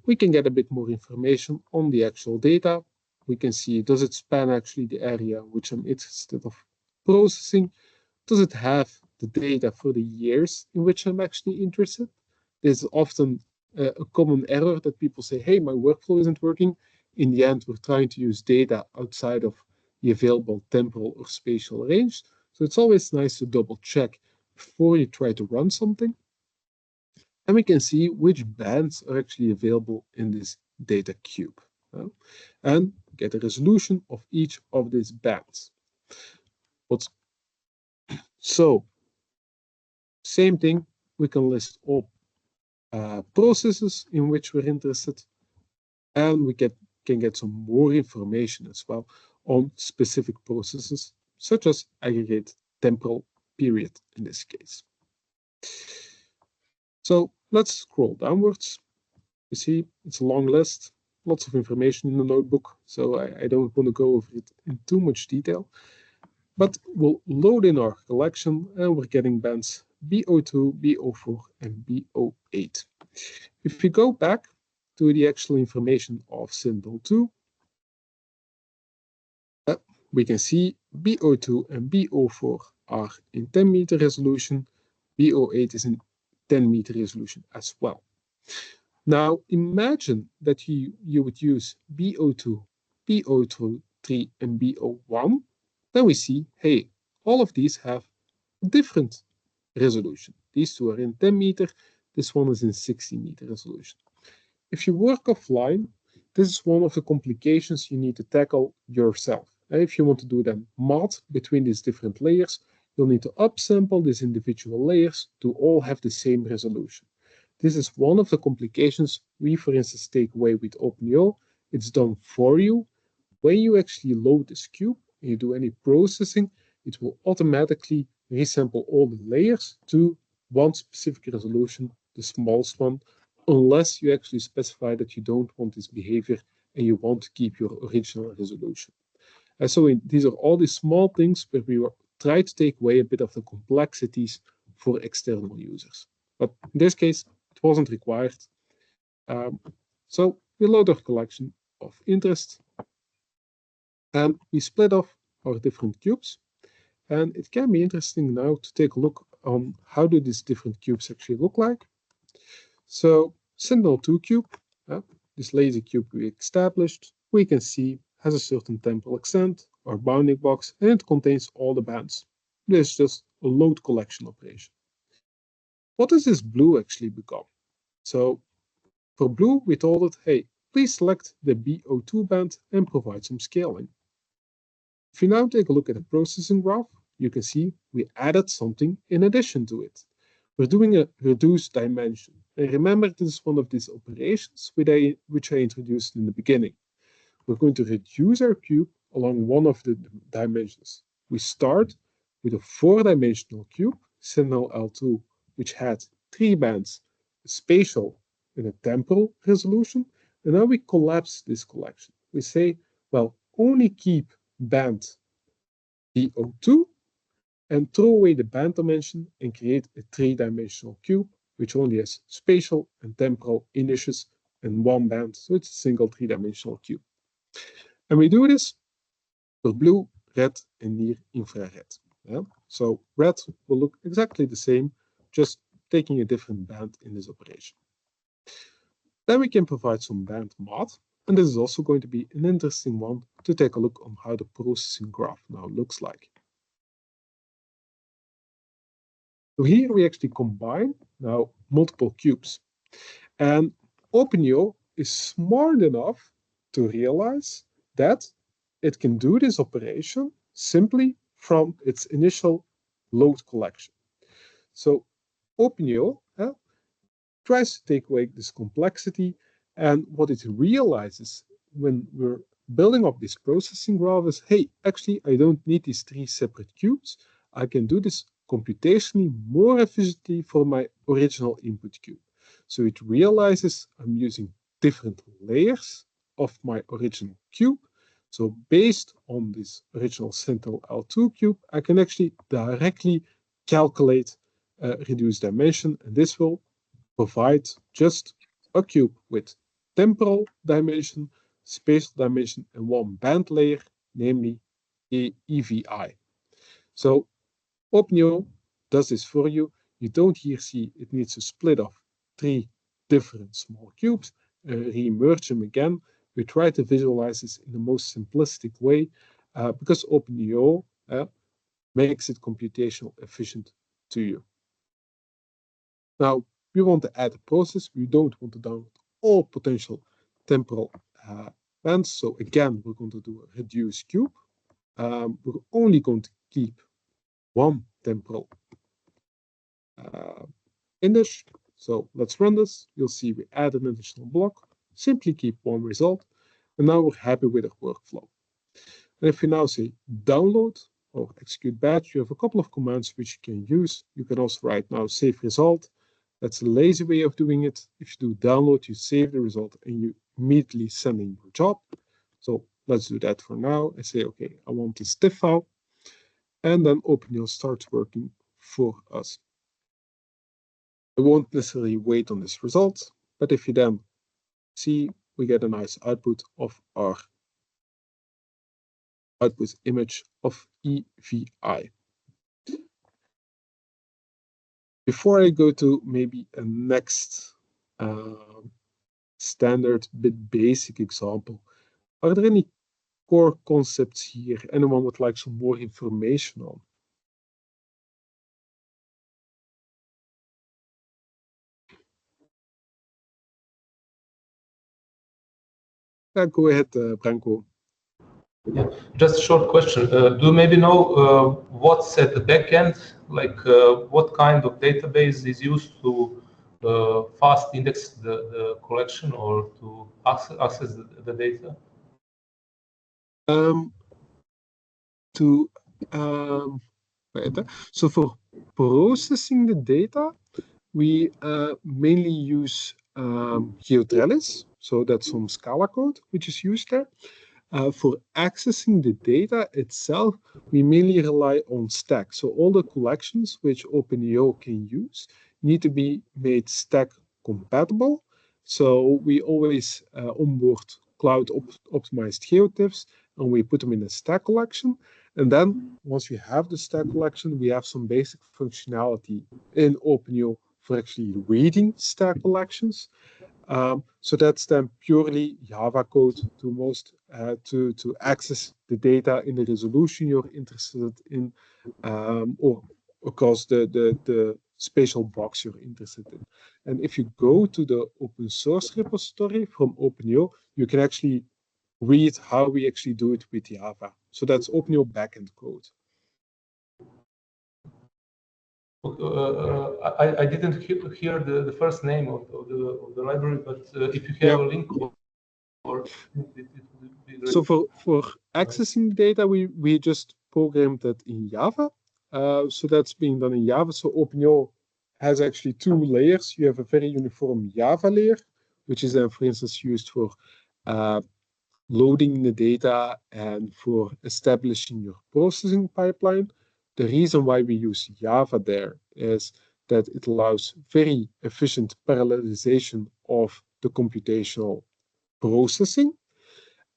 We can get a bit more information on the actual data. We can see, does it span actually the area which I'm interested in processing? Does it have the data for the years in which I'm actually interested? There's often a common error that people say, hey, my workflow isn't working. In the end, we're trying to use data outside of the available temporal or spatial range. So it's always nice to double check before you try to run something. And we can see which bands are actually available in this data cube. And get a resolution of each of these bands. So, same thing, we can list all processes in which we're interested, and we can get some more information as well on specific processes, such as aggregate temporal period in this case. So let's scroll downwards. You see, it's a long list, lots of information in the notebook, so I don't want to go over it in too much detail. But we'll load in our collection and we're getting bands p.2, p.4, and p.8. If we go back to the actual information of symbol 2, we can see p.2 and p.4 are in 10-meter resolution, p.8 is in 10-meter resolution as well. Now imagine that you would use p.2, p.3, and p.1. Then we see, hey, all of these have different resolution. These two are in 10 meter, this one is in 60 meter resolution. If you work offline, this is one of the complications you need to tackle yourself. And if you want to do then math between these different layers, you'll need to upsample these individual layers to all have the same resolution. This is one of the complications we, for instance, take away with openEO. It's done for you. When you actually load this cube and you do any processing, it will automatically resample all the layers to one specific resolution, the smallest one, unless you actually specify that you don't want this behavior and you want to keep your original resolution. And so these are all these small things where we try to take away a bit of the complexities for external users. But in this case, it wasn't required. So we load our collection of interest and we split off our different cubes. And it can be interesting now to take a look on how do these different cubes actually look like. So Sentinel-2 cube, this lazy cube we established, we can see has a certain temporal extent or bounding box, and it contains all the bands. This is just a load collection operation. What does this blue actually become? So for blue, we told it, hey, please select the p.2 band and provide some scaling. If you now take a look at the processing graph, you can see we added something in addition to it. We're doing a reduced dimension. And remember, this is one of these operations which I introduced in the beginning. We're going to reduce our cube along one of the dimensions. We start with a 4-dimensional cube, Sentinel L2, which had 3 bands, a spatial and a temporal resolution. And now we collapse this collection. We say, well, only keep band p.2 and throw away the band dimension and create a 3-dimensional cube, which only has spatial and temporal initials and 1 band. So it's a single 3-dimensional cube. And we do this for blue, red, and near infrared. Yeah? So red will look exactly the same, just taking a different band in this operation. Then we can provide some band math, and this is also going to be an interesting one to take a look on how the processing graph now looks like. So here we actually combine now multiple cubes, and openEO is smart enough to realize that it can do this operation simply from its initial load collection. So openEO tries to take away this complexity, and what it realizes when we're building up this processing graph is, hey, actually, I don't need these 3 separate cubes. I can do this computationally more efficiently for my original input cube. So it realizes I'm using different layers of my original cube. So based on this original Sentinel L2 cube, I can actually directly calculate reduced dimension, and this will provide just a cube with temporal dimension, spatial dimension, and 1 band layer, namely a EVI. So openEO does this for you. You don't here see it needs to split off 3 different small cubes, re-merge them again. We try to visualize this in the most simplistic way because openEO makes it computational efficient to you. Now, we want to add a process. We don't want to download all potential temporal bands. So again, we're going to do a reduced cube. We're only going to keep 1 temporal index. So let's run this. You'll see we add an additional block, simply keep 1 result, and now we're happy with our workflow. And if you now say download or execute batch, you have a couple of commands which you can use. You can also write now save result. That's a lazy way of doing it. If you do download, you save the result and you immediately send in your job. So let's do that for now. I say, okay, I want this TIFF file. And then openEO starts working for us. I won't necessarily wait on this result, but if you then see, we get a nice output of our output image of EVI. Before I go to maybe a next standard bit basic example, are there any core concepts here anyone would like some more information on? Yeah, go ahead, Branko. Yeah, just a short question. Do you maybe know what's at the back end? Like what kind of database is used to fast index the collection or to access the data? So for processing the data, we mainly use GeoTrellis. So that's some Scala code which is used there. For accessing the data itself, we mainly rely on Stack. So all the collections which openEO can use need to be made Stack compatible. So we always onboard cloud optimized GeoTIFFs and we put them in a Stack collection. And then once we have the Stack collection, we have some basic functionality in openEO for actually reading Stack collections. So that's then purely Java code to access the data in the resolution you're interested in, or across the spatial box you're interested in. And if you go to the open source repository from openEO, you can actually read how we actually do it with Java. So that's openEO backend code. I didn't hear the first name of the library, but if you have a link, or it would be great. So for accessing data, we just programmed that in Java. So that's being done in Java. So openEO has actually two layers. You have a very uniform Java layer, which is then, for instance, used for loading the data and for establishing your processing pipeline. The reason why we use Java there is that it allows very efficient parallelization of the computational processing.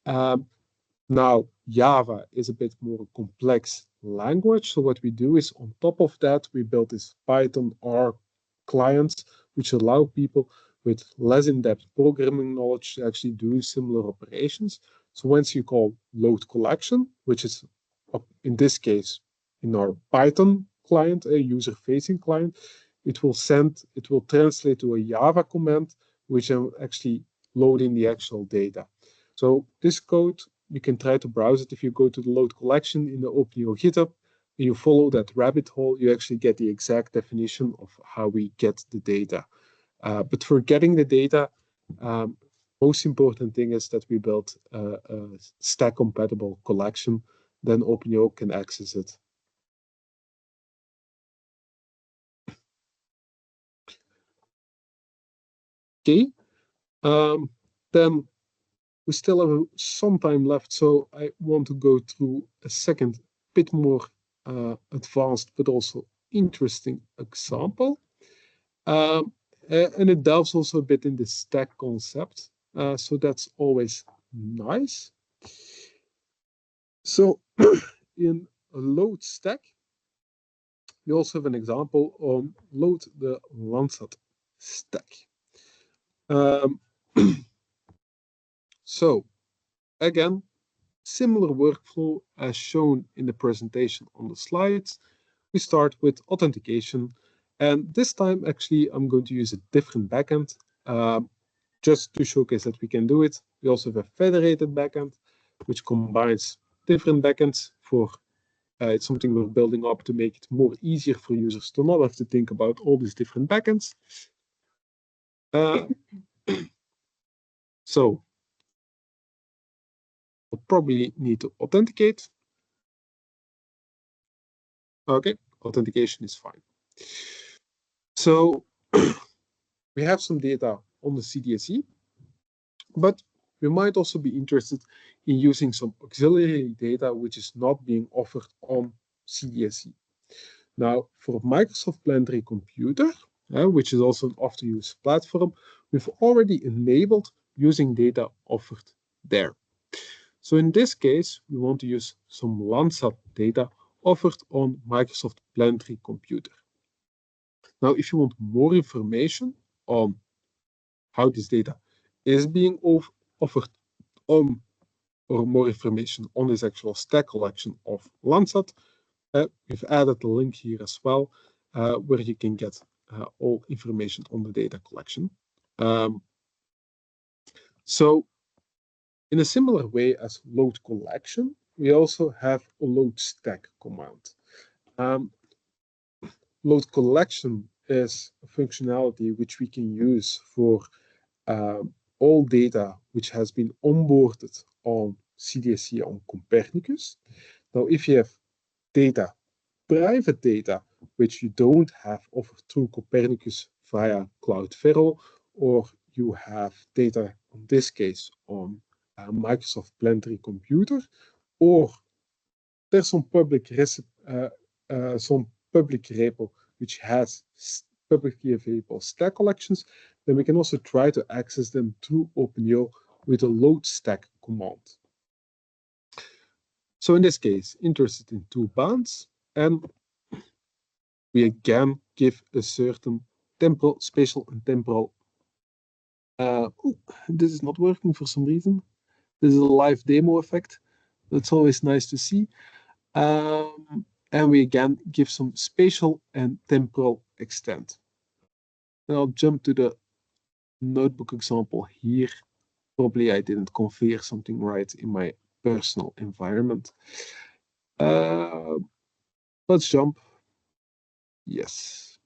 Now, Java is a bit more complex language. So what we do is on top of that, we build this Python R clients, which allow people with less in-depth programming knowledge to actually do similar operations. So once you call load collection, which is in this case in our Python client, a user-facing client, it will translate to a Java command, which will actually load in the actual data. So this code, you can try to browse it. If you go to the load collection in the openEO GitHub, and you follow that rabbit hole, you actually get the exact definition of how we get the data. But for getting the data, most important thing is that we built a stack compatible collection, then openEO can access it. Okay, then we still have some time left, so I want to go through a second bit more advanced but also interesting example. And it delves also a bit in the stack concept, so that's always nice. So in a load stack, we also have an example on load the Landsat stack. So again, similar workflow as shown in the presentation on the slides. We start with authentication. And this time, actually, I'm going to use a different backend just to showcase that we can do it. We also have a federated backend, which combines different backends for it's something we're building up to make it more easier for users to not have to think about all these different backends. So we'll probably need to authenticate. Okay, authentication is fine. So we have some data on the CDSE, but we might also be interested in using some auxiliary data which is not being offered on CDSE. Now, for Microsoft Planetary Computer, which is also an often-used platform, we've already enabled using data offered there. So in this case, we want to use some Landsat data offered on Microsoft Planetary Computer. Now, if you want more information on how this data is being offered on, or more information on this actual stack collection of Landsat, we've added a link here as well, where you can get all information on the data collection. So in a similar way as load collection, we also have a load stack command. Load collection is a functionality which we can use for all data which has been onboarded on CDSE on Copernicus. Now, if you have data, private data, which you don't have offered through Copernicus via Cloudferro, or you have data, in this case, on Microsoft Planetary Computer, or there's some public repo which has publicly available stack collections, then we can also try to access them through openEO with a load stack command. So in this case, interested in two bands, and we again give a certain temporal, spatial and temporal Oh, this is not working for some reason. This is a live demo effect. That's always nice to see. And we again give some spatial and temporal extent. And I'll jump to the notebook example here. Probably I didn't configure something right in my personal environment. Let's jump. Yes.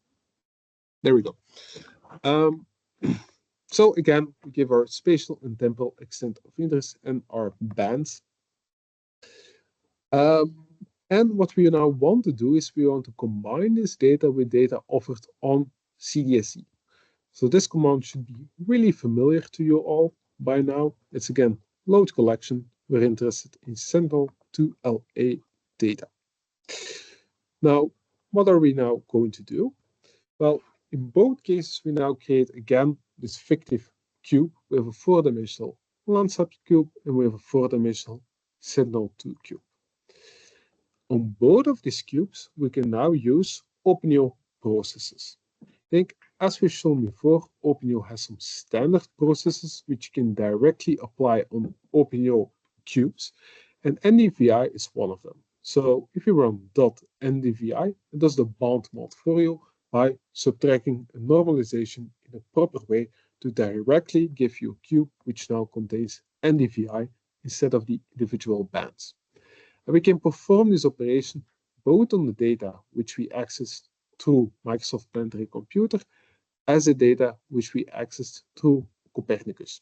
There we go. So again, we give our spatial and temporal extent of interest and our bands. And what we now want to do is we want to combine this data with data offered on CDSE. So this command should be really familiar to you all by now. It's again, load collection. We're interested in Sentinel 2LA data. Now, what are we now going to do? Well, in both cases, we now create again this fictive cube with a four-dimensional Landsat cube and with a four-dimensional Sentinel-2 cube. On both of these cubes, we can now use openEO processes. I think, as we've shown before, openEO has some standard processes which you can directly apply on openEO cubes, and NDVI is one of them. So if you run .ndvi, it does the bound mod for you by subtracting a normalization in a proper way to directly give you a cube which now contains NDVI instead of the individual bands. And we can perform this operation both on the data which we access through Microsoft Planetary Computer as the data which we accessed through Copernicus.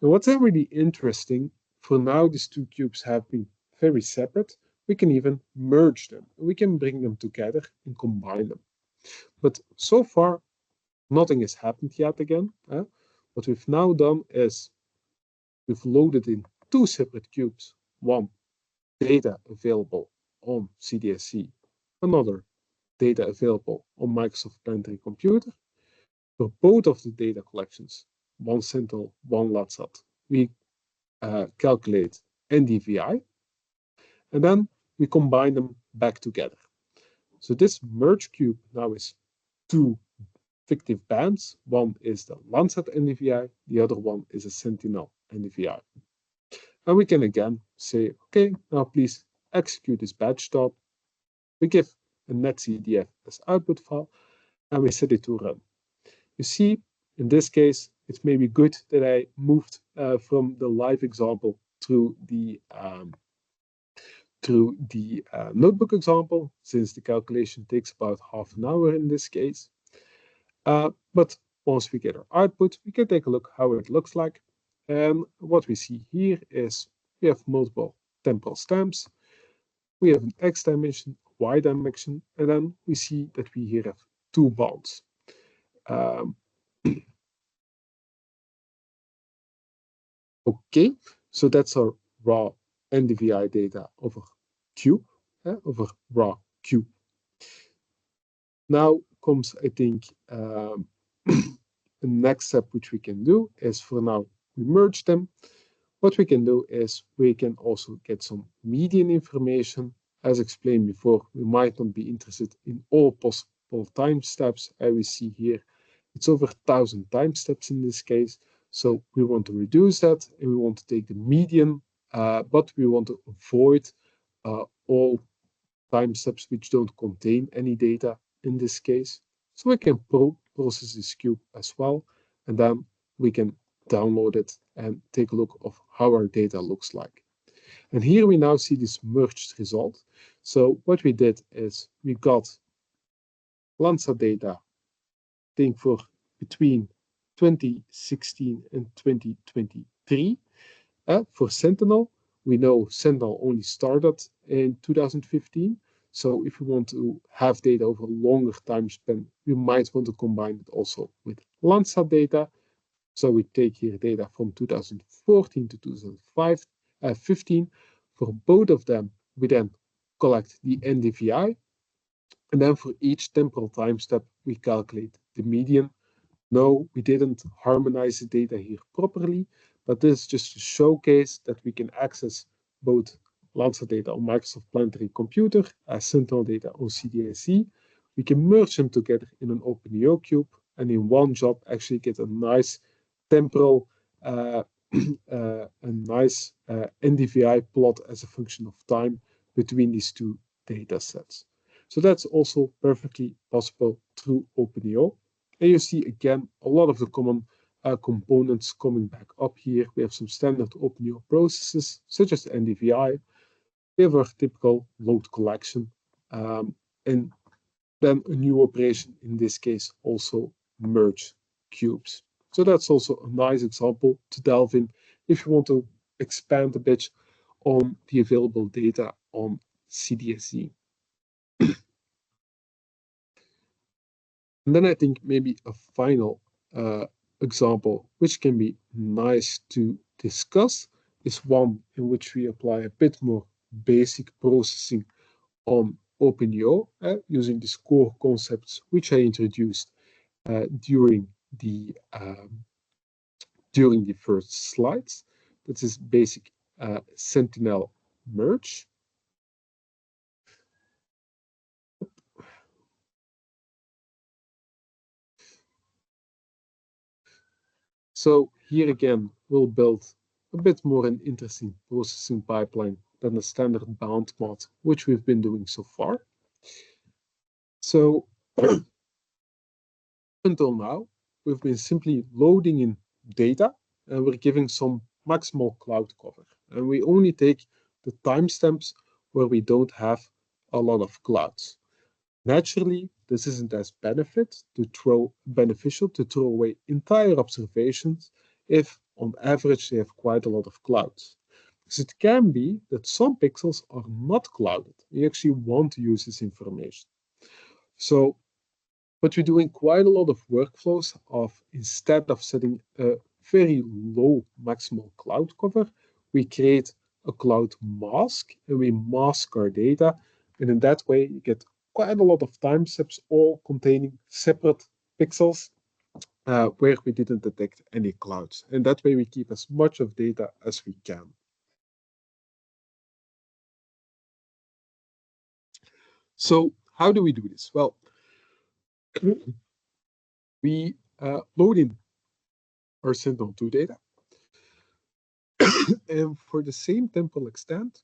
And what's really interesting, for now these two cubes have been very separate, we can even merge them. We can bring them together and combine them. But so far, nothing has happened yet again. What we've now done is we've loaded in two separate cubes, one data available on CDSE, another data available on Microsoft Planetary Computer. For both of the data collections, one Sentinel, one Landsat, we calculate NDVI, and then we combine them back together. So this merge cube now is two fictive bands. One is the Landsat NDVI, the other one is a Sentinel NDVI. And we can again say, okay, now please execute this batch stop. We give a netcdf as output file, and we set it to run. You see, in this case, it's maybe good that I moved from the live example through the notebook example, since the calculation takes about half an hour in this case. But once we get our output, we can take a look how it looks like. And what we see here is we have multiple temporal stamps. We have an X dimension, Y dimension, and then we see that we here have two bonds. Okay, so that's our raw NDVI data over cube, over raw cube. Now comes, I think, the next step which we can do is, for now, we merge them. What we can do is we can also get some median information. As explained before, we might not be interested in all possible time steps. As we see here, it's over 1,000 time steps in this case. So we want to reduce that, and we want to take the median, but we want to avoid all time steps which don't contain any data in this case. So we can process this cube as well, and then we can download it and take a look of how our data looks like. And here we now see this merged result. So what we did is we got Landsat data, I think for between 2016 and 2023. For Sentinel, we know Sentinel only started in 2015. So if we want to have data over a longer time span, we might want to combine it also with Landsat data. So we take here data from 2014 to 2015. For both of them, we then collect the NDVI. And then for each temporal time step, we calculate the median. No, we didn't harmonize the data here properly, but this is just to showcase that we can access both Landsat data on Microsoft Planetary Computer as Sentinel data on CDSE. We can merge them together in an openEO cube, and in one job actually get a nice temporal, a nice NDVI plot as a function of time between these two data sets. So that's also perfectly possible through openEO. And you see again a lot of the common components coming back up here. We have some standard openEO processes such as NDVI. We have our typical load collection, and then a new operation, in this case also merge cubes. So that's also a nice example to delve in if you want to expand a bit on the available data on CDSE. And then I think maybe a final example, which can be nice to discuss, is one in which we apply a bit more basic processing on openEO, using these core concepts which I introduced during the first slides. That is basic Sentinel merge. So here again, we'll build a bit more an interesting processing pipeline than the standard bound mod, which we've been doing so far. So until now, we've been simply loading in data and we're giving some maximal cloud cover. And we only take the timestamps where we don't have a lot of clouds. Naturally, this isn't as beneficial to throw away entire observations if, on average, they have quite a lot of clouds. Because it can be that some pixels are not clouded. We actually want to use this information. So, but we're doing quite a lot of workflows of, instead of setting a very low maximal cloud cover, we create a cloud mask and we mask our data. And in that way, you get quite a lot of timestamps, all containing separate pixels where we didn't detect any clouds. And that way we keep as much of data as we can. So how do we do this? Well, we load in our Sentinel-2 data. And for the same temporal extent,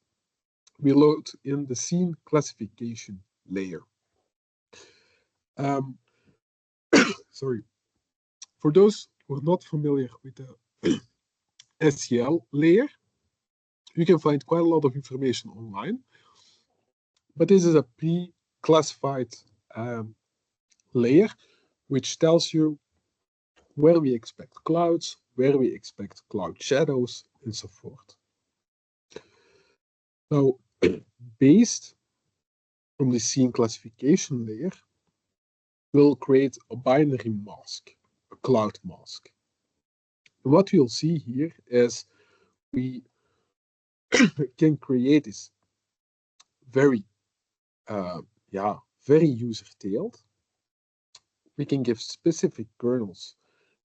we load in the scene classification layer. Sorry. For those who are not familiar with the SEL layer, you can find quite a lot of information online. But this is a pre-classified layer, which tells you where we expect clouds, where we expect cloud shadows, and so forth. Now, based on the scene classification layer, we'll create a binary mask, a cloud mask. And what you'll see here is we can create this very user-tailed. We can give specific kernels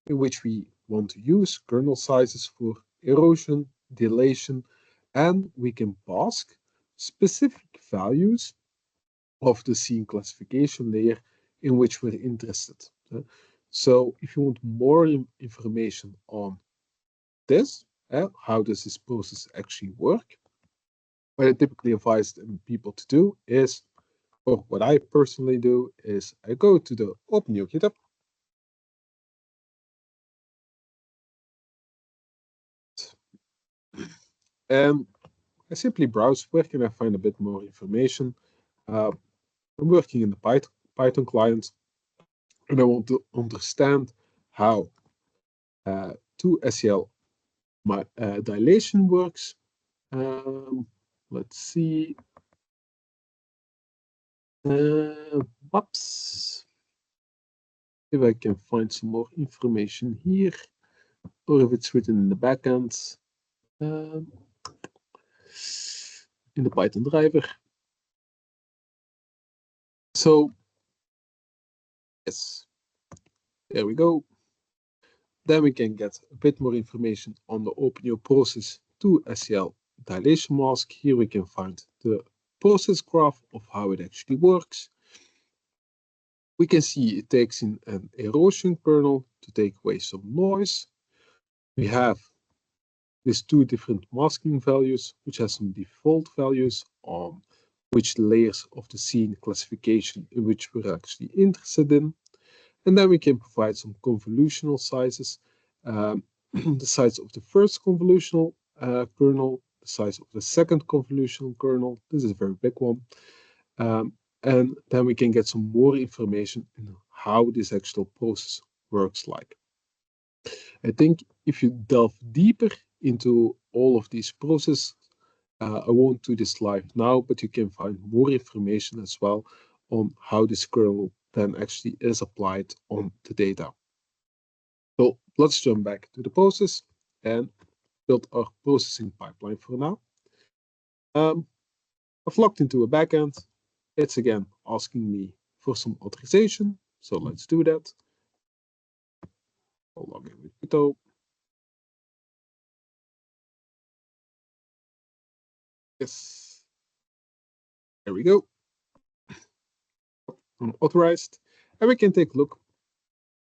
in which we want to use kernel sizes for erosion, dilation, and we can mask specific values of the scene classification layer in which we're interested. So if you want more information on this, how does this process actually work, what I typically advise people to do is, or what I personally do is, I go to the openEO GitHub, and I simply browse where can I find a bit more information. I'm working in the Python client, and I want to understand how 2SEL dilation works. Let's see. Whoops. If I can find some more information here, or if it's written in the backend, in the Python driver. So, yes, there we go. Then we can get a bit more information on the openEO process 2SEL dilation mask. Here we can find the process graph of how it actually works. We can see it takes in an erosion kernel to take away some noise. we have these two different masking values, which has some default values on which layers of the scene classification in which we're actually interested in. And then we can provide some convolutional sizes, the size of the first convolutional kernel, the size of the second convolutional kernel. This is a very big one. And then we can get some more information on how this actual process works like. I think if you delve deeper into all of these processes, I won't do this live now, but you can find more information as well on how this kernel then actually is applied on the data. So let's jump back to the process and build our processing pipeline for now. I've logged into a backend. It's again asking me for some authorization. So let's do that. I'll log in with VITO. Yes. There we go. I'm authorized. And we can take a look.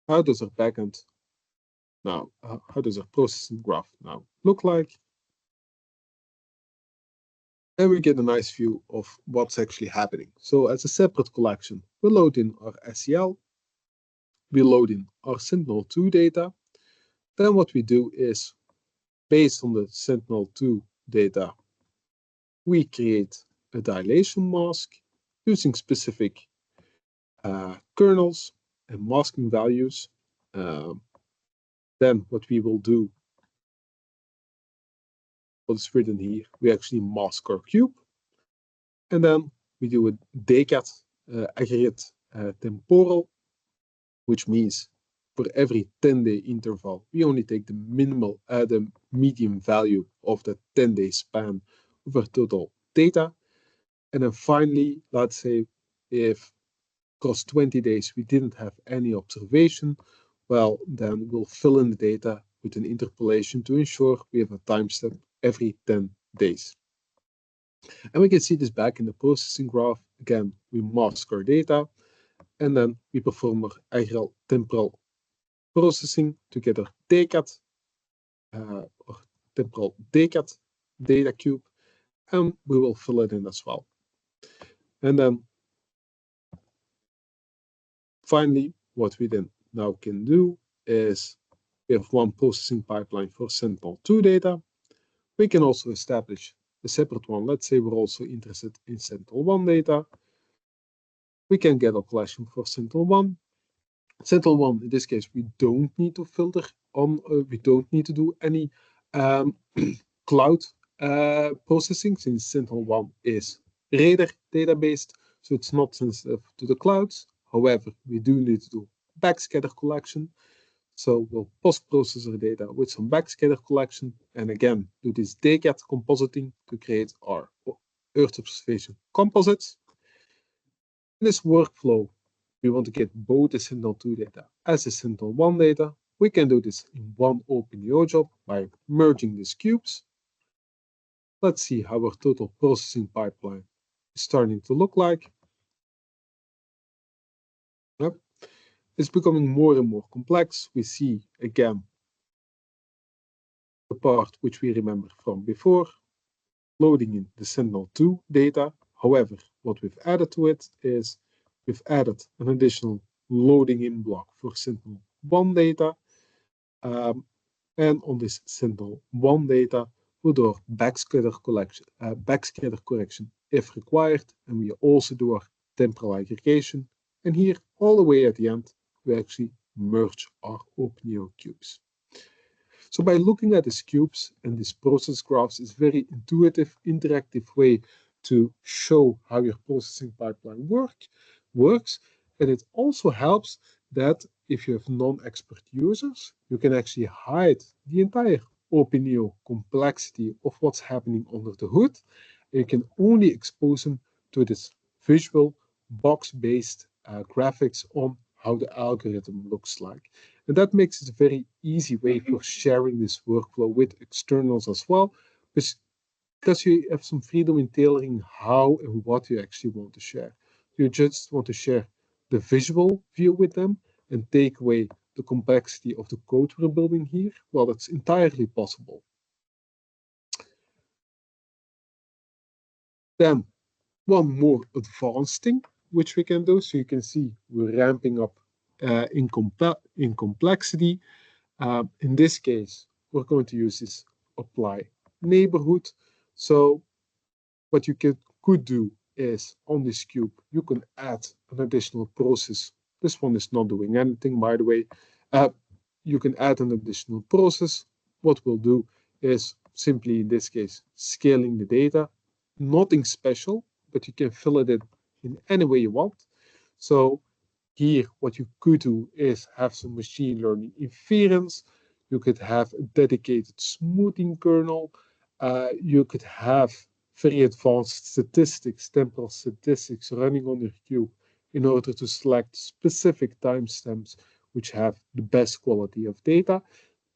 How does our backend now, how does our processing graph now look like? And we get a nice view of what's actually happening. So as a separate collection, we load in our SEL. We load in our Sentinel-2 data. Then what we do is, based on the Sentinel-2 data, we create a dilation mask using specific kernels and masking values. Then what we will do, what's written here, we actually mask our cube. And then we do a decat aggregate temporal, which means for every 10-day interval, we only take the median value of the 10-day span of our total data. And then finally, let's say if across 20 days we didn't have any observation, well, then we'll fill in the data with an interpolation to ensure we have a time step every 10 days. And we can see this back in the processing graph. Again, we mask our data, and then we perform our aggregate temporal processing to get our decat, or temporal decat data cube, and we will fill it in as well. And then finally, what we then now can do is we have one processing pipeline for Sentinel-2 data. We can also establish a separate one. Let's say we're also interested in Sentinel-1 data. We can get a collection for Sentinel-1. Sentinel-1, in this case, we don't need to filter on, we don't need to do any cloud processing, since Sentinel-1 is radar data-based, so it's not sensitive to the clouds. However, we do need to do backscatter collection. So we'll post-process our data with some backscatter collection, and again, do this decat compositing to create our Earth observation composites. In this workflow, we want to get both the Sentinel-2 data as the Sentinel-1 data. We can do this in one openEO job by merging these cubes. Let's see how our total processing pipeline is starting to look like. Yep. It's becoming more and more complex. We see again the part which we remember from before, loading in the Sentinel-2 data. However, what we've added to it is we've added an additional loading in block for Sentinel-1 data. And on this Sentinel-1 data, we'll do our backscatter correction if required, and we also do our temporal aggregation. And here, all the way at the end, we actually merge our openEO cubes. So by looking at these cubes and these process graphs is a very intuitive, interactive way to show how your processing pipeline works. And it also helps that if you have non-expert users, you can actually hide the entire openEO complexity of what's happening under the hood. And you can only expose them to this visual box-based graphics on how the algorithm looks like. And that makes it a very easy way for sharing this workflow with externals as well, because you have some freedom in tailoring how and what you actually want to share. You just want to share the visual view with them and take away the complexity of the code we're building here? Well, that's entirely possible. Then one more advanced thing which we can do. So you can see we're ramping up in complexity. In this case, we're going to use this apply neighborhood. So what you could do is on this cube, you can add an additional process. This one is not doing anything, by the way. You can add an additional process. What we'll do is simply, in this case, scaling the data. Nothing special, but you can fill it in any way you want. So here, what you could do is have some machine learning inference. You could have a dedicated smoothing kernel. You could have very advanced statistics, temporal statistics running on your cube in order to select specific timestamps which have the best quality of data.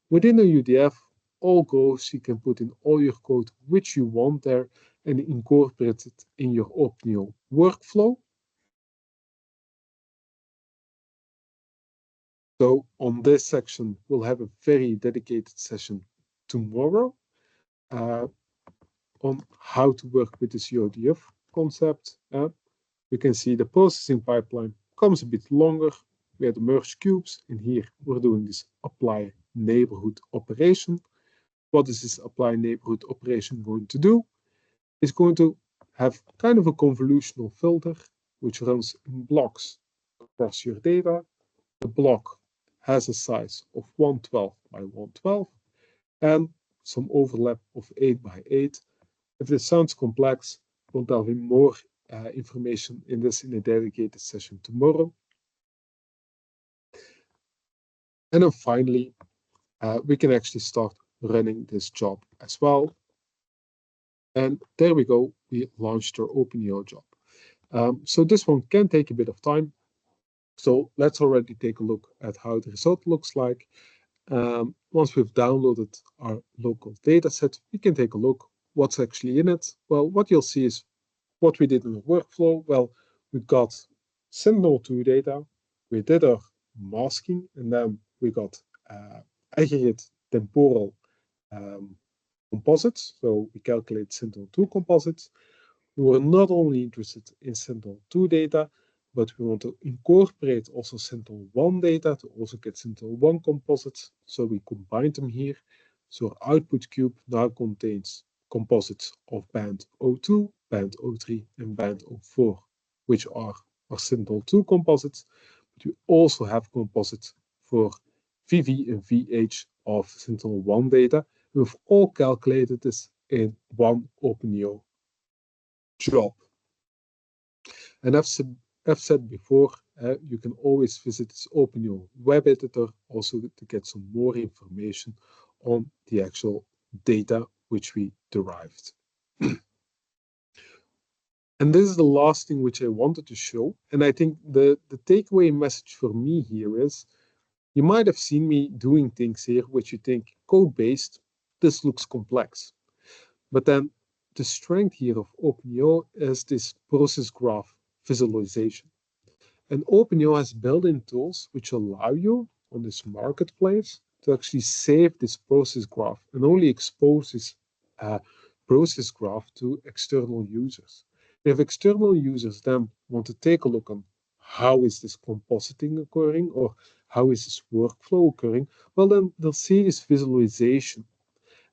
Within a UDF, all goes, you can put in all your code which you want there and incorporate it in your openEO workflow. So on this section, we'll have a very dedicated session tomorrow on how to work with this UDF concept. You can see the processing pipeline comes a bit longer. We had the merge cubes, and here we're doing this apply neighborhood operation. What is this apply neighborhood operation going to do? It's going to have kind of a convolutional filter which runs in blocks across your data. The block has a size of 112 by 112 and some overlap of 8 by 8. If this sounds complex, we'll delve in more information in this in a dedicated session tomorrow. And then finally, we can actually start running this job as well. And there we go, we launched our openEO job. So this one can take a bit of time. So let's already take a look at how the result looks like. Once we've downloaded our local data set, we can take a look what's actually in it. Well, what you'll see is what we did in the workflow. Well, we got Sentinel-2 data, we did our masking, and then we got aggregate temporal composites. So we calculate Sentinel-2 composites. We were not only interested in Sentinel-2 data, but we want to incorporate also Sentinel-1 data to also get Sentinel-1 composites. So we combined them here. So our output cube now contains composites of band 02, band 03, and band 04, which are our Sentinel-2 composites. But we also have composites for VV and VH of Sentinel-1 data. We've all calculated this in one openEO job. And I've said before, you can always visit this openEO web editor also to get some more information on the actual data which we derived. And this is the last thing which I wanted to show. And I think the takeaway message for me here is, you might have seen me doing things here which you think code-based, this looks complex. But then the strength here of openEO is this process graph visualization. And openEO has built-in tools which allow you on this marketplace to actually save this process graph and only expose this process graph to external users. If external users then want to take a look on how is this compositing occurring or how is this workflow occurring, well, then they'll see this visualization.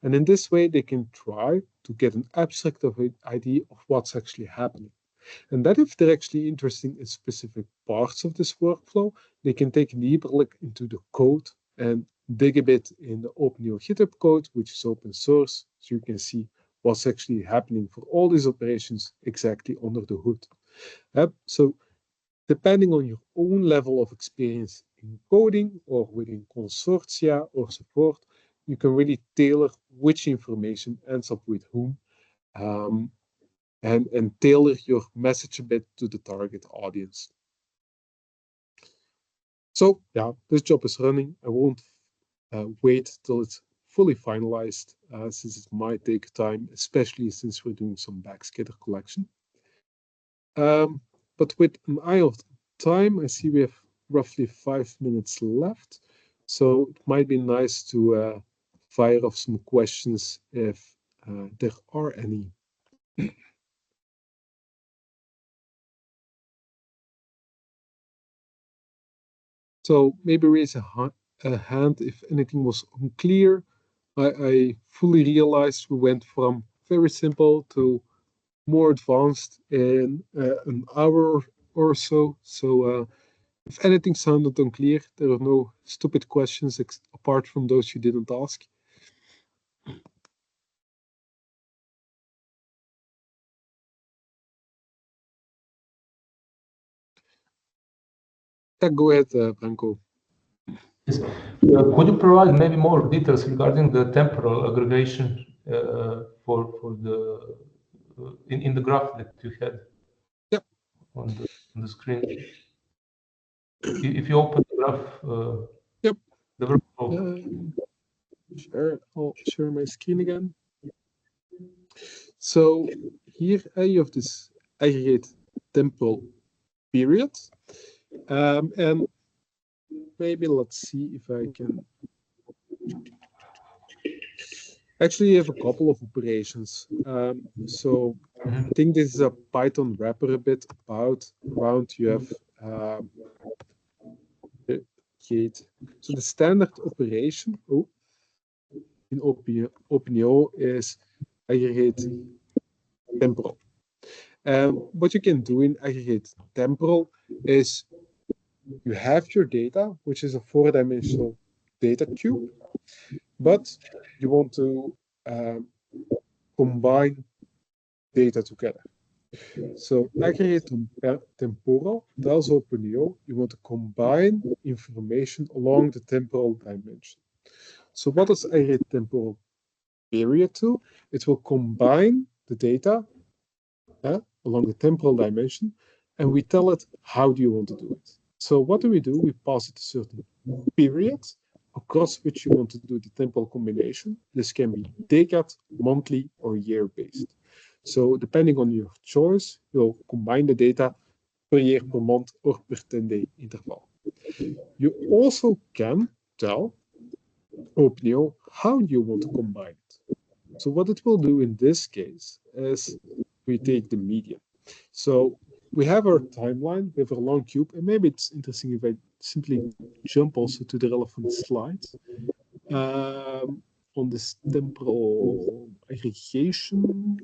And in this way, they can try to get an abstract idea of what's actually happening. And that if they're actually interested in specific parts of this workflow, they can take a deeper look into the code and dig a bit in the openEO GitHub code, which is open source, so you can see what's actually happening for all these operations exactly under the hood. So depending on your own level of experience in coding or within consortia or support, you can really tailor which information ends up with whom. And tailor your message a bit to the target audience. So yeah, this job is running. I won't wait till it's fully finalized, since it might take time, especially since we're doing some backscatter collection. But with an eye of time, I see we have roughly 5 minutes left. So it might be nice to fire off some questions if there are any. So maybe raise a hand if anything was unclear. I fully realized we went from very simple to more advanced in an hour or so. So if anything sounded unclear, there are no stupid questions apart from those you didn't ask. Yeah, go ahead, Branko. Yes. Could you provide maybe more details regarding the temporal aggregation for the in the graph that you had? Yep. On the screen? If you open the graph, yep. The workflow. Sure, I'll share my screen again. So here you have this aggregate temporal period, and maybe let's see if I can. Actually, you have a couple of operations. So I think this is a Python wrapper a bit about around you have create. So the standard operation in openEO is aggregate temporal. What you can do in aggregate temporal is you have your data, which is a 4-dimensional data cube, but you want to combine data together. So aggregate temporal tells openEO you want to combine information along the temporal dimension. So what does aggregate temporal period do? It will combine the data along the temporal dimension, and we tell it how do you want to do it. So what do? We pass it a certain period across which you want to do the temporal combination. This can be decade, monthly, or year-based. So depending on your choice, you'll combine the data per year, per month, or per 10-day interval. You also can tell openEO how you want to combine it. So what it will do in this case is we take the median. So we have our timeline, we have a long cube, and maybe it's interesting if I simply jump also to the relevant slides. On this temporal aggregation,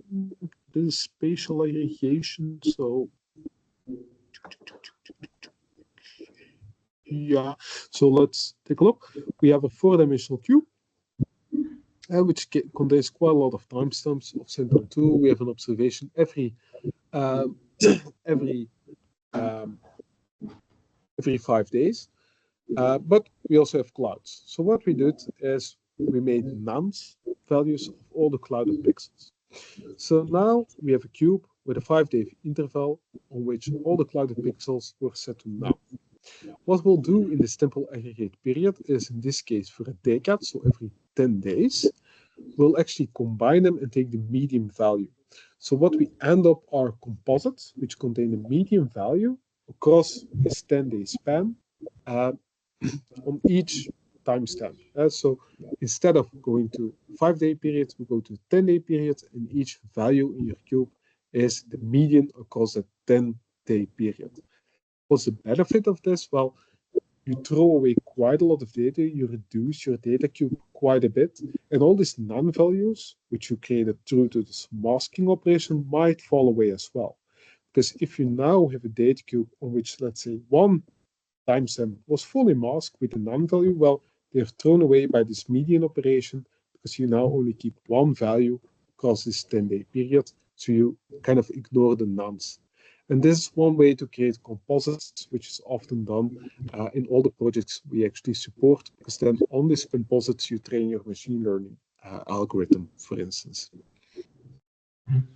this is spatial aggregation, so yeah, so let's take a look. We have a 4-dimensional cube, which contains quite a lot of timestamps of Sentinel-2. We have an observation every 5 days, but we also have clouds. So what we did is we made nonce values of all the clouded pixels. So now we have a cube with a 5-day interval on which all the clouded pixels were set to none. What we'll do in this temporal aggregate period is, in this case, for a decade, so every 10 days, we'll actually combine them and take the median value. So what we end up are composites, which contain the median value across this 10-day span on each timestamp. So instead of going to 5-day periods, we go to 10-day periods, and each value in your cube is the median across a 10-day period. What's the benefit of this? Well, you throw away quite a lot of data, you reduce your data cube quite a bit, and all these non-values, which you created through to this masking operation, might fall away as well. Because if you now have a data cube on which, let's say, one timestamp was fully masked with a non-value, well, they have thrown away by this median operation because you now only keep one value across this 10-day period, so you kind of ignore the nonce. And this is one way to create composites, which is often done in all the projects we actually support, because then on these composites, you train your machine learning algorithm, for instance. And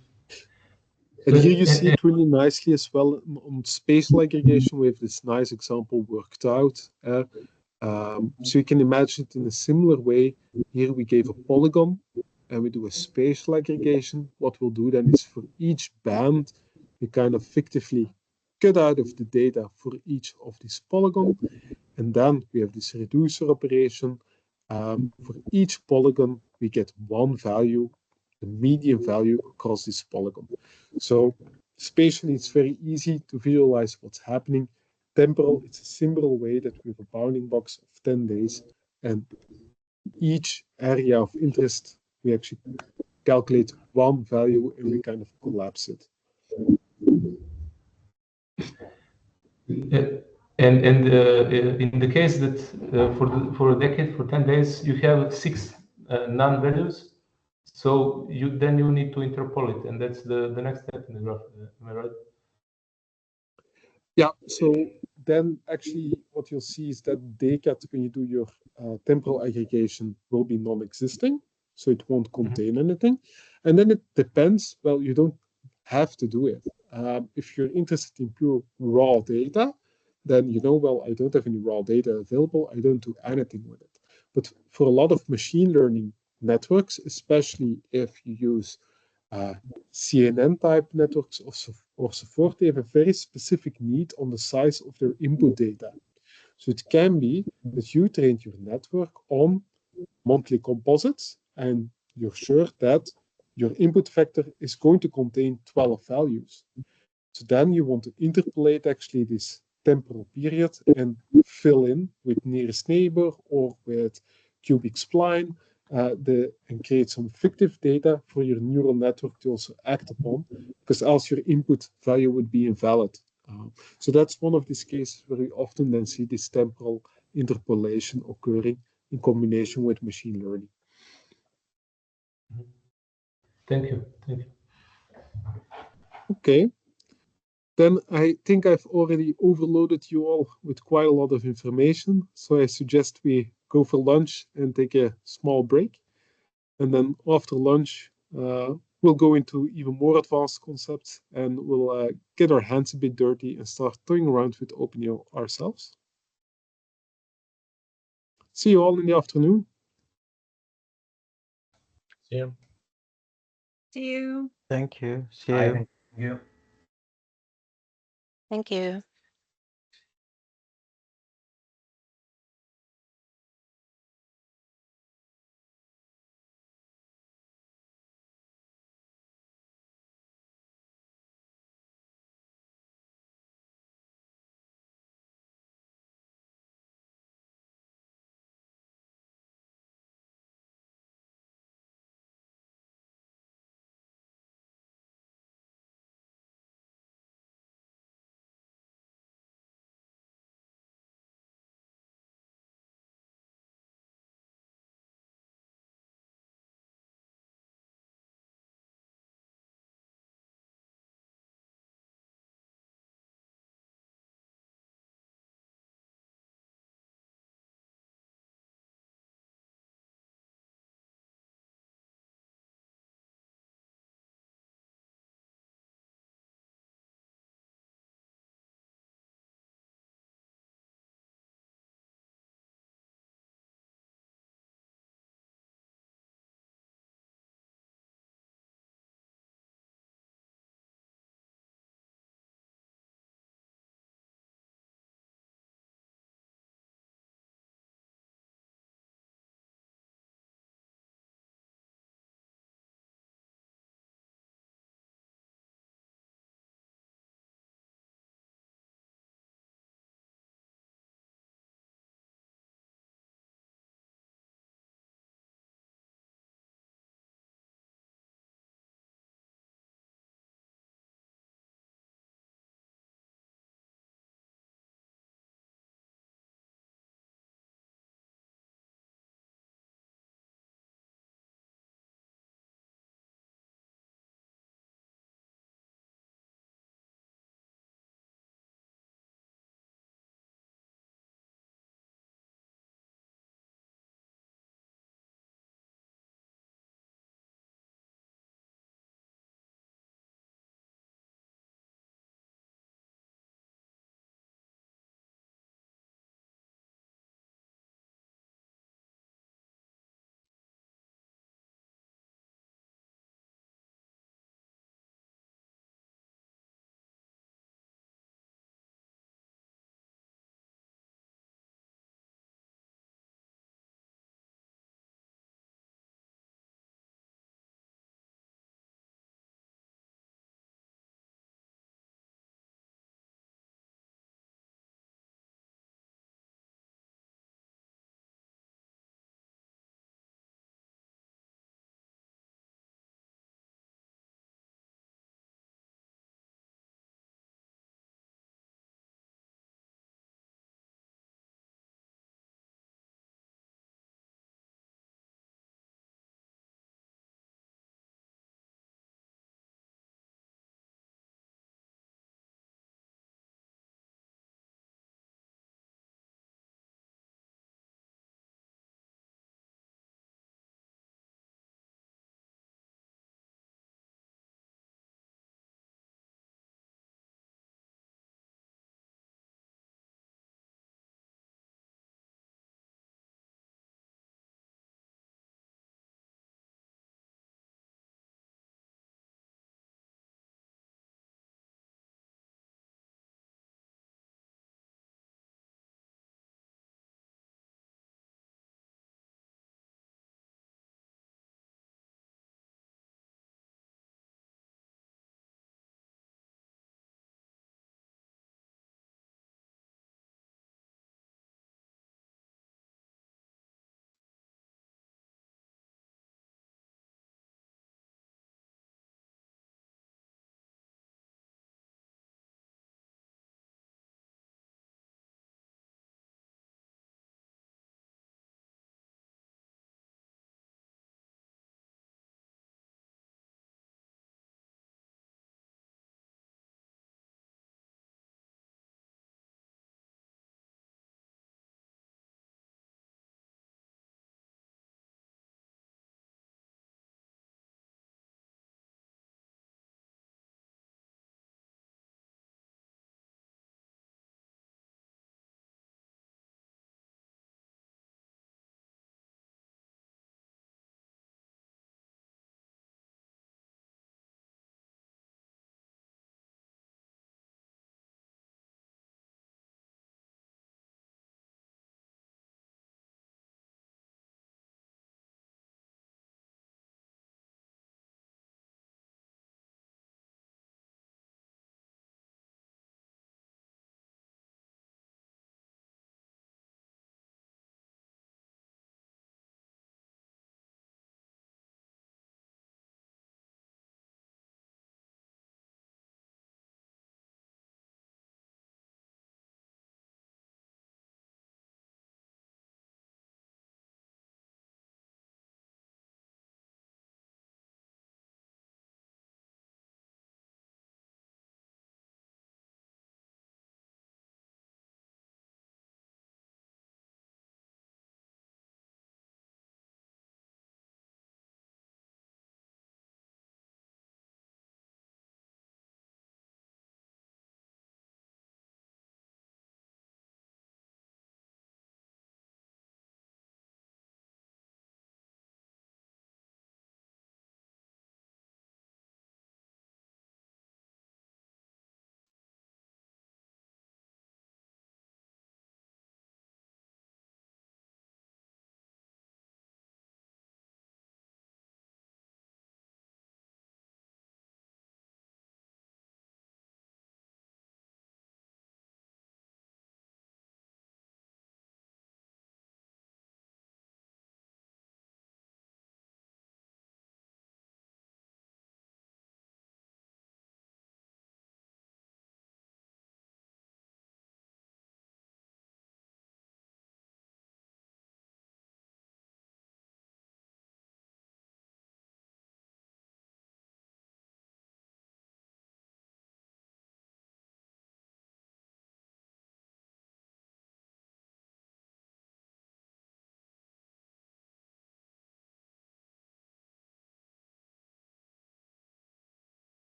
here you see it really nicely as well on spatial aggregation. We have this nice example worked out. So you can imagine it in a similar way. Here we gave a polygon and we do a spatial aggregation. What we'll do then is for each band, we kind of fictively cut out of the data for each of these polygons. And then we have this reducer operation. For each polygon, we get one value, the median value across this polygon. So spatially, it's very easy to visualize what's happening. Temporal, it's a similar way that we have a bounding box of 10 days. And each area of interest, we actually calculate one value and we kind of collapse it. And in the case that for a decade, for 10 days, you have 6 non-values. So then you need to interpolate, and that's the next step in the graph. Am I right? Yeah, so then actually what you'll see is that DCAT, when you do your temporal aggregation, will be non-existing. So it won't contain anything. And then it depends, well, you don't have to do it. If you're interested in pure raw data, then you know, well, I don't have any raw data available. I don't do anything with it. But for a lot of machine learning networks, especially if you use CNN type networks or so forth, they have a very specific need on the size of their input data. So it can be that you trained your network on monthly composites and you're sure that your input vector is going to contain 12 values. So then you want to interpolate actually this temporal period and fill in with nearest neighbor or with cubic spline and create some fictive data for your neural network to also act upon, because else your input value would be invalid. So that's one of these cases where we often then see this temporal interpolation occurring in combination with machine learning. Thank you. Thank you. Okay. Then I think I've already overloaded you all with quite a lot of information. So I suggest we go for lunch and take a small break. And then after lunch, we'll go into even more advanced concepts and we'll get our hands a bit dirty and start toying around with openEO ourselves. See you all in the afternoon. See you. See you. Thank you. See Bye. you. Thank you. Thank you.